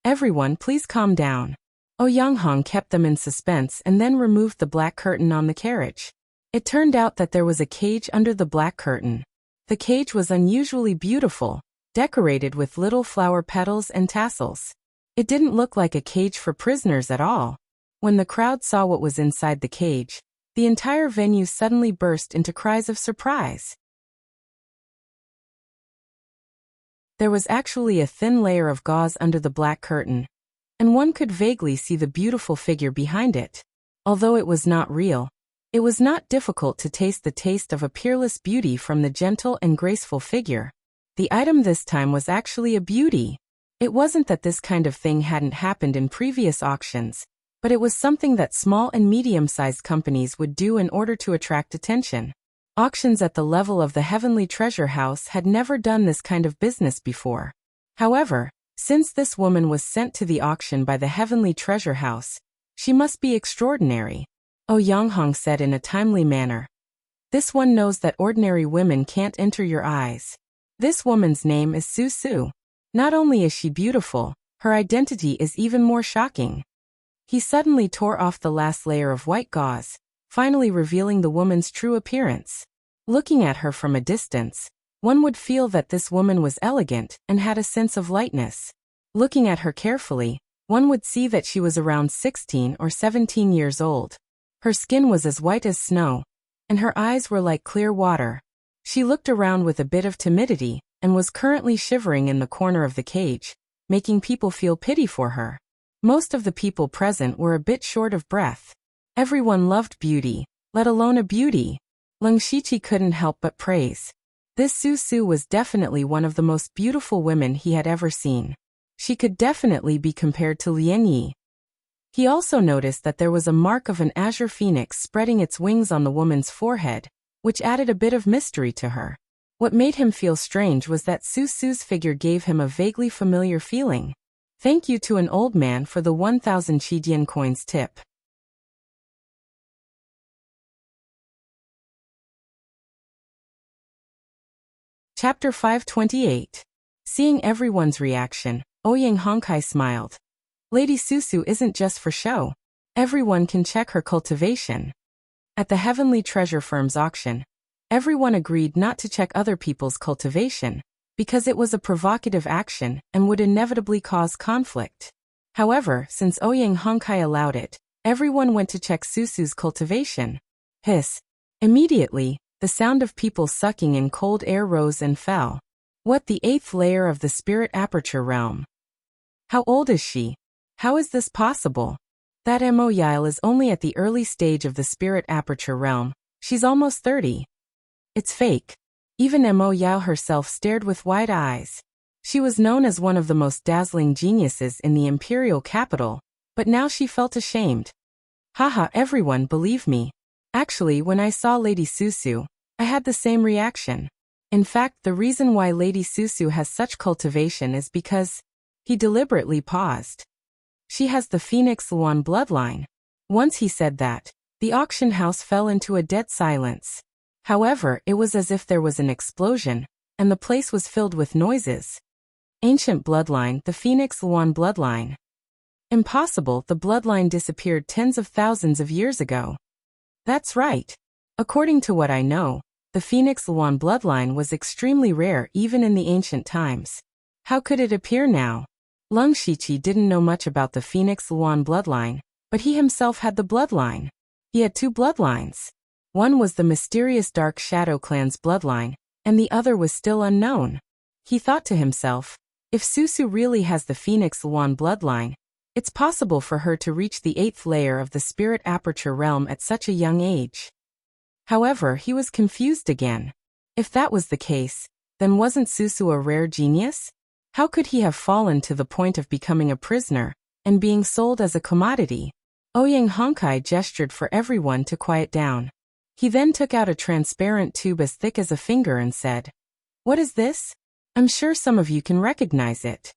Everyone, please calm down. Ouyang kept them in suspense and then removed the black curtain on the carriage. It turned out that there was a cage under the black curtain. The cage was unusually beautiful, decorated with little flower petals and tassels. It didn't look like a cage for prisoners at all. When the crowd saw what was inside the cage, the entire venue suddenly burst into cries of surprise. There was actually a thin layer of gauze under the black curtain, and one could vaguely see the beautiful figure behind it. Although it was not real, it was not difficult to taste the taste of a peerless beauty from the gentle and graceful figure. The item this time was actually a beauty. It wasn't that this kind of thing hadn't happened in previous auctions, but it was something that small and medium-sized companies would do in order to attract attention. Auctions at the level of the Heavenly Treasure House had never done this kind of business before. However, since this woman was sent to the auction by the Heavenly Treasure House, she must be extraordinary. Ouyang said in a timely manner. This one knows that ordinary women can't enter your eyes. This woman's name is Su Su. Not only is she beautiful, her identity is even more shocking. He suddenly tore off the last layer of white gauze, finally revealing the woman's true appearance. Looking at her from a distance, one would feel that this woman was elegant and had a sense of lightness. Looking at her carefully, one would see that she was around 16 or 17 years old. Her skin was as white as snow, and her eyes were like clear water. She looked around with a bit of timidity and was currently shivering in the corner of the cage, making people feel pity for her. Most of the people present were a bit short of breath. Everyone loved beauty, let alone a beauty. Leng Shiqi couldn't help but praise. This Su Su was definitely one of the most beautiful women he had ever seen. She could definitely be compared to Lian Yi. He also noticed that there was a mark of an azure phoenix spreading its wings on the woman's forehead, which added a bit of mystery to her. What made him feel strange was that Su Su's figure gave him a vaguely familiar feeling. Thank you to an old man for the 1,000 Qidian coins tip. Chapter 528. Seeing everyone's reaction, Ouyang Hongkai smiled. Lady Susu isn't just for show. Everyone can check her cultivation. At the Heavenly Treasure Firm's auction, everyone agreed not to check other people's cultivation, because it was a provocative action and would inevitably cause conflict. However, since Ouyang Hongkai allowed it, everyone went to check Susu's cultivation. Hiss. Immediately, the sound of people sucking in cold air rose and fell. What, the 8th layer of the spirit aperture realm? How old is she? How is this possible? That Mo Yile is only at the early stage of the spirit aperture realm. She's almost 30. It's fake. Even Mo Yile herself stared with wide eyes. She was known as one of the most dazzling geniuses in the imperial capital, but now she felt ashamed. Haha, everyone, believe me. Actually, when I saw Lady Susu, I had the same reaction. In fact, the reason why Lady Susu has such cultivation is because... He deliberately paused. She has the Phoenix Luan bloodline. Once he said that, the auction house fell into a dead silence. However, it was as if there was an explosion, and the place was filled with noises. Ancient bloodline, the Phoenix Luan bloodline. Impossible, the bloodline disappeared tens of thousands of years ago. That's right. According to what I know, the Phoenix Luan bloodline was extremely rare even in the ancient times. How could it appear now? Lung Shiqi didn't know much about the Phoenix Luan bloodline, but he himself had the bloodline. He had two bloodlines. One was the mysterious Dark Shadow clan's bloodline, and the other was still unknown. He thought to himself, if Susu really has the Phoenix Luan bloodline, it's possible for her to reach the 8th layer of the spirit aperture realm at such a young age. However, he was confused again. If that was the case, then wasn't Susu a rare genius? How could he have fallen to the point of becoming a prisoner and being sold as a commodity? Ouyang Honkai gestured for everyone to quiet down. He then took out a transparent tube as thick as a finger and said, "What is this? I'm sure some of you can recognize it.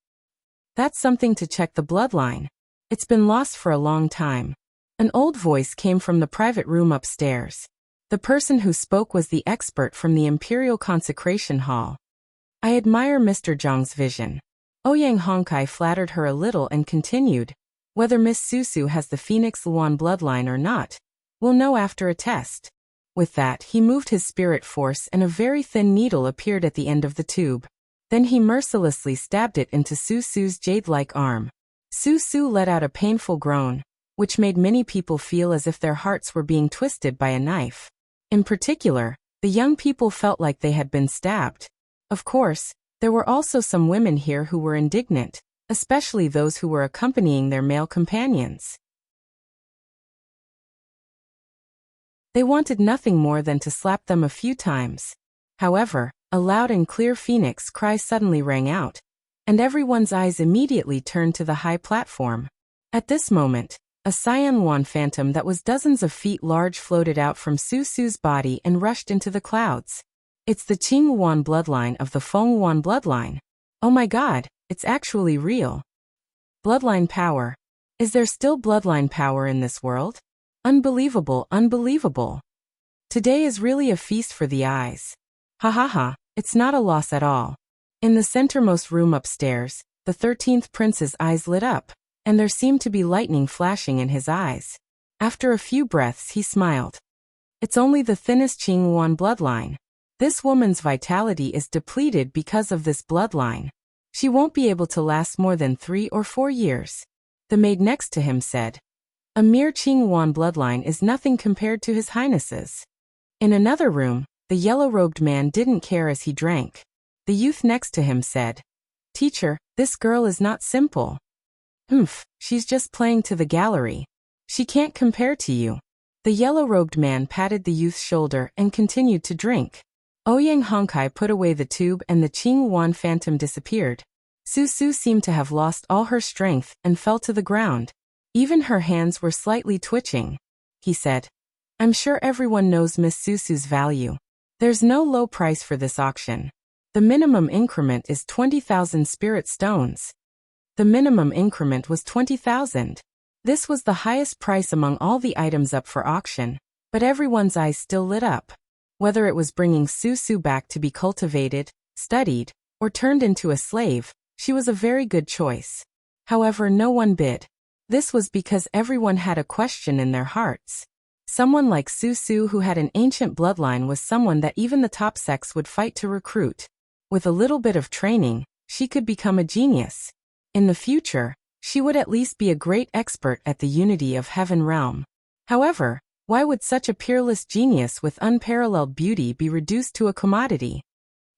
That's something to check the bloodline. It's been lost for a long time." An old voice came from the private room upstairs. The person who spoke was the expert from the Imperial Consecration Hall. "I admire Mr. Zhang's vision." Ouyang Honkai flattered her a little and continued, "Whether Miss Susu has the Phoenix Luan bloodline or not, we'll know after a test." With that, he moved his spirit force and a very thin needle appeared at the end of the tube. Then he mercilessly stabbed it into Susu's jade-like arm. Susu let out a painful groan, which made many people feel as if their hearts were being twisted by a knife. In particular, the young people felt like they had been stabbed. Of course, there were also some women here who were indignant, especially those who were accompanying their male companions. They wanted nothing more than to slap them a few times. However, a loud and clear phoenix cry suddenly rang out, and everyone's eyes immediately turned to the high platform. At this moment, a Cyan Luan phantom that was dozens of feet large floated out from Susu's body and rushed into the clouds. "It's the Qing Luan bloodline of the Feng Luan bloodline. Oh my god, it's actually real. Bloodline power. Is there still bloodline power in this world? Unbelievable, unbelievable. Today is really a feast for the eyes. Ha ha ha, it's not a loss at all." In the centermost room upstairs, the 13th prince's eyes lit up, and there seemed to be lightning flashing in his eyes. After a few breaths he smiled. "It's only the thinnest Qing Luan bloodline. This woman's vitality is depleted because of this bloodline. She won't be able to last more than 3 or 4 years." The maid next to him said, "A mere Qing Luan bloodline is nothing compared to His Highness's." In another room, the yellow-robed man didn't care as he drank. The youth next to him said, "Teacher, this girl is not simple. She's just playing to the gallery. She can't compare to you." The yellow-robed man patted the youth's shoulder and continued to drink. Ouyang Honkai put away the tube and the Qing Luan phantom disappeared. Susu seemed to have lost all her strength and fell to the ground. Even her hands were slightly twitching. He said, "I'm sure everyone knows Miss Susu's value. There's no low price for this auction. The minimum increment is 20,000 spirit stones." The minimum increment was 20,000. This was the highest price among all the items up for auction, but everyone's eyes still lit up. Whether it was bringing Susu back to be cultivated, studied, or turned into a slave, she was a very good choice. However, no one bid. This was because everyone had a question in their hearts. Someone like Susu who had an ancient bloodline was someone that even the top sex would fight to recruit. With a little bit of training, she could become a genius. In the future, she would at least be a great expert at the unity of heaven realm. However, why would such a peerless genius with unparalleled beauty be reduced to a commodity?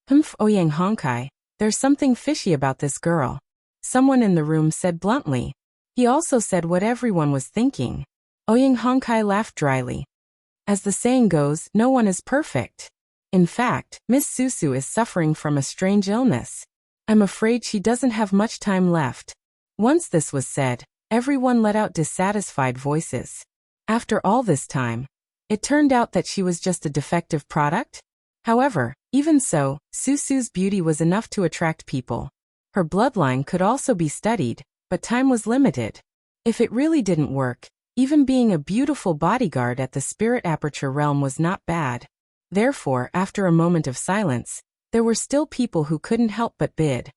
Ouyang Honkai, there's something fishy about this girl. Someone in the room said bluntly. He also said what everyone was thinking. Ouyang Honkai laughed dryly. As the saying goes, no one is perfect. In fact, Miss Susu is suffering from a strange illness. I'm afraid she doesn't have much time left. Once this was said, everyone let out dissatisfied voices. After all this time, it turned out that she was just a defective product? However, even so, Susu's beauty was enough to attract people. Her bloodline could also be studied, but time was limited. If it really didn't work, even being a beautiful bodyguard at the spirit aperture realm was not bad. Therefore, after a moment of silence, there were still people who couldn't help but bid.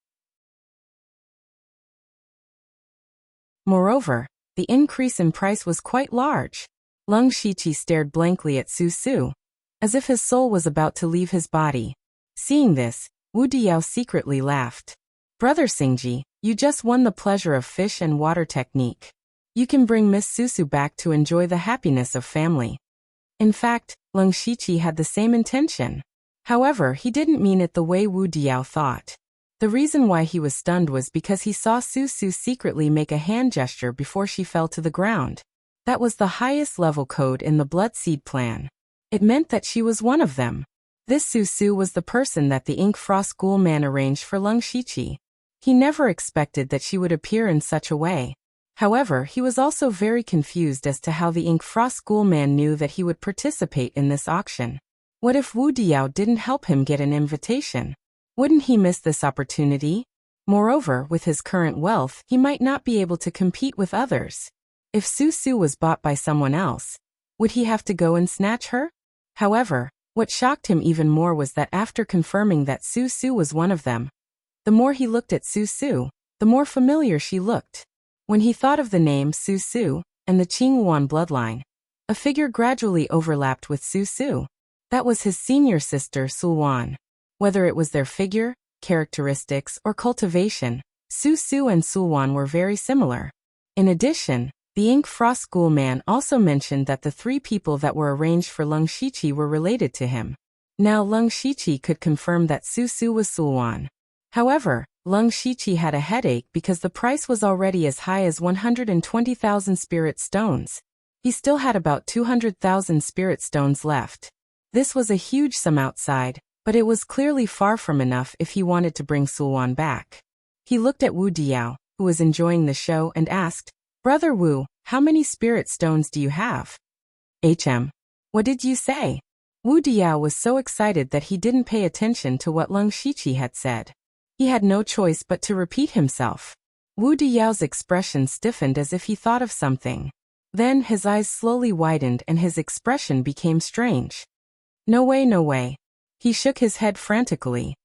Moreover, the increase in price was quite large. Leng Shiqi stared blankly at Su Su, as if his soul was about to leave his body. Seeing this, Wu Diao secretly laughed. Brother Xingji, you just won the pleasure of fish and water technique. You can bring Miss Susu back to enjoy the happiness of family. In fact, Leng Shiqi had the same intention. However, he didn't mean it the way Wu Diao thought. The reason why he was stunned was because he saw Su Su secretly make a hand gesture before she fell to the ground. That was the highest level code in the Blood Seed plan. It meant that she was one of them. This Su Su was the person that the Ink Frost Ghoul man arranged for Leng Shiqi. He never expected that she would appear in such a way. However, he was also very confused as to how the Ink Frost Ghoul man knew that he would participate in this auction. What if Wu Diao didn't help him get an invitation? Wouldn't he miss this opportunity? Moreover, with his current wealth, he might not be able to compete with others. If Su Su was bought by someone else, would he have to go and snatch her? However, what shocked him even more was that after confirming that Su Su was one of them, the more he looked at Su Su, the more familiar she looked. When he thought of the name Su Su and the Qingyuan bloodline, a figure gradually overlapped with Su Su. That was his senior sister Sulwan. Whether it was their figure, characteristics, or cultivation, Su Su and Sulwan were very similar. In addition, the Ink Frost Ghoul man also mentioned that the three people that were arranged for Leng Shiqi were related to him. Now Leng Shiqi could confirm that Su Su was Sulwan. However, Leng Shiqi had a headache because the price was already as high as 120,000 spirit stones. He still had about 200,000 spirit stones left. This was a huge sum outside, but it was clearly far from enough if he wanted to bring Sulwan back. He looked at Wu Diao, who was enjoying the show, and asked, Brother Wu, how many spirit stones do you have? What did you say? Wu Diao was so excited that he didn't pay attention to what Leng Shiqi had said. He had no choice but to repeat himself. Wu Diao's expression stiffened as if he thought of something. Then his eyes slowly widened and his expression became strange. No way, no way. He shook his head frantically.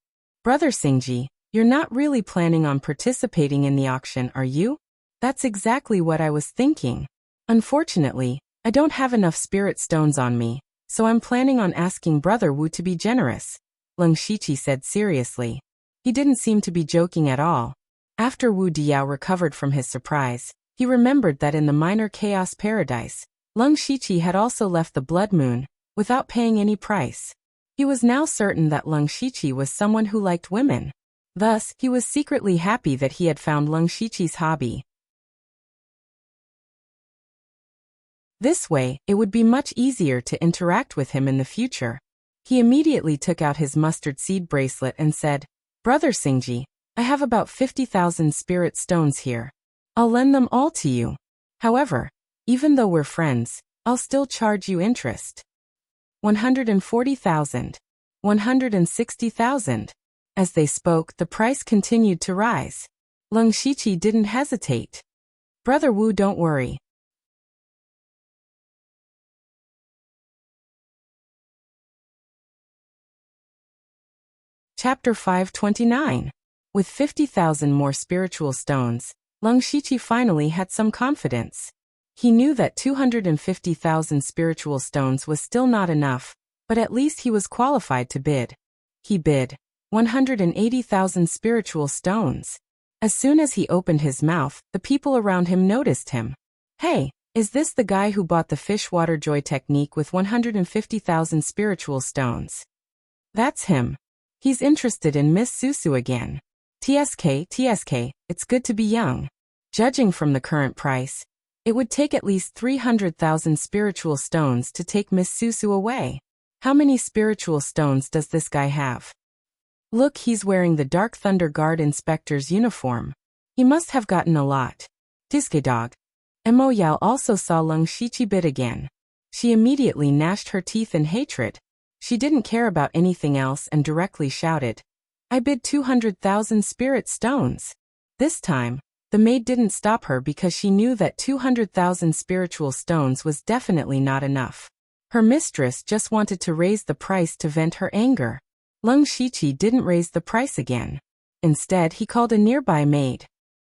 Brother Xingji, you're not really planning on participating in the auction, are you? That's exactly what I was thinking. Unfortunately, I don't have enough spirit stones on me, so I'm planning on asking Brother Wu to be generous, Leng Shiqi said seriously. He didn't seem to be joking at all. After Wu Diao recovered from his surprise, he remembered that in the minor chaos paradise, Leng Shiqi had also left the Blood Moon, without paying any price. He was now certain that Leng Shiqi was someone who liked women. Thus, he was secretly happy that he had found Leng Shiqi's hobby. This way, it would be much easier to interact with him in the future. He immediately took out his mustard seed bracelet and said, Brother Xingji, I have about 50,000 spirit stones here. I'll lend them all to you. However, even though we're friends, I'll still charge you interest. 140,000. 160,000. As they spoke, the price continued to rise. Leng Shiqi didn't hesitate. Brother Wu, don't worry. Chapter 529. With 50,000 more spiritual stones, Leng Shiqi finally had some confidence. He knew that 250,000 spiritual stones was still not enough, but at least he was qualified to bid. He bid 180,000 spiritual stones. As soon as he opened his mouth, the people around him noticed him. Hey, is this the guy who bought the fish water joy technique with 150,000 spiritual stones? That's him. He's interested in Miss Susu again. TSK, it's good to be young. Judging from the current price, it would take at least 300,000 spiritual stones to take Miss Susu away. How many spiritual stones does this guy have? Look, he's wearing the Dark Thunder Guard inspector's uniform. He must have gotten a lot. Tiske dog. Mo Yao also saw Leng Shiqi bid again. She immediately gnashed her teeth in hatred. She didn't care about anything else and directly shouted, I bid 200,000 spirit stones. This time, the maid didn't stop her because she knew that 200,000 spiritual stones was definitely not enough. Her mistress just wanted to raise the price to vent her anger. Leng Shiqi didn't raise the price again. Instead, he called a nearby maid.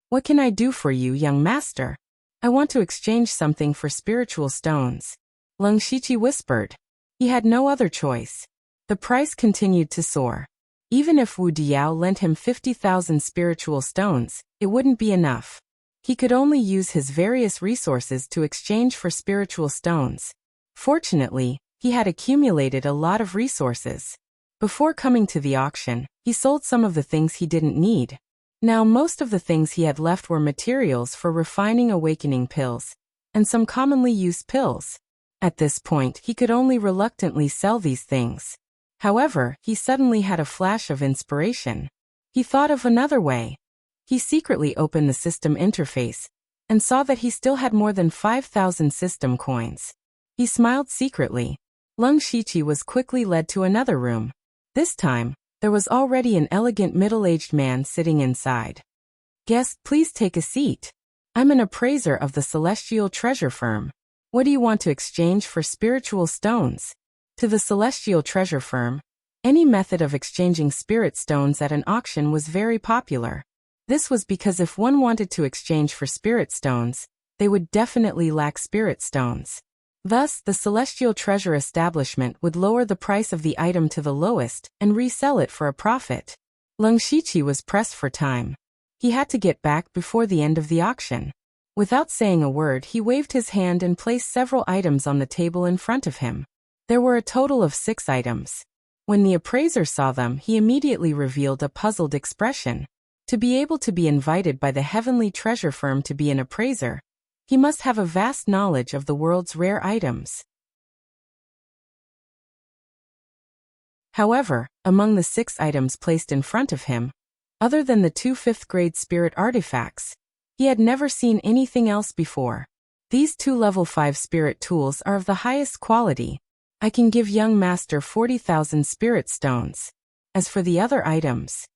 "What can I do for you, young master? I want to exchange something for spiritual stones," Leng Shiqi whispered. He had no other choice. The price continued to soar. Even if Wu Diao lent him 50,000 spiritual stones, it wouldn't be enough. He could only use his various resources to exchange for spiritual stones. Fortunately, he had accumulated a lot of resources. Before coming to the auction, he sold some of the things he didn't need. Now most of the things he had left were materials for refining awakening pills, and some commonly used pills. At this point, he could only reluctantly sell these things. However, he suddenly had a flash of inspiration. He thought of another way. He secretly opened the system interface and saw that he still had more than 5,000 system coins. He smiled secretly. Leng Shiqi was quickly led to another room. This time, there was already an elegant middle-aged man sitting inside. "Guest, please take a seat. I'm an appraiser of the Celestial Treasure Firm. What do you want to exchange for spiritual stones?" To the Celestial Treasure Firm, any method of exchanging spirit stones at an auction was very popular. This was because if one wanted to exchange for spirit stones, they would definitely lack spirit stones. Thus, the Celestial Treasure establishment would lower the price of the item to the lowest and resell it for a profit. Leng Shiqi was pressed for time. He had to get back before the end of the auction. Without saying a word, he waved his hand and placed several items on the table in front of him. There were a total of 6 items. When the appraiser saw them, he immediately revealed a puzzled expression. To be able to be invited by the Heavenly Treasure Firm to be an appraiser, he must have a vast knowledge of the world's rare items. However, among the 6 items placed in front of him, other than the 2 5th-grade spirit artifacts, he had never seen anything else before. These 2 level 5 spirit tools are of the highest quality. I can give young master 40,000 spirit stones. As for the other items,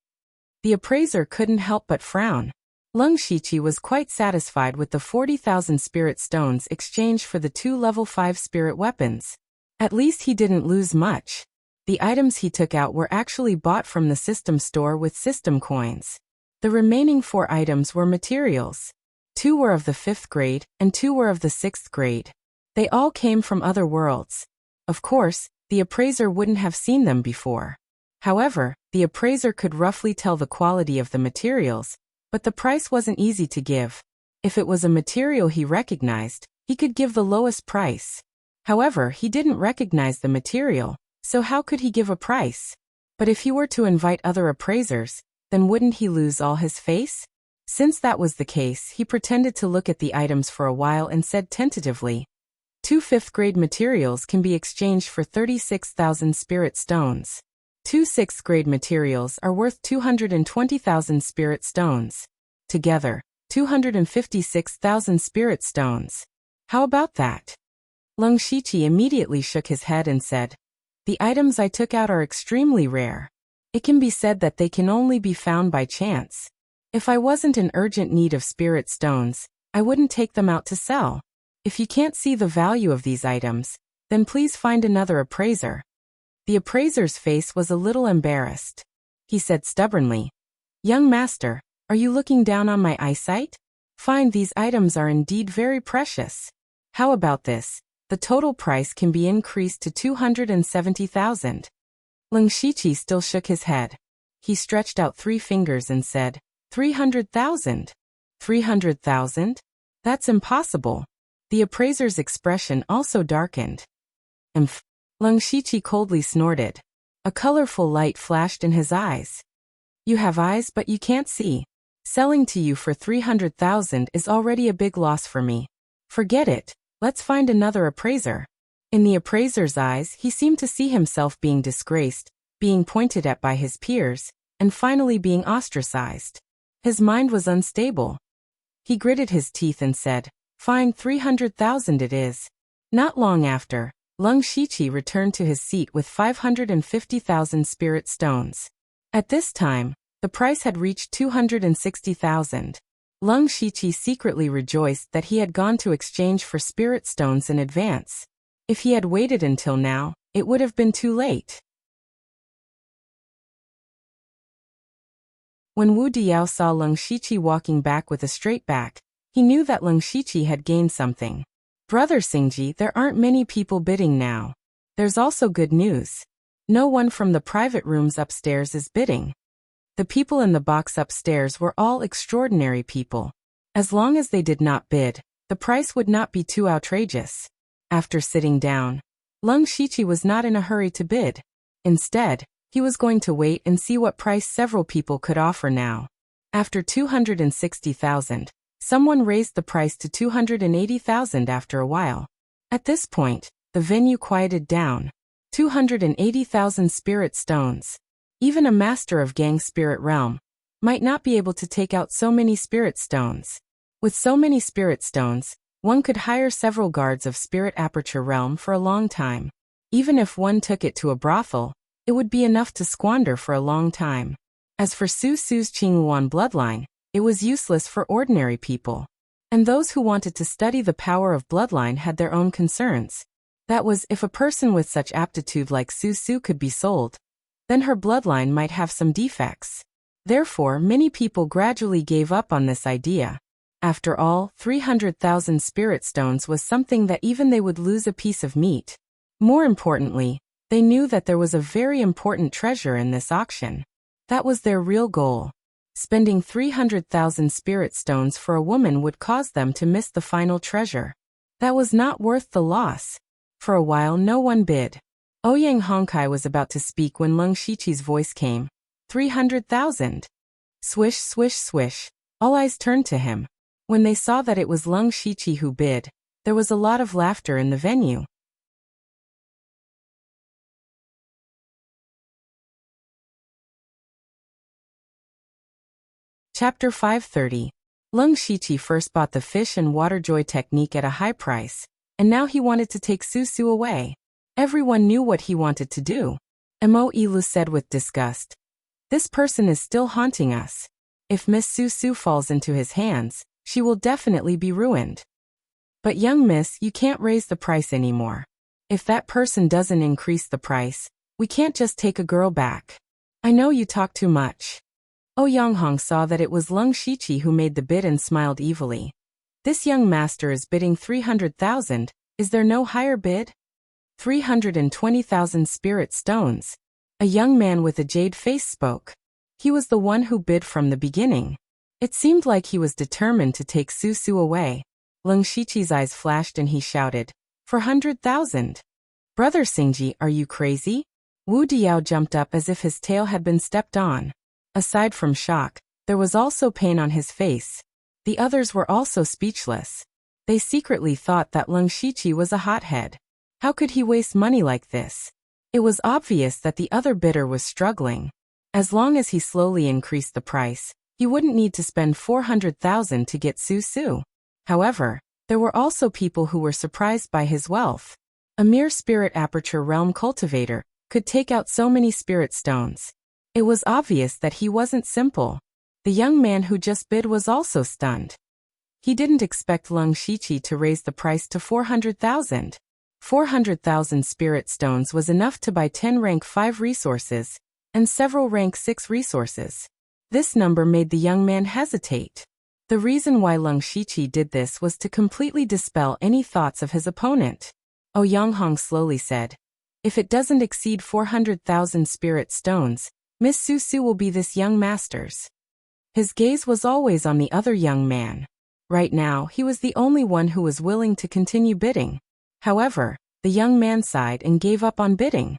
the appraiser couldn't help but frown. Leng Shiqi was quite satisfied with the 40,000 spirit stones exchanged for the 2 level 5 spirit weapons. At least he didn't lose much. The items he took out were actually bought from the system store with system coins. The remaining 4 items were materials. 2 were of the 5th grade and 2 were of the 6th grade. They all came from other worlds. Of course, the appraiser wouldn't have seen them before. However, the appraiser could roughly tell the quality of the materials, but the price wasn't easy to give. If it was a material he recognized, he could give the lowest price. However, he didn't recognize the material, so how could he give a price? But if he were to invite other appraisers, then wouldn't he lose all his face? Since that was the case, he pretended to look at the items for a while and said tentatively, 2 5th-grade materials can be exchanged for 36,000 spirit stones. 2 6th-grade materials are worth 220,000 spirit stones. Together, 256,000 spirit stones. How about that? Leng Shiqi immediately shook his head and said, "The items I took out are extremely rare. It can be said that they can only be found by chance. If I wasn't in urgent need of spirit stones, I wouldn't take them out to sell. If you can't see the value of these items, then please find another appraiser." The appraiser's face was a little embarrassed. He said stubbornly, "Young master, are you looking down on my eyesight? Fine, these items are indeed very precious. How about this? The total price can be increased to 270,000. Leng Shiqi still shook his head. He stretched out 3 fingers and said, 300,000. 300,000? That's impossible. The appraiser's expression also darkened. Emph. Leng Shiqi coldly snorted. A colorful light flashed in his eyes. You have eyes but you can't see. Selling to you for 300,000 is already a big loss for me. Forget it, let's find another appraiser. In the appraiser's eyes, he seemed to see himself being disgraced, being pointed at by his peers, and finally being ostracized. His mind was unstable. He gritted his teeth and said, Fine, 300,000 it is. Not long after, Leng Shiqi returned to his seat with 550,000 spirit stones. At this time, the price had reached 260,000. Leng Shiqi secretly rejoiced that he had gone to exchange for spirit stones in advance. If he had waited until now, it would have been too late. When Wu Diao saw Leng Shiqi walking back with a straight back, he knew that Leng Shiqi had gained something. Brother Xingji, there aren't many people bidding now. There's also good news. No one from the private rooms upstairs is bidding. The people in the box upstairs were all extraordinary people. As long as they did not bid, the price would not be too outrageous. After sitting down, Leng Shiqi was not in a hurry to bid. Instead, he was going to wait and see what price several people could offer now. After 260,000, someone raised the price to 280,000 after a while. At this point, the venue quieted down. 280,000 spirit stones. Even a master of Gang Spirit Realm might not be able to take out so many spirit stones. With so many spirit stones, one could hire several guards of Spirit Aperture Realm for a long time. Even if one took it to a brothel, it would be enough to squander for a long time. As for Su Su's Qingluan bloodline, it was useless for ordinary people. And those who wanted to study the power of bloodline had their own concerns. That was, if a person with such aptitude like Su Su could be sold, then her bloodline might have some defects. Therefore, many people gradually gave up on this idea. After all, 300,000 spirit stones was something that even they would lose a piece of meat. More importantly, they knew that there was a very important treasure in this auction. That was their real goal. Spending 300,000 spirit stones for a woman would cause them to miss the final treasure. That was not worth the loss. For a while no one bid. Ouyang Hongkai was about to speak when Leng Shiqi's voice came. 300,000. Swish, swish, swish. All eyes turned to him. When they saw that it was Leng Shiqi who bid, there was a lot of laughter in the venue. Chapter 530. Leng Shiqi first bought the fish and water joy technique at a high price, and now he wanted to take Su Su away. Everyone knew what he wanted to do. Mo Ilu said with disgust. This person is still haunting us. If Miss Su Su falls into his hands, she will definitely be ruined. But young miss, you can't raise the price anymore. If that person doesn't increase the price, we can't just take a girl back. I know you talk too much. Ouyang saw that it was Leng Shiqi who made the bid and smiled evilly. This young master is bidding 300,000, is there no higher bid? 320,000 spirit stones. A young man with a jade face spoke. He was the one who bid from the beginning. It seemed like he was determined to take Su Su away. Leng Shiqi's eyes flashed and he shouted, 400,000. Brother Xingji, are you crazy? Wu Diao jumped up as if his tail had been stepped on. Aside from shock, there was also pain on his face. The others were also speechless. They secretly thought that Leng Shiqi was a hothead. How could he waste money like this? It was obvious that the other bidder was struggling. As long as he slowly increased the price, he wouldn't need to spend 400,000 to get Su Su. However, there were also people who were surprised by his wealth. A mere Spirit Aperture Realm cultivator could take out so many spirit stones. It was obvious that he wasn't simple. The young man who just bid was also stunned. He didn't expect Leng Shiqi to raise the price to 400,000. 400,000 spirit stones was enough to buy 10 rank 5 resources, and several rank 6 resources. This number made the young man hesitate. The reason why Leng Shiqi did this was to completely dispel any thoughts of his opponent. Ouyang slowly said, if it doesn't exceed 400,000 spirit stones, Miss Su Su will be this young master's. His gaze was always on the other young man. Right now, he was the only one who was willing to continue bidding. However, the young man sighed and gave up on bidding.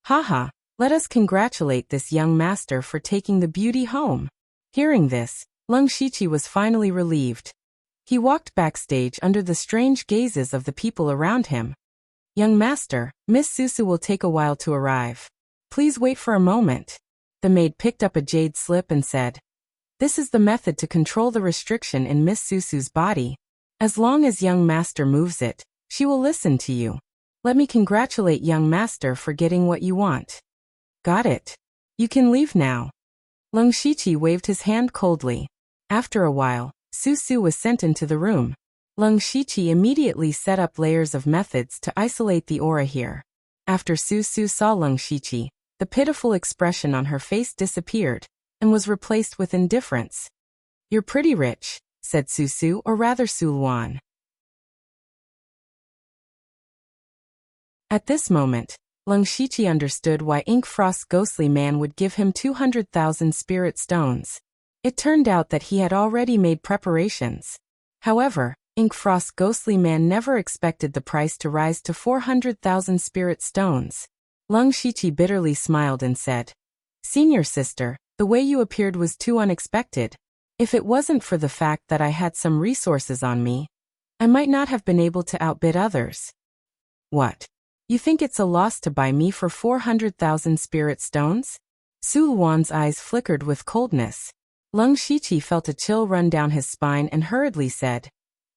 Haha, let us congratulate this young master for taking the beauty home. Hearing this, Leng Shiqi was finally relieved. He walked backstage under the strange gazes of the people around him. Young master, Miss Su Su will take a while to arrive. Please wait for a moment. The maid picked up a jade slip and said, this is the method to control the restriction in Miss Su Su's body. As long as young master moves it, she will listen to you. Let me congratulate young master for getting what you want. Got it. You can leave now. Leng Shiqi waved his hand coldly. After a while, Su Su was sent into the room. Leng Shiqi immediately set up layers of methods to isolate the aura here. After Su Su saw Leng Shiqi, the pitiful expression on her face disappeared. and was replaced with indifference. "You're pretty rich," said Susu, or rather Su Luan. At this moment, Lung Shiqi understood why Ink Frost's ghostly man would give him 200,000 spirit stones. It turned out that he had already made preparations. However, Ink Frost's ghostly man never expected the price to rise to 400,000 spirit stones. Lung Shiqi bitterly smiled and said, "Senior sister, the way you appeared was too unexpected. If it wasn't for the fact that I had some resources on me, I might not have been able to outbid others." "What? You think it's a loss to buy me for 400,000 spirit stones?" Su Luan's eyes flickered with coldness. Lung Shiqi felt a chill run down his spine and hurriedly said,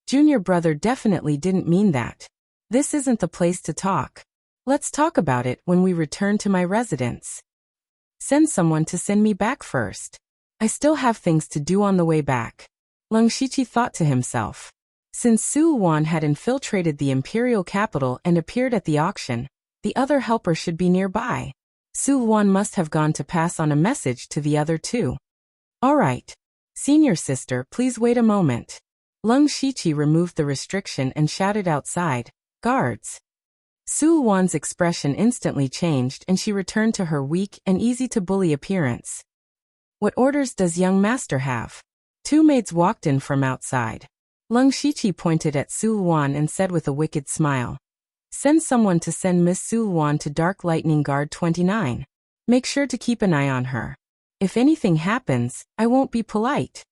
"Junior brother definitely didn't mean that. This isn't the place to talk. Let's talk about it when we return to my residence. Send someone to send me back first. I still have things to do on the way back." Lung Shiqi thought to himself. Since Su Luan had infiltrated the imperial capital and appeared at the auction, the other helper should be nearby. Su Luan must have gone to pass on a message to the other two. "All right. Senior sister, please wait a moment." Lung Shiqi removed the restriction and shouted outside, "Guards!" Su Luan's expression instantly changed and she returned to her weak and easy-to-bully appearance. "What orders does young master have?" Two maids walked in from outside. Lung Shiqi pointed at Su Luan and said with a wicked smile, "Send someone to send Miss Su Luan to Dark Lightning Guard 29. Make sure to keep an eye on her. If anything happens, I won't be polite."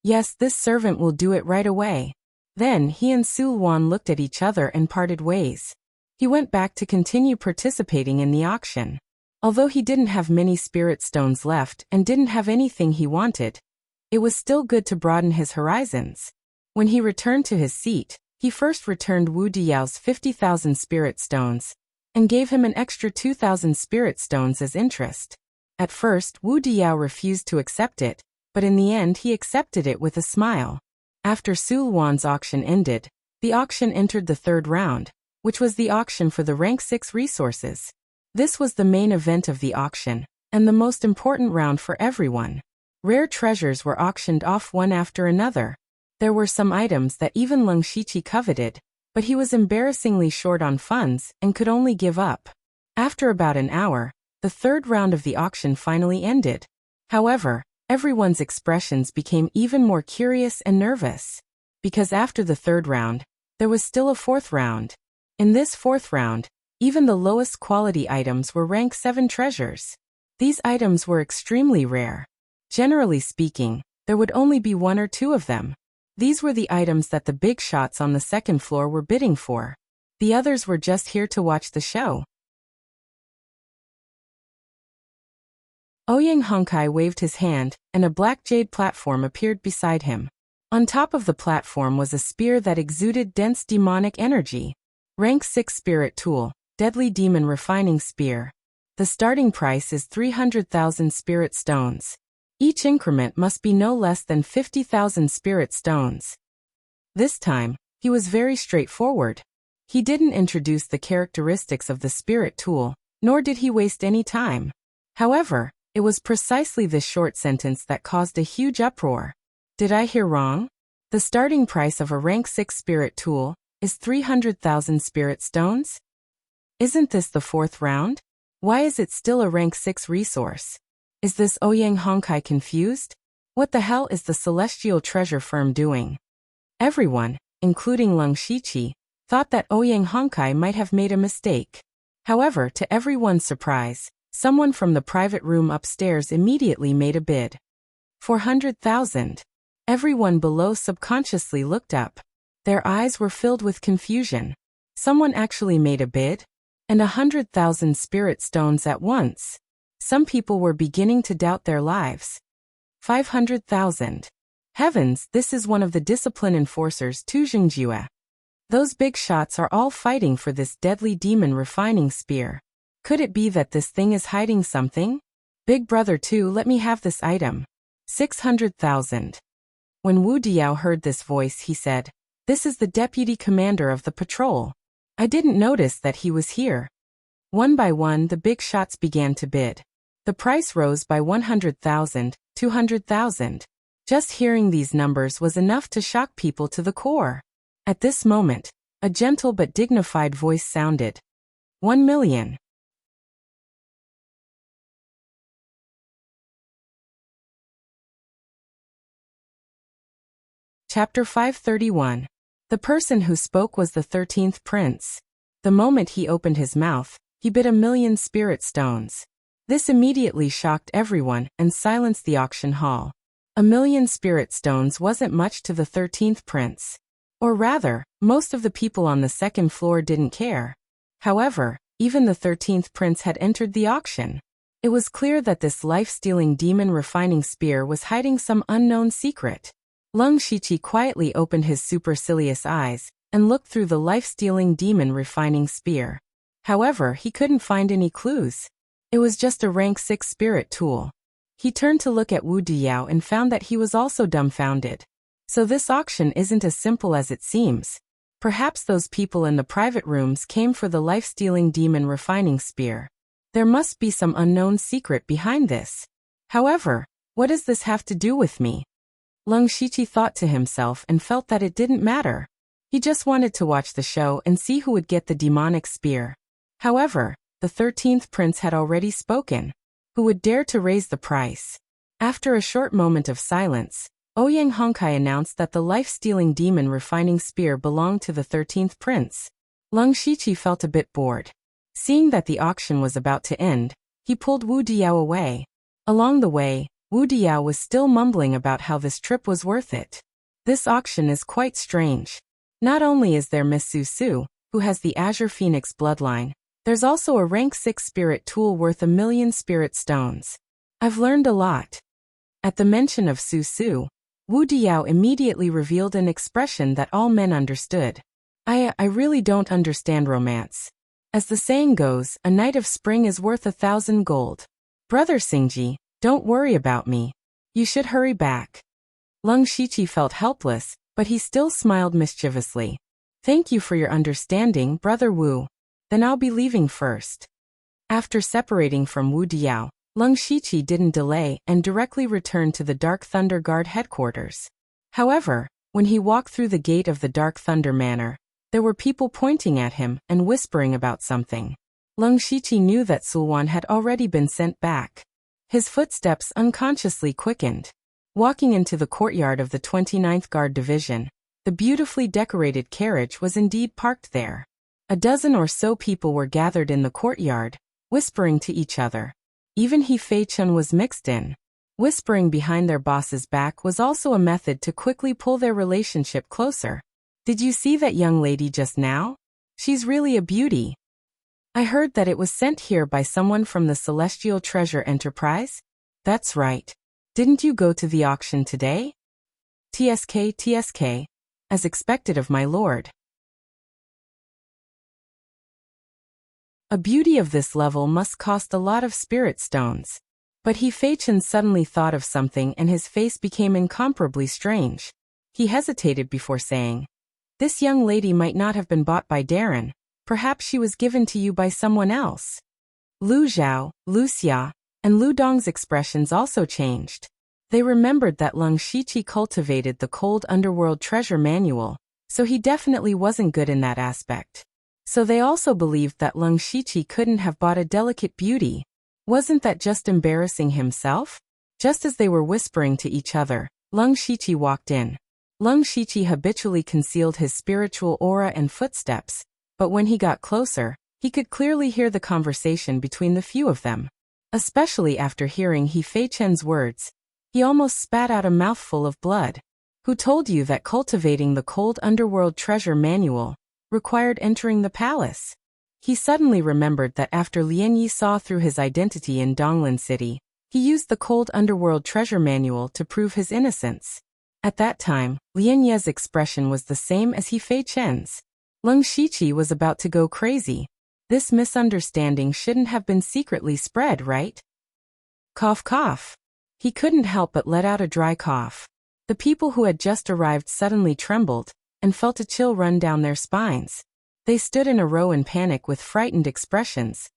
"Yes, this servant will do it right away." Then he and Su Luan looked at each other and parted ways. He went back to continue participating in the auction. Although he didn't have many spirit stones left and didn't have anything he wanted, it was still good to broaden his horizons. When he returned to his seat, he first returned Wu Diao's 50,000 spirit stones, and gave him an extra 2,000 spirit stones as interest. At first, Wu Diao refused to accept it, but in the end he accepted it with a smile. After Su Luan's auction ended, the auction entered the third round, which was the auction for the rank 6 resources. This was the main event of the auction, and the most important round for everyone. Rare treasures were auctioned off one after another. There were some items that even Lung Shiqi coveted, but he was embarrassingly short on funds and could only give up. After about an hour, the third round of the auction finally ended. However, everyone's expressions became even more curious and nervous. Because after the third round, there was still a fourth round. In this fourth round, even the lowest quality items were rank 7 treasures. These items were extremely rare. Generally speaking, there would only be 1 or 2 of them. These were the items that the big shots on the second floor were bidding for. The others were just here to watch the show. Ouyang Honkai waved his hand, and a black jade platform appeared beside him. On top of the platform was a spear that exuded dense demonic energy. Rank 6 Spirit Tool, Deadly Demon Refining Spear. The starting price is 300,000 spirit stones. Each increment must be no less than 50,000 spirit stones. This time, he was very straightforward. He didn't introduce the characteristics of the spirit tool, nor did he waste any time. However, it was precisely this short sentence that caused a huge uproar. Did I hear wrong? The starting price of a rank 6 spirit tool is 300,000 spirit stones? Isn't this the fourth round? Why is it still a rank 6 resource? Is this Ouyang Honkai confused? What the hell is the Celestial Treasure Firm doing? Everyone, including Lung Shiqi, thought that Ouyang Honkai might have made a mistake. However, to everyone's surprise, someone from the private room upstairs immediately made a bid. 400,000. Everyone below subconsciously looked up. Their eyes were filled with confusion. Someone actually made a bid? And 100,000 spirit stones at once. Some people were beginning to doubt their lives. 500,000. Heavens, this is one of the discipline enforcers Tu Jingjue. Those big shots are all fighting for this deadly demon refining spear. Could it be that this thing is hiding something? Big brother 2, let me have this item. 600,000. When Wu Diao heard this voice, he said, "This is the deputy commander of the patrol. I didn't notice that he was here." One by one, the big shots began to bid. The price rose by 100,000, 200,000. Just hearing these numbers was enough to shock people to the core. At this moment, a gentle but dignified voice sounded. 1 million. Chapter 531. The person who spoke was the 13th prince. The moment he opened his mouth, he bid 1,000,000 spirit stones. This immediately shocked everyone and silenced the auction hall. 1,000,000 spirit stones wasn't much to the 13th prince. Or rather, most of the people on the second floor didn't care. However, even the 13th prince had entered the auction. It was clear that this life-stealing demon refining spear was hiding some unknown secret. Lung Shiqi quietly opened his supercilious eyes and looked through the life-stealing demon refining spear. However, he couldn't find any clues. It was just a rank 6 spirit tool. He turned to look at Wu Diyao and found that he was also dumbfounded. So this auction isn't as simple as it seems. Perhaps those people in the private rooms came for the life-stealing demon refining spear. There must be some unknown secret behind this. However, what does this have to do with me? Lung Shiqi thought to himself and felt that it didn't matter. He just wanted to watch the show and see who would get the demonic spear. However, the 13th prince had already spoken. Who would dare to raise the price? After a short moment of silence, Ouyang Hongkai announced that the life-stealing demon refining spear belonged to the 13th prince. Lung Shiqi felt a bit bored. Seeing that the auction was about to end, he pulled Wu Diyao away. Along the way, Wu Diyao was still mumbling about how this trip was worth it. This auction is quite strange. Not only is there Miss Su Su, who has the Azure Phoenix bloodline, there's also a rank 6 spirit tool worth 1,000,000 spirit stones. I've learned a lot. At the mention of Su Su, Wu Diyao immediately revealed an expression that all men understood. I really don't understand romance. As the saying goes, a night of spring is worth 1,000 gold. Brother Xingji, don't worry about me. You should hurry back. Lung Shiqi felt helpless, but he still smiled mischievously. Thank you for your understanding, Brother Wu. Then I'll be leaving first. After separating from Wu Diyao, Lung Shiqi didn't delay and directly returned to the Dark Thunder Guard headquarters. However, when he walked through the gate of the Dark Thunder Manor, there were people pointing at him and whispering about something. Lung Shiqi knew that Sulwan had already been sent back. His footsteps unconsciously quickened. Walking into the courtyard of the 29th Guard Division, the beautifully decorated carriage was indeed parked there. A dozen or so people were gathered in the courtyard, whispering to each other. Even He Fei Chun was mixed in. Whispering behind their boss's back was also a method to quickly pull their relationship closer. Did you see that young lady just now? She's really a beauty. I heard that it was sent here by someone from the Celestial Treasure Enterprise? That's right. Didn't you go to the auction today? TSK, as expected of my lord. A beauty of this level must cost a lot of spirit stones. But He Fei Chun suddenly thought of something and his face became incomparably strange. He hesitated before saying, "This young lady might not have been bought by Darren. Perhaps she was given to you by someone else." Lu Zhao, Lu Xia, and Lu Dong's expressions also changed. They remembered that Lung Shiqi cultivated the Cold Underworld Treasure Manual, so he definitely wasn't good in that aspect. So they also believed that Lung Shiqi couldn't have bought a delicate beauty. Wasn't that just embarrassing himself? Just as they were whispering to each other, Lung Shiqi walked in. Lung Shiqi habitually concealed his spiritual aura and footsteps, but when he got closer, he could clearly hear the conversation between the few of them. Especially after hearing He Fei Chen's words, he almost spat out a mouthful of blood. Who told you that cultivating the Cold Underworld Treasure Manual required entering the palace? He suddenly remembered that after Lian Yi saw through his identity in Donglin City, he used the Cold Underworld Treasure Manual to prove his innocence. At that time, Lian Ye's expression was the same as He Fei Chen's. Lung Shiqi was about to go crazy. This misunderstanding shouldn't have been secretly spread, right? Cough cough. He couldn't help but let out a dry cough. The people who had just arrived suddenly trembled and felt a chill run down their spines. They stood in a row in panic with frightened expressions.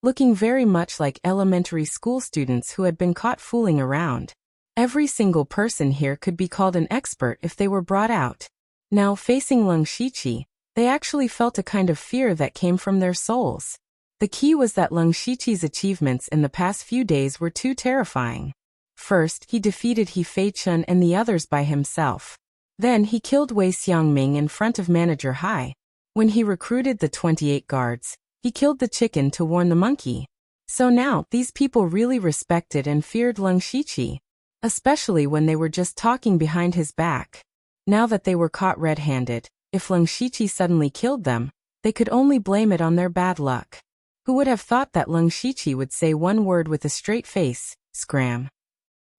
looking very much like elementary school students who had been caught fooling around. Every single person here could be called an expert if they were brought out. Now, facing Leng Shiqi, they actually felt a kind of fear that came from their souls. The key was that Leng Shiqi's achievements in the past few days were too terrifying. First, he defeated He Fei-chun and the others by himself. Then he killed Wei Xiangming in front of Manager Hai. When he recruited the 28 guards, he killed the chicken to warn the monkey. So now, these people really respected and feared Leng Shiqi, especially when they were just talking behind his back. Now that they were caught red-handed, if Leng Shiqi suddenly killed them, they could only blame it on their bad luck. Who would have thought that Leng Shiqi would say one word with a straight face, scram?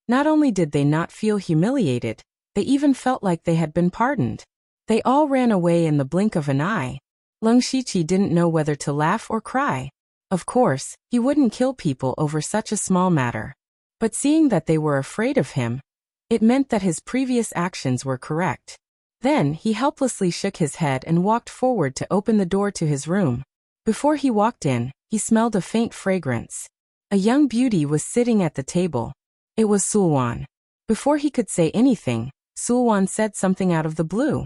Not only did they not feel humiliated, they even felt like they had been pardoned. They all ran away in the blink of an eye. Leng Shiqi didn't know whether to laugh or cry. Of course, he wouldn't kill people over such a small matter. But seeing that they were afraid of him, it meant that his previous actions were correct. Then he helplessly shook his head and walked forward to open the door to his room. Before he walked in, he smelled a faint fragrance. A young beauty was sitting at the table. It was Sulwan. Before he could say anything, Sulwan said something out of the blue.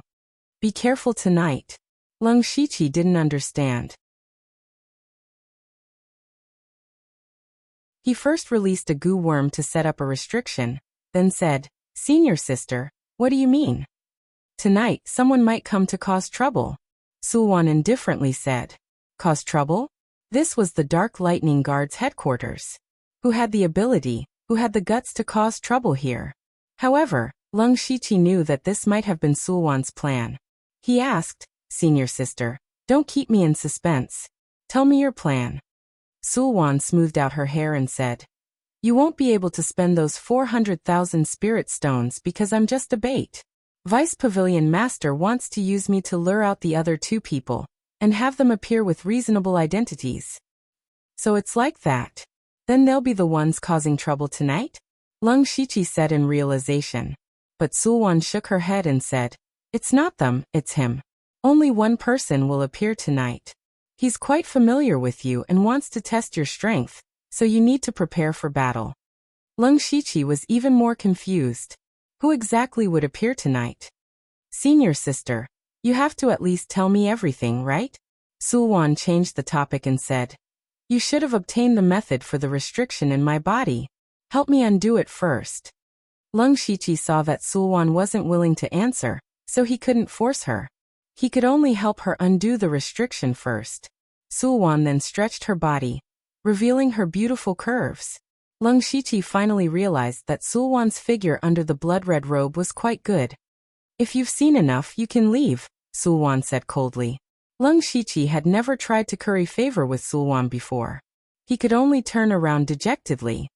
"Be careful tonight." Leng Shiqi didn't understand. He first released a goo worm to set up a restriction, then said, "Senior sister, what do you mean?" "Tonight, someone might come to cause trouble." Sulwan indifferently said. "Cause trouble?" This was the Dark Lightning Guard's headquarters. Who had the ability, who had the guts to cause trouble here? However, Leng Shiqi knew that this might have been Sulwan's plan. He asked, "Senior sister, don't keep me in suspense. Tell me your plan." Sulwan smoothed out her hair and said, "You won't be able to spend those 400,000 spirit stones because I'm just a bait. Vice Pavilion Master wants to use me to lure out the other two people and have them appear with reasonable identities. So it's like that. Then they'll be the ones causing trouble tonight?" Leng Shiqi said in realization. But Sulwan shook her head and said, "It's not them, it's him. Only one person will appear tonight. He's quite familiar with you and wants to test your strength, so you need to prepare for battle." Leng Shiqi was even more confused. Who exactly would appear tonight? "Senior sister, you have to at least tell me everything, right?" Sulwan changed the topic and said, "You should have obtained the method for the restriction in my body. Help me undo it first." Leng Shiqi saw that Sulwan wasn't willing to answer, so he couldn't force her. He could only help her undo the restriction first. Sulwan then stretched her body, revealing her beautiful curves. Leng Shiqi finally realized that Sulwan's figure under the blood-red robe was quite good. "If you've seen enough, you can leave," Sulwan said coldly. Leng Shiqi had never tried to curry favor with Sulwan before. He could only turn around dejectedly.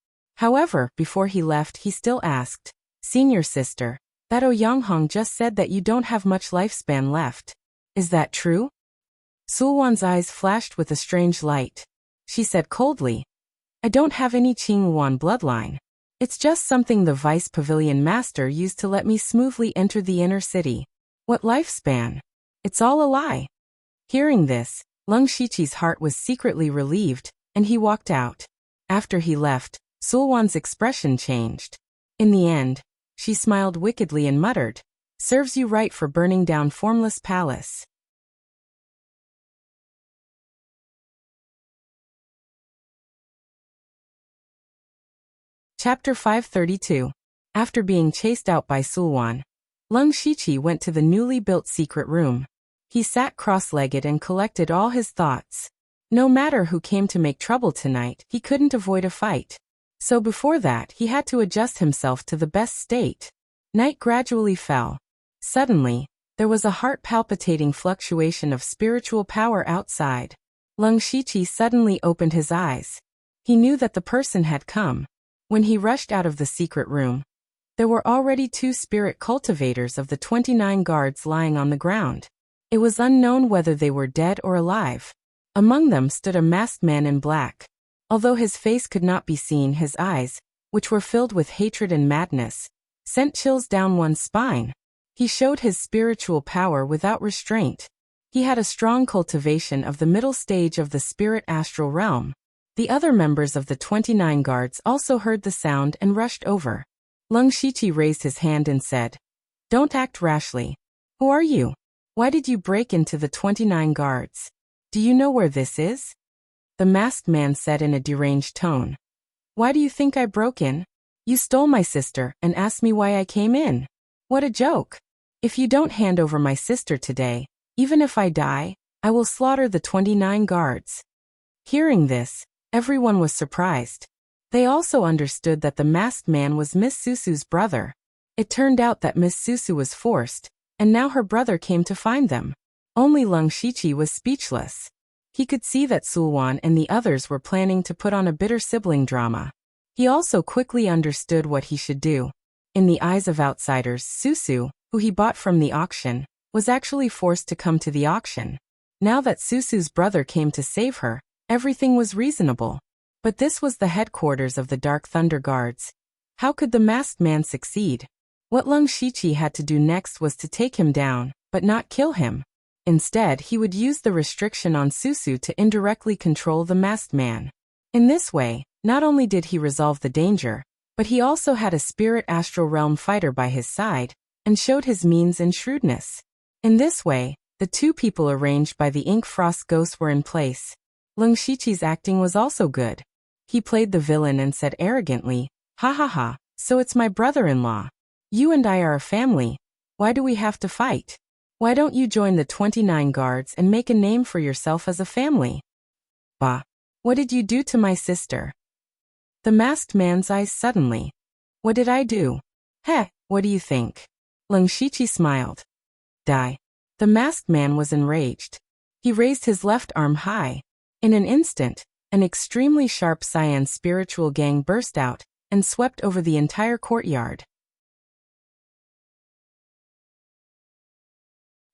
However, before he left, he still asked, "Senior sister, that Oyanghong just said that you don't have much lifespan left. Is that true?" Sulwan's eyes flashed with a strange light. She said coldly, "I don't have any Qinghuan bloodline. It's just something the Vice Pavilion Master used to let me smoothly enter the inner city. What lifespan? It's all a lie." Hearing this, Leng Shiqi's heart was secretly relieved, and he walked out. After he left, Sulwan's expression changed. In the end, she smiled wickedly and muttered, "Serves you right for burning down Formless Palace." Chapter 532. After being chased out by Sulwan, Leng Shiqi went to the newly built secret room. He sat cross-legged and collected all his thoughts. No matter who came to make trouble tonight, he couldn't avoid a fight. So before that, he had to adjust himself to the best state. Night gradually fell. Suddenly, there was a heart-palpitating fluctuation of spiritual power outside. Leng Shiqi suddenly opened his eyes. He knew that the person had come. When he rushed out of the secret room, there were already 2 spirit cultivators of the 29 guards lying on the ground. It was unknown whether they were dead or alive. Among them stood a masked man in black. Although his face could not be seen, his eyes, which were filled with hatred and madness, sent chills down one's spine. He showed his spiritual power without restraint. He had a strong cultivation of the middle stage of the spirit astral realm. The other members of the 29 guards also heard the sound and rushed over. Lung Shiqi raised his hand and said, "Don't act rashly. Who are you? Why did you break into the 29 guards? Do you know where this is?" The masked man said in a deranged tone. "Why do you think I broke in? You stole my sister and asked me why I came in. What a joke. If you don't hand over my sister today, even if I die, I will slaughter the 29 guards." Hearing this, everyone was surprised. They also understood that the masked man was Miss Susu's brother. It turned out that Miss Susu was forced, and now her brother came to find them. Only Lung Shiqi was speechless. He could see that Sulwan and the others were planning to put on a bitter sibling drama. He also quickly understood what he should do. In the eyes of outsiders, Susu, who he bought from the auction, was actually forced to come to the auction. Now that Susu's brother came to save her, everything was reasonable. But this was the headquarters of the Dark Thunder Guards. How could the masked man succeed? What Lung Shiqi had to do next was to take him down, but not kill him. Instead, he would use the restriction on Susu to indirectly control the masked man. In this way, not only did he resolve the danger, but he also had a spirit astral realm fighter by his side, and showed his means and shrewdness. In this way, the two people arranged by the Ink Frost ghosts were in place. Lung Shiqi's acting was also good. He played the villain and said arrogantly, "Ha ha ha, so it's my brother-in-law. You and I are a family. Why do we have to fight? Why don't you join the 29 guards and make a name for yourself as a family?" "Bah! What did you do to my sister?" The masked man's eyes suddenly. "What did I do? Heh, what do you think?" Lung Shiqi smiled. "Die." The masked man was enraged. He raised his left arm high. In an instant, an extremely sharp cyan spiritual gang burst out and swept over the entire courtyard.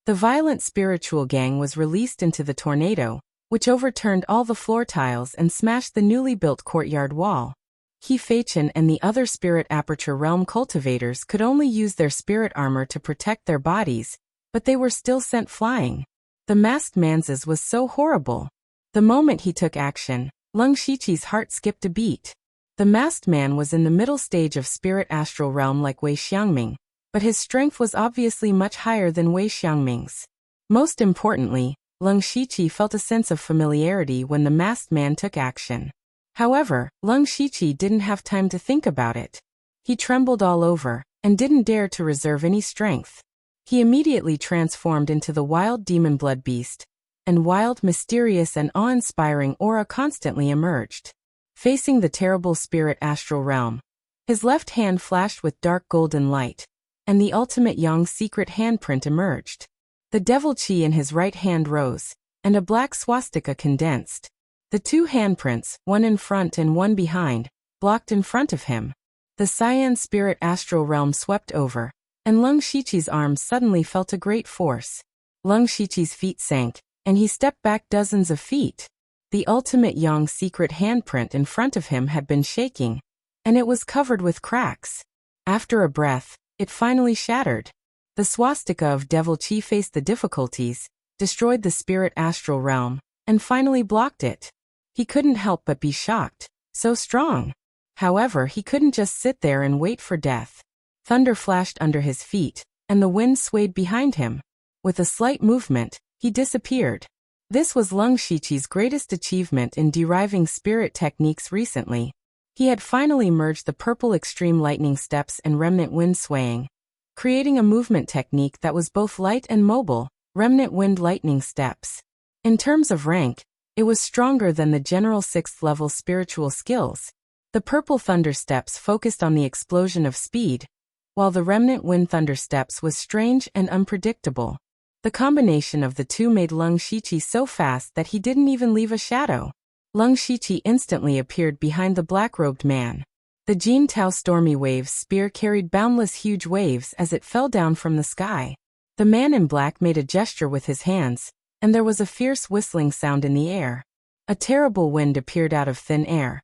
The violent spiritual gang was released into the tornado, which overturned all the floor tiles and smashed the newly built courtyard wall. He Feichin and the other spirit aperture realm cultivators could only use their spirit armor to protect their bodies, but they were still sent flying. The masked man's was so horrible. The moment he took action, Lung Shiqi's heart skipped a beat. The masked man was in the middle stage of spirit astral realm like Wei Xiangming, but his strength was obviously much higher than Wei Xiangming's. Most importantly, Lung Shiqi felt a sense of familiarity when the masked man took action. However, Lung Shiqi didn't have time to think about it. He trembled all over, and didn't dare to reserve any strength. He immediately transformed into the wild demon blood beast, and wild, mysterious and awe-inspiring aura constantly emerged. Facing the terrible spirit astral realm, his left hand flashed with dark golden light, and the ultimate Yang secret handprint emerged. The devil chi in his right hand rose, and a black swastika condensed. The two handprints, one in front and one behind, blocked in front of him. The cyan spirit astral realm swept over, and Lung Shiqi's arms suddenly felt a great force. Lung Shiqi's feet sank, and he stepped back dozens of feet. The ultimate Yang secret handprint in front of him had been shaking, and it was covered with cracks. After a breath, it finally shattered. The swastika of Devil Chi faced the difficulties, destroyed the spirit astral realm, and finally blocked it. He couldn't help but be shocked. So strong. However, he couldn't just sit there and wait for death. Thunder flashed under his feet, and the wind swayed behind him. With a slight movement, he disappeared. This was Lung Shiqi's greatest achievement in deriving spirit techniques recently. He had finally merged the purple extreme lightning steps and remnant wind swaying, creating a movement technique that was both light and mobile, remnant wind lightning steps. In terms of rank, it was stronger than the general 6th level spiritual skills. The purple thunder steps focused on the explosion of speed, while the remnant wind thunder steps was strange and unpredictable. The combination of the two made Lung Shiqi so fast that he didn't even leave a shadow. Lung Shiqi instantly appeared behind the black-robed man. The Jin Tao Stormy Waves spear carried boundless huge waves as it fell down from the sky. The man in black made a gesture with his hands, and there was a fierce whistling sound in the air. A terrible wind appeared out of thin air,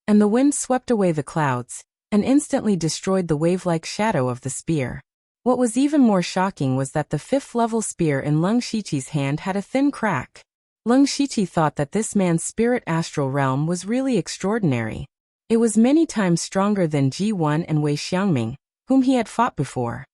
and the wind swept away the clouds, and instantly destroyed the wave-like shadow of the spear. What was even more shocking was that the 5th level spear in Lung Shiqi's hand had a thin crack. Leng Shiqi thought that this man's spirit astral realm was really extraordinary. It was many times stronger than Ji1 and Wei Xiangming, whom he had fought before.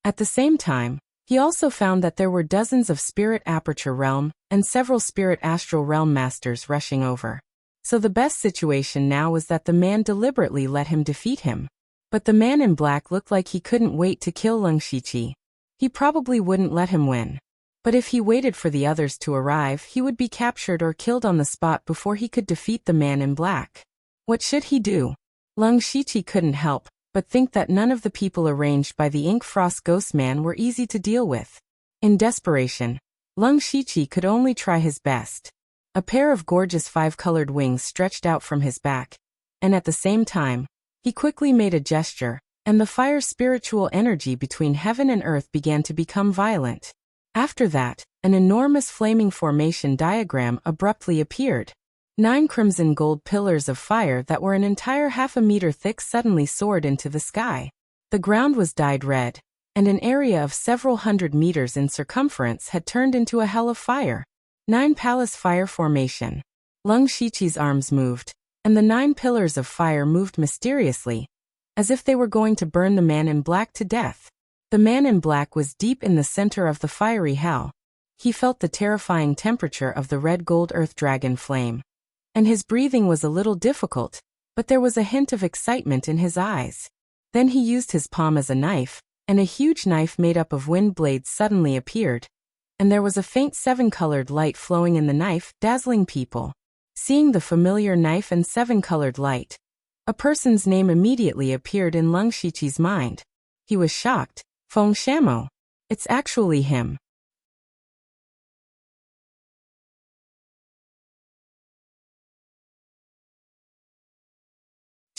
At the same time, he also found that there were dozens of spirit aperture realm and several spirit astral realm masters rushing over. So the best situation now was that the man deliberately let him defeat him. But the man in black looked like he couldn't wait to kill Leng Shiqi. He probably wouldn't let him win. But if he waited for the others to arrive, he would be captured or killed on the spot before he could defeat the man in black. What should he do? Leng Shiqi couldn't help but think that none of the people arranged by the Ink Frost Ghost Man were easy to deal with. In desperation, Leng Shiqi could only try his best. A pair of gorgeous five-colored wings stretched out from his back, and at the same time, he quickly made a gesture, and the fire spiritual energy between heaven and earth began to become violent. After that, an enormous flaming formation diagram abruptly appeared. 9 crimson gold pillars of fire that were an entire half a meter thick suddenly soared into the sky. The ground was dyed red, and an area of several hundred meters in circumference had turned into a hell of fire. 9 palace fire formation. Leng Shiqi's arms moved, and the 9 pillars of fire moved mysteriously, as if they were going to burn the man in black to death. The man in black was deep in the center of the fiery hell. He felt the terrifying temperature of the red gold earth dragon flame. And his breathing was a little difficult, but there was a hint of excitement in his eyes. Then he used his palm as a knife, and a huge knife made up of wind blades suddenly appeared, and there was a faint 7-colored light flowing in the knife, dazzling people. Seeing the familiar knife and 7-colored light, a person's name immediately appeared in Leng Shiqi's mind. He was shocked. Feng Shamo. It's actually him.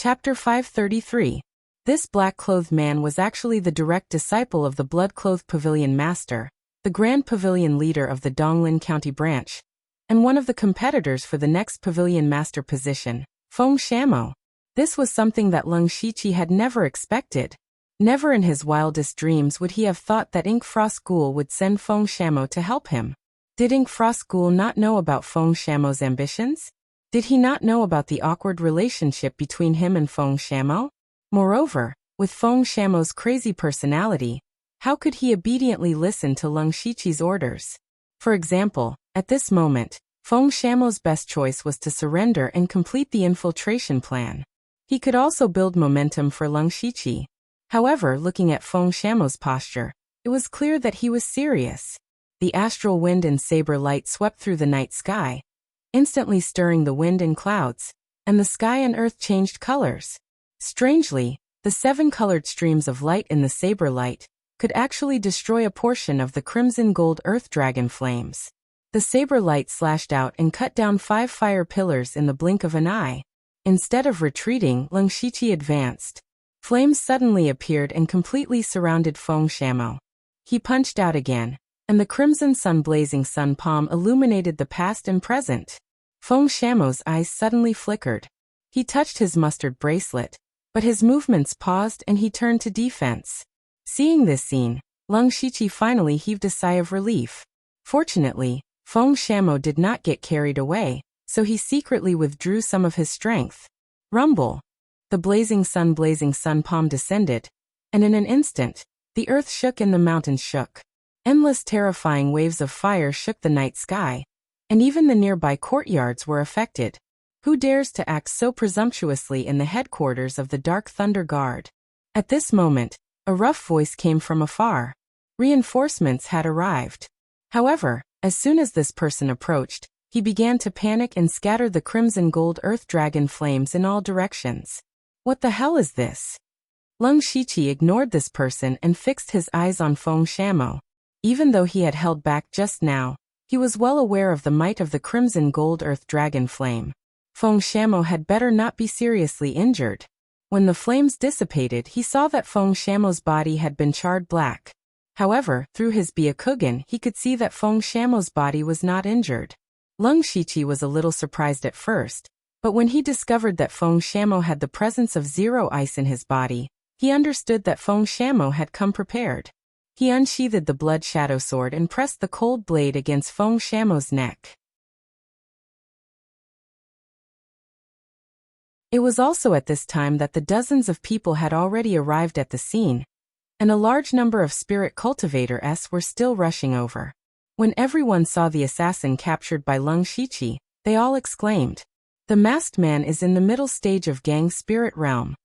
Chapter 533. This black-clothed man was actually the direct disciple of the blood-clothed pavilion master, the Grand Pavilion leader of the Donglin County branch, and one of the competitors for the next pavilion master position, Feng Shamo. This was something that Leng Shiqi had never expected. Never in his wildest dreams would he have thought that Ink Frost Ghoul would send Feng Shamo to help him. Did Ink Frost Ghoul not know about Feng Shamo's ambitions? Did he not know about the awkward relationship between him and Feng Shamo? Moreover, with Feng Shamo's crazy personality, how could he obediently listen to Leng Shiqi's orders? For example, at this moment, Feng Shamo's best choice was to surrender and complete the infiltration plan. He could also build momentum for Leng Shiqi. However, looking at Feng Shamo's posture, it was clear that he was serious. The astral wind and saber light swept through the night sky, instantly stirring the wind and clouds, and the sky and earth changed colors. Strangely, the 7-colored streams of light in the saber light could actually destroy a portion of the crimson gold earth dragon flames. The saber light slashed out and cut down 5 fire pillars in the blink of an eye. Instead of retreating, Leng Shiqi advanced. Flames suddenly appeared and completely surrounded Feng Shamo. He punched out again, and the crimson sun-blazing sun palm illuminated the past and present. Feng Shamo's eyes suddenly flickered. He touched his mustard bracelet, but his movements paused and he turned to defense. Seeing this scene, Leng Shiqi finally heaved a sigh of relief. Fortunately, Feng Shamo did not get carried away, so he secretly withdrew some of his strength. Rumble! The blazing sun palm descended, and in an instant, the earth shook and the mountains shook. Endless terrifying waves of fire shook the night sky, and even the nearby courtyards were affected. Who dares to act so presumptuously in the headquarters of the Dark Thunder Guard? At this moment, a rough voice came from afar. Reinforcements had arrived. However, as soon as this person approached, he began to panic and scatter the crimson gold earth dragon flames in all directions. What the hell is this? Leng Shiqi ignored this person and fixed his eyes on Feng Shamo. Even though he had held back just now, he was well aware of the might of the crimson gold earth dragon flame. Feng Shamo had better not be seriously injured. When the flames dissipated, he saw that Feng Shamo's body had been charred black. However, through his Byakugan, he could see that Feng Shamo's body was not injured. Leng Shiqi was a little surprised at first, but when he discovered that Feng Shamo had the presence of 0 ice in his body, he understood that Feng Shamo had come prepared. He unsheathed the blood shadow sword and pressed the cold blade against Feng Shamo's neck. It was also at this time that the dozens of people had already arrived at the scene, and a large number of spirit cultivators were still rushing over. When everyone saw the assassin captured by Leng Shiqi, they all exclaimed, "The masked man is in the middle stage of Gang Spirit Realm."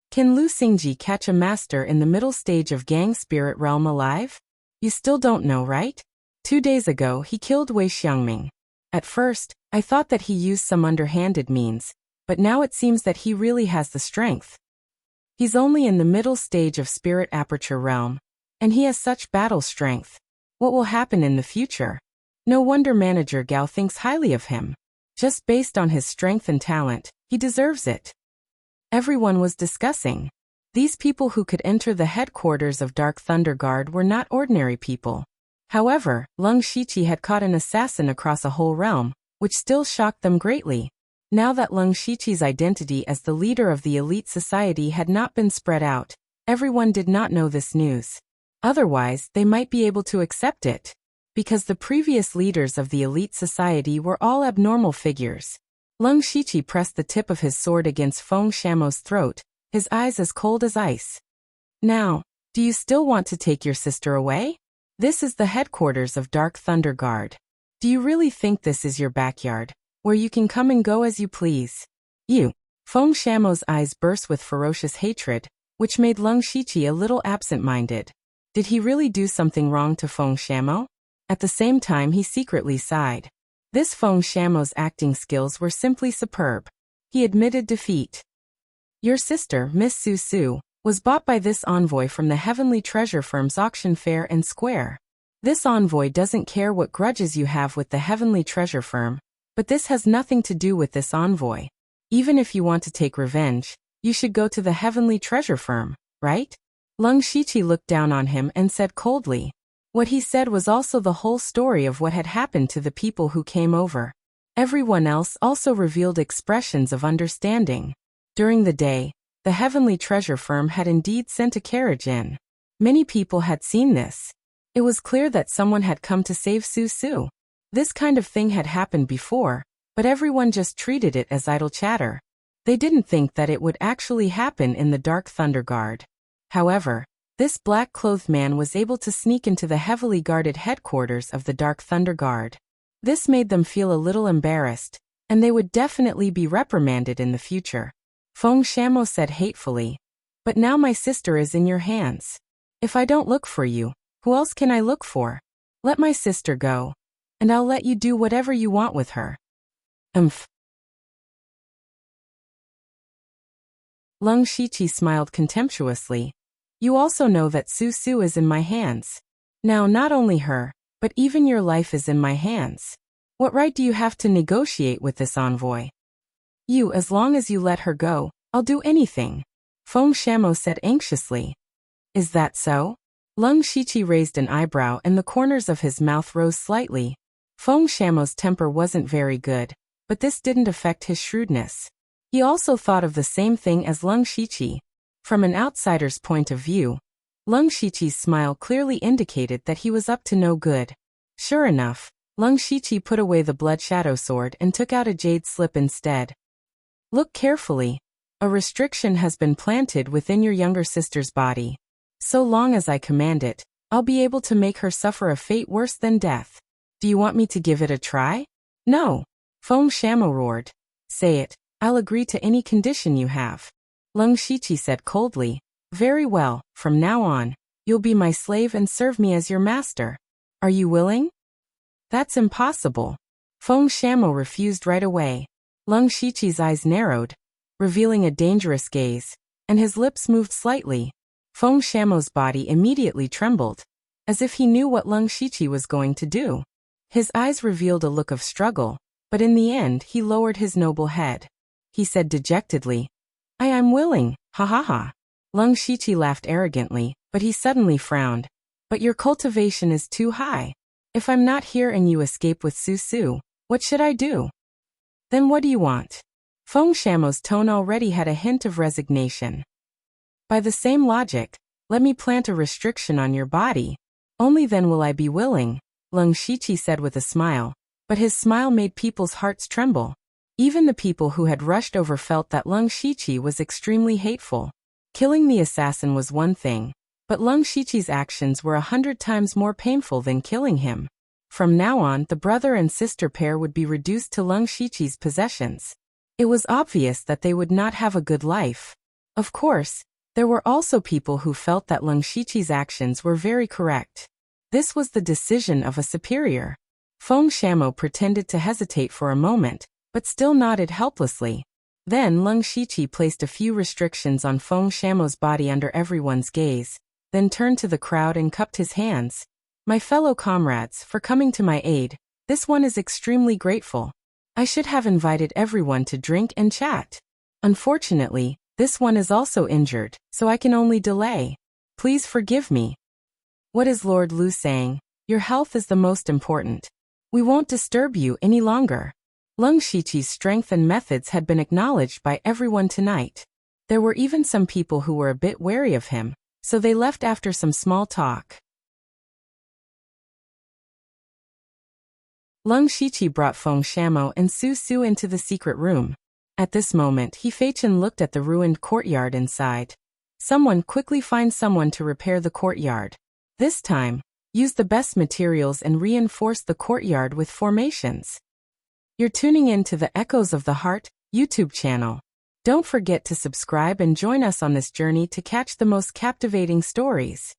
Can Lu Xingji catch a master in the middle stage of Gang Spirit Realm alive? You still don't know, right? 2 days ago he killed Wei Xiangming. At first, I thought that he used some underhanded means, but now it seems that he really has the strength. He's only in the middle stage of Spirit Aperture Realm, and he has such battle strength. What will happen in the future? No wonder Manager Gao thinks highly of him. Just based on his strength and talent, he deserves it. Everyone was discussing. These people who could enter the headquarters of Dark Thunder Guard were not ordinary people. However, Leng Shiqi had caught an assassin across a whole realm, which still shocked them greatly. Now that Leng Shiqi's identity as the leader of the elite society had not been spread out, everyone did not know this news. Otherwise, they might be able to accept it. Because the previous leaders of the elite society were all abnormal figures. Leng Shiqi pressed the tip of his sword against Feng Shamo's throat, his eyes as cold as ice. "Now, do you still want to take your sister away? This is the headquarters of Dark Thunder Guard. Do you really think this is your backyard, where you can come and go as you please? You." Feng Shamo's eyes burst with ferocious hatred, which made Leng Shiqi a little absent-minded. Did he really do something wrong to Feng Shamo? At the same time he secretly sighed. This Feng Shamo's acting skills were simply superb. He admitted defeat. "Your sister, Miss Su Su, was bought by this envoy from the Heavenly Treasure Firm's auction fair and square. This envoy doesn't care what grudges you have with the Heavenly Treasure Firm, but this has nothing to do with this envoy. Even if you want to take revenge, you should go to the Heavenly Treasure Firm, right?" Leng Shiqi looked down on him and said coldly. What he said was also the whole story of what had happened to the people who came over. Everyone else also revealed expressions of understanding. During the day, the Heavenly Treasure Firm had indeed sent a carriage in. Many people had seen this. It was clear that someone had come to save Su Su. This kind of thing had happened before, but everyone just treated it as idle chatter. They didn't think that it would actually happen in the Dark Thunder Guard. However, this black-clothed man was able to sneak into the heavily guarded headquarters of the Dark Thunder Guard. This made them feel a little embarrassed, and they would definitely be reprimanded in the future. Feng Shamo said hatefully, "But now my sister is in your hands. If I don't look for you, who else can I look for? Let my sister go, and I'll let you do whatever you want with her." Leng Shiqi smiled contemptuously. "You also know that Su Su is in my hands. Now not only her, but even your life is in my hands. What right do you have to negotiate with this envoy?" "You, as long as you let her go, I'll do anything," Feng Shamo said anxiously. "Is that so?" Leng Shiqi raised an eyebrow and the corners of his mouth rose slightly. Feng Shamo's temper wasn't very good, but this didn't affect his shrewdness. He also thought of the same thing as Leng Shiqi. From an outsider's point of view, Leng Shiqi's smile clearly indicated that he was up to no good. Sure enough, Leng Shiqi put away the blood shadow sword and took out a jade slip instead. "Look carefully. A restriction has been planted within your younger sister's body. So long as I command it, I'll be able to make her suffer a fate worse than death. Do you want me to give it a try?" "No," Feng Shamo roared. "Say it. I'll agree to any condition you have." Leng Shiqi said coldly, "Very well, from now on, you'll be my slave and serve me as your master. Are you willing?" "That's impossible." Feng Shamo refused right away. Leng Shiqi's eyes narrowed, revealing a dangerous gaze, and his lips moved slightly. Feng Shamo's body immediately trembled, as if he knew what Leng Shiqi was going to do. His eyes revealed a look of struggle, but in the end he lowered his noble head. He said dejectedly, I am willing, ha ha ha." Leng Shiqi laughed arrogantly, but he suddenly frowned. "But your cultivation is too high. If I'm not here and you escape with Su Su, what should I do?" "Then what do you want?" Feng Shamo's tone already had a hint of resignation. By the same logic, Let me plant a restriction on your body. Only then will I be willing, Lung Shiqi said with a smile. But his smile made people's hearts tremble. Even the people who had rushed over felt that Lung Shiqi was extremely hateful. Killing the assassin was one thing, but Lung Shiqi's actions were 100 times more painful than killing him. From now on, the brother and sister pair would be reduced to Lung Shiqi's possessions. It was obvious that they would not have a good life. Of course, there were also people who felt that Lung Shiqi's actions were very correct. This was the decision of a superior. Feng Shamo pretended to hesitate for a moment, but still nodded helplessly. Then Lung Shiqi placed a few restrictions on Feng Shamo's body under everyone's gaze, then turned to the crowd and cupped his hands. My fellow comrades, for coming to my aid, this one is extremely grateful. I should have invited everyone to drink and chat. Unfortunately, this one is also injured, so I can only delay. Please forgive me. What is Lord Lu saying? Your health is the most important. We won't disturb you any longer. Lung Shiqi's strength and methods had been acknowledged by everyone tonight. There were even some people who were a bit wary of him, so they left after some small talk. Lung Shiqi brought Feng Shamo and Su Su into the secret room. At this moment, He Feichen looked at the ruined courtyard and sighed. Someone quickly find someone to repair the courtyard. This time, use the best materials and reinforce the courtyard with formations. You're tuning in to the Echoes of the Heart YouTube channel. Don't forget to subscribe and join us on this journey to catch the most captivating stories.